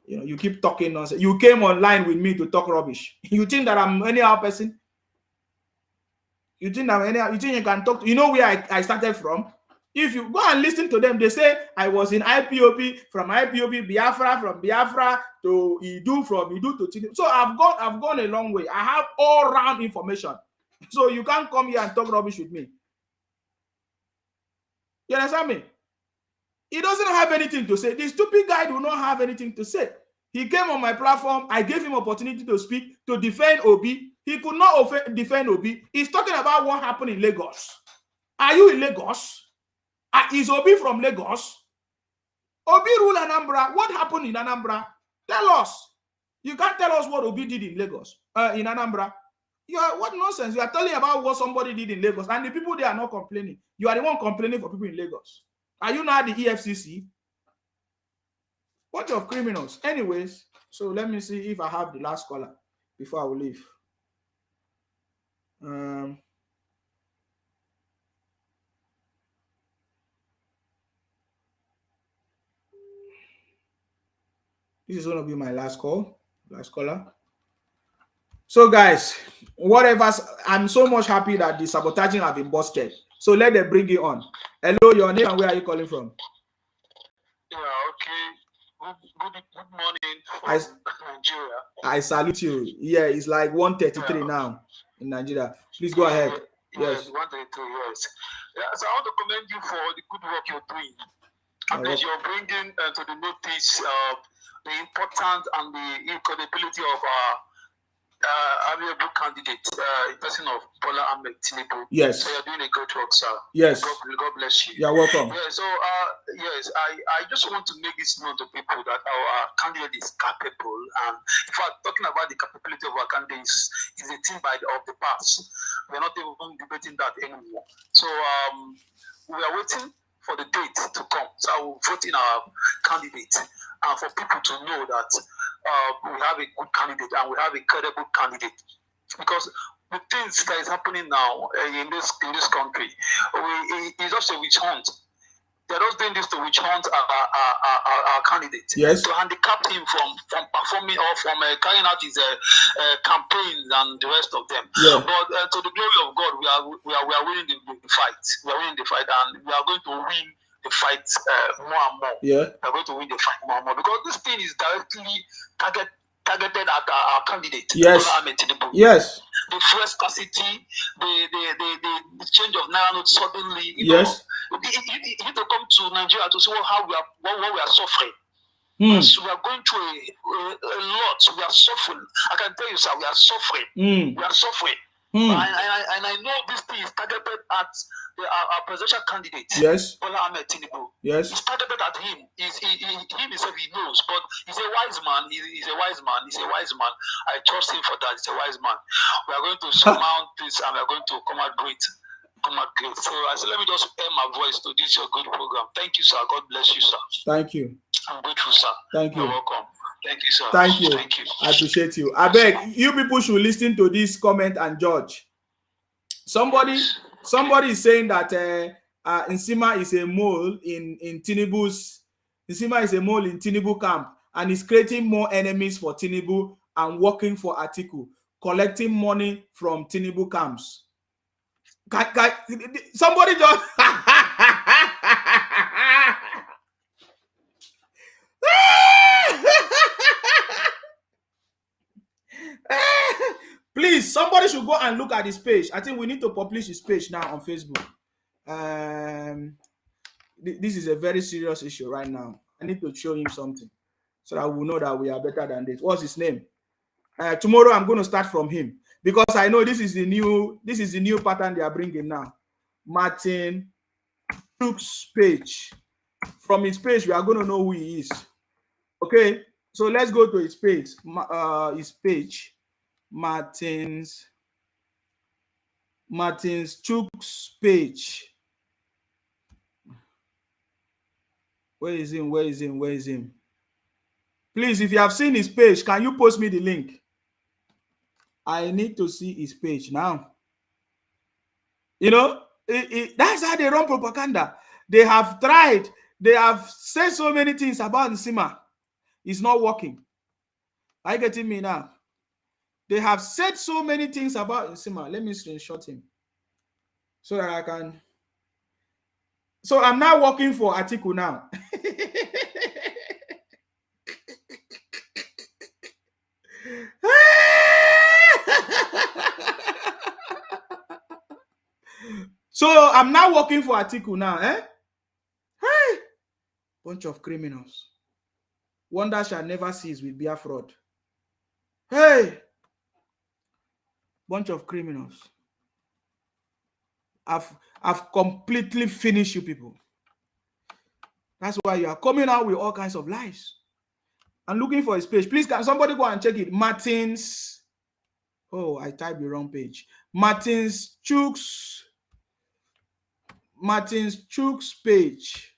B: You know, you keep talking nonsense. You came online with me to talk rubbish. You think that I'm anyhow person? You think I'm anyhow? You think you can talk? You know where I started from? If you go and listen to them, they say I was in IPOB, from IPOB, Biafra, from Biafra to Idu, from Idu to Tinubu. So I've gone a long way. I have all round information. So you can't come here and talk rubbish with me. You understand me? He doesn't have anything to say. The stupid guy do not have anything to say. He came on my platform. I gave him opportunity to speak, to defend Obi. He could not defend Obi. He's talking about what happened in Lagos. Are you in Lagos? Is Obi from Lagos? Obi rule Anambra. What happened in Anambra? Tell us. You can't tell us what Obi did in Lagos, in Anambra. What nonsense? You are telling about what somebody did in Lagos, and the people there are not complaining. You are the one complaining for people in Lagos. Are you not the EFCC? Bunch of criminals. Anyways, so let me see if I have the last caller before I will leave. This is going to be my last call. Last caller. So guys, whatever, I'm so much happy that the sabotaging have been busted. So let them bring it on. Hello, your name and where are you calling from?
E: Yeah, okay. Good morning from Nigeria.
B: I salute you. Yeah, it's like 1:33 now in Nigeria. Please go ahead. Yes.
E: 1:33, yes. Yeah, so I want to commend you for the good work you're doing. And that you're bringing to the notice the importance and the credibility of our amiable candidate, in person of Bola Ahmed Tinubu.
B: Yes.
E: So you're doing a great work, sir.
B: Yes.
E: God bless you.
B: You're welcome.
E: Yeah, so yes, I just want to make this known to people that our candidate is capable, and in fact, talking about the capability of our candidate is a thing of the past. We're not even debating that anymore. So we are waiting for the date to come. So I will vote in our candidate, and for people to know that we have a good candidate and we have a credible candidate. Because the things that is happening now in this country, it's just a witch hunt. They're just doing this to witch hunt our candidate.
B: Yes.
E: To handicap him from performing or from carrying out his campaigns and the rest of them.
B: Yeah.
E: But to the glory of God, we are winning the fight. We are winning the fight, and we are going to win the fight more and more.
B: Yeah.
E: We are going to win the fight more and more because this thing is directly targeted at our candidate.
B: Yes. Yes.
E: The fuel scarcity, the change of naira note suddenly.
B: Yes.
E: You need to come to Nigeria to see how we are suffering.
B: So
E: we are going through a lot. We are suffering. I can tell you, sir, we are suffering. We are suffering. And I know this thing is targeted at our presidential candidate,
B: yes,
E: Bola Ahmed Tinubu.
B: Yes.
E: It's targeted at him. Him himself, he knows, but he's a wise man. He's a wise man. He's a wise man. I trust him for that. He's a wise man. We are going to surmount this, and we are going to come out great. So I said, let me just air my voice to this your good program. Thank you, sir. God bless you, sir.
B: Thank you.
E: I'm grateful, sir.
B: Thank you.
E: You're welcome. Thank you, sir.
B: Thank you.
E: Thank you.
B: I appreciate you. I beg you people should listen to this comment and judge. Somebody is saying that Nsima is a mole in Tinubu's. Nsima is a mole in Tinubu camp. and is creating more enemies for Tinubu and working for Atiku, collecting money from Tinubu camps. Somebody just please, somebody should go and look at his page. I think we need to publish his page now on Facebook. This is a very serious issue right now. I need to show him something so that we know that we are better than this. What's his name? Tomorrow I'm going to start from him because I know this is the new pattern they are bringing now. Martin Chuck's page. From his page, we are going to know who he is. Okay, so let's go to his page. Martin's Chuck's page. Where is him? Please, if you have seen his page, can you post me the link? I need to see his page now. You know, that's how they run propaganda. They have tried. They have said so many things about Nsima. It's not working. Are you getting me now? They have said so many things about Nsima. Let me screenshot him so that I can. So I'm now working for Atiku now. So I'm now working for Atiku now, eh? Hey, bunch of criminals. Wonder shall never cease with beer fraud. Hey, bunch of criminals. I've completely finished you people. That's why you are coming out with all kinds of lies. I'm looking for his page. Please, can somebody go and check it? Martin's. Oh, I typed the wrong page. Martin's Chuck's page.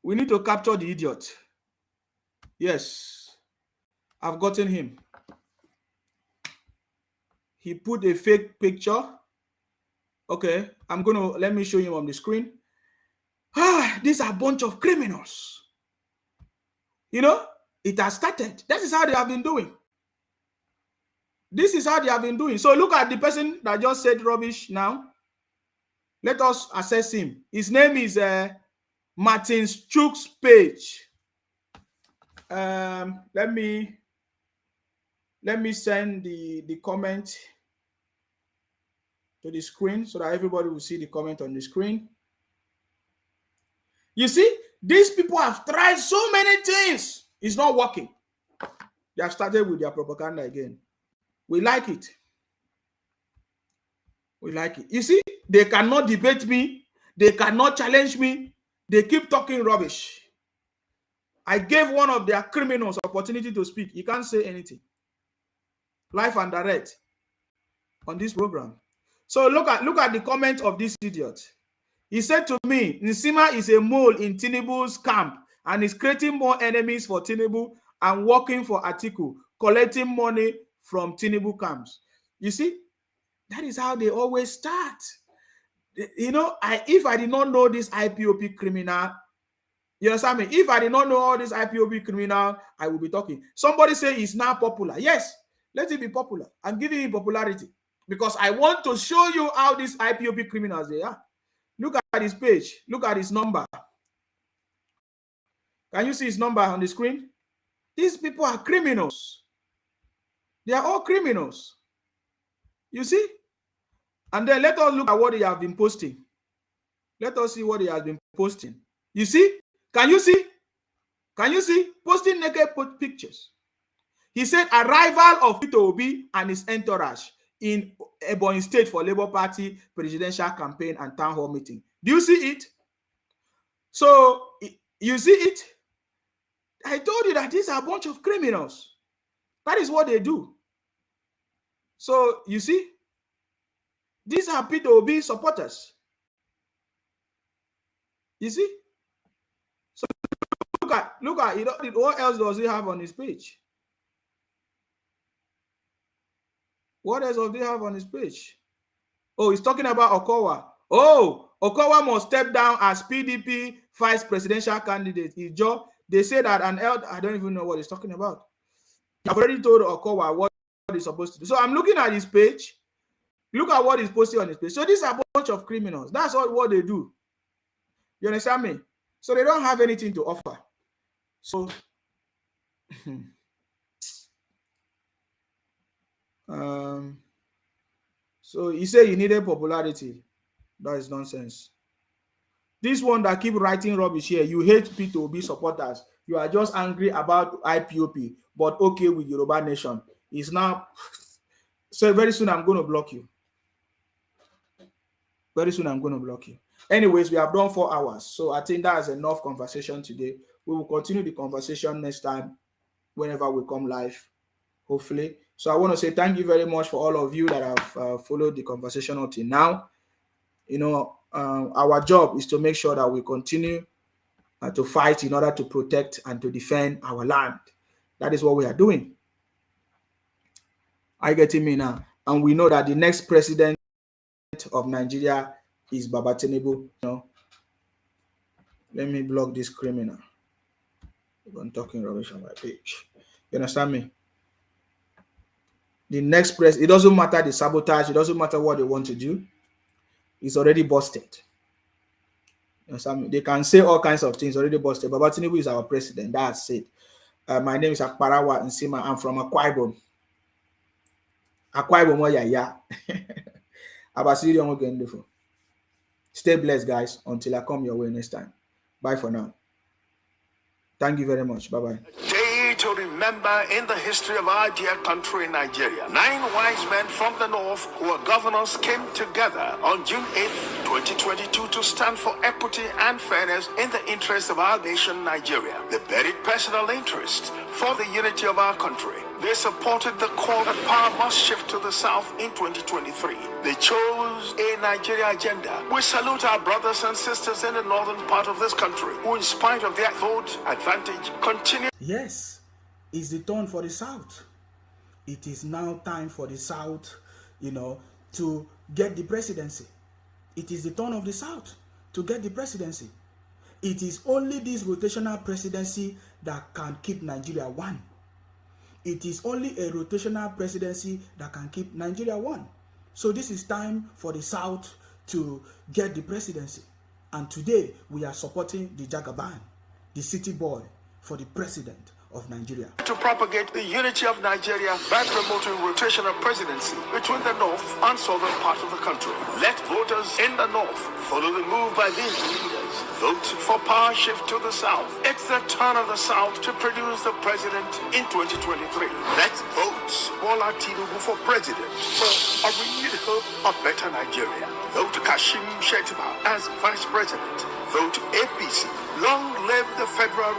B: We need to capture the idiot. Yes, I've gotten him. He put a fake picture. Okay, let me show you on the screen. These are a bunch of criminals. You know, it has started. That is how they have been doing. This is how they have been doing. So look at the person that just said rubbish now. Let us assess him. His name is Martin Chuck's page. Let me send the comment to the screen so that everybody will see the comment on the screen. You see, these people have tried so many things. It's not working. They have started with their propaganda again. We like it. We like it. You see, they cannot debate me. They cannot challenge me. They keep talking rubbish. I gave one of their criminals opportunity to speak. He can't say anything. Live and direct on this program. So look at the comment of this idiot. He said to me, Nsima is a mole in Tinubu's camp and is creating more enemies for Tinubu and working for Atiku, collecting money from Tinubu camps. You see, that is how they always start. You know, if I did not know this IPOP criminal, you understand me? If I did not know all this IPOP criminal, I will be talking. Somebody say he's now popular. Yes, let it be popular. I'm giving him popularity because I want to show you how these IPOP criminals they are. Look at his page. Look at his number. Can you see his number on the screen? These people are criminals. They are all criminals. You see? And then let us look at what they have been posting. Let us see what he has been posting. You see? Can you see? Can you see? Posting naked pictures. He said arrival of Peter Obi and his entourage in Ebonyi State for Labour Party presidential campaign and town hall meeting. Do you see it? So, you see it? I told you that these are a bunch of criminals. That is what they do. So, you see? These are Peter Obi supporters. You see? So, look at it. What else does he have on his page? What else does he have on his page? Oh, he's talking about Okowa. Oh, Okowa must step down as PDP vice presidential candidate. Ijo They say that an elder, I don't even know what he's talking about. I've already told Okowa what he's supposed to do. So I'm looking at his page. Look at what he's posting on his page. So these are a bunch of criminals. That's all what they do. You understand me? So they don't have anything to offer. So so you say you needed popularity. That is nonsense. This one that keep writing rubbish here, you hate P2B supporters. You are just angry about IPOP, but okay with Yoruba Nation. It's now. So very soon I'm going to block you. Very soon I'm going to block you. Anyways, we have done 4 hours. So I think that is enough conversation today. We will continue the conversation next time whenever we come live, hopefully. So I want to say thank you very much for all of you that have followed the conversation until now. You know, our job is to make sure that we continue to fight in order to protect and to defend our land. That is what we are doing. Are you getting me now? And we know that the next president of Nigeria is Baba Tinubu. You know, let me block this criminal. I'm talking rubbish on my page. You understand me? The next president, it doesn't matter the sabotage, it doesn't matter what they want to do. It's already busted. You understand me? They can say all kinds of things, already busted. Baba Tinubu is our president. That's it. My name is Akparawa Nsima. I'm from Akwa Ibom. Akwa Ibom, yeah. Stay blessed, guys, until I come your way next time. Bye for now. Thank you very much. Bye-bye.
A: Day to remember in the history of our dear country, Nigeria. 9 wise men from the north who were governors came together on June 8th, 2022 to stand for equity and fairness in the interest of our nation, Nigeria. They buried personal interest for the unity of our country. They supported the call that power must shift to the south in 2023. They chose a Nigeria agenda. We salute our brothers and sisters in the northern part of this country who, in spite of their vote advantage, continue.
B: Yes, it's the turn for the south. It is now time for the south, you know, to get the presidency. It is the turn of the south to get the presidency. It is only this rotational presidency that can keep Nigeria one. It is only a rotational presidency that can keep Nigeria one. So this is time for the South to get the presidency. And today we are supporting the Jagaban, the city boy, for the president of Nigeria.
A: To propagate the unity of Nigeria by promoting rotational presidency between the north and southern part of the country. Let voters in the north follow the move by these leaders. Vote for power shift to the south. It's the turn of the south to produce the president in 2023. Let's vote Bola Tinubu for president for a renewed hope of better Nigeria. Vote Kashim Shettima as vice president. Vote APC. Long live the federal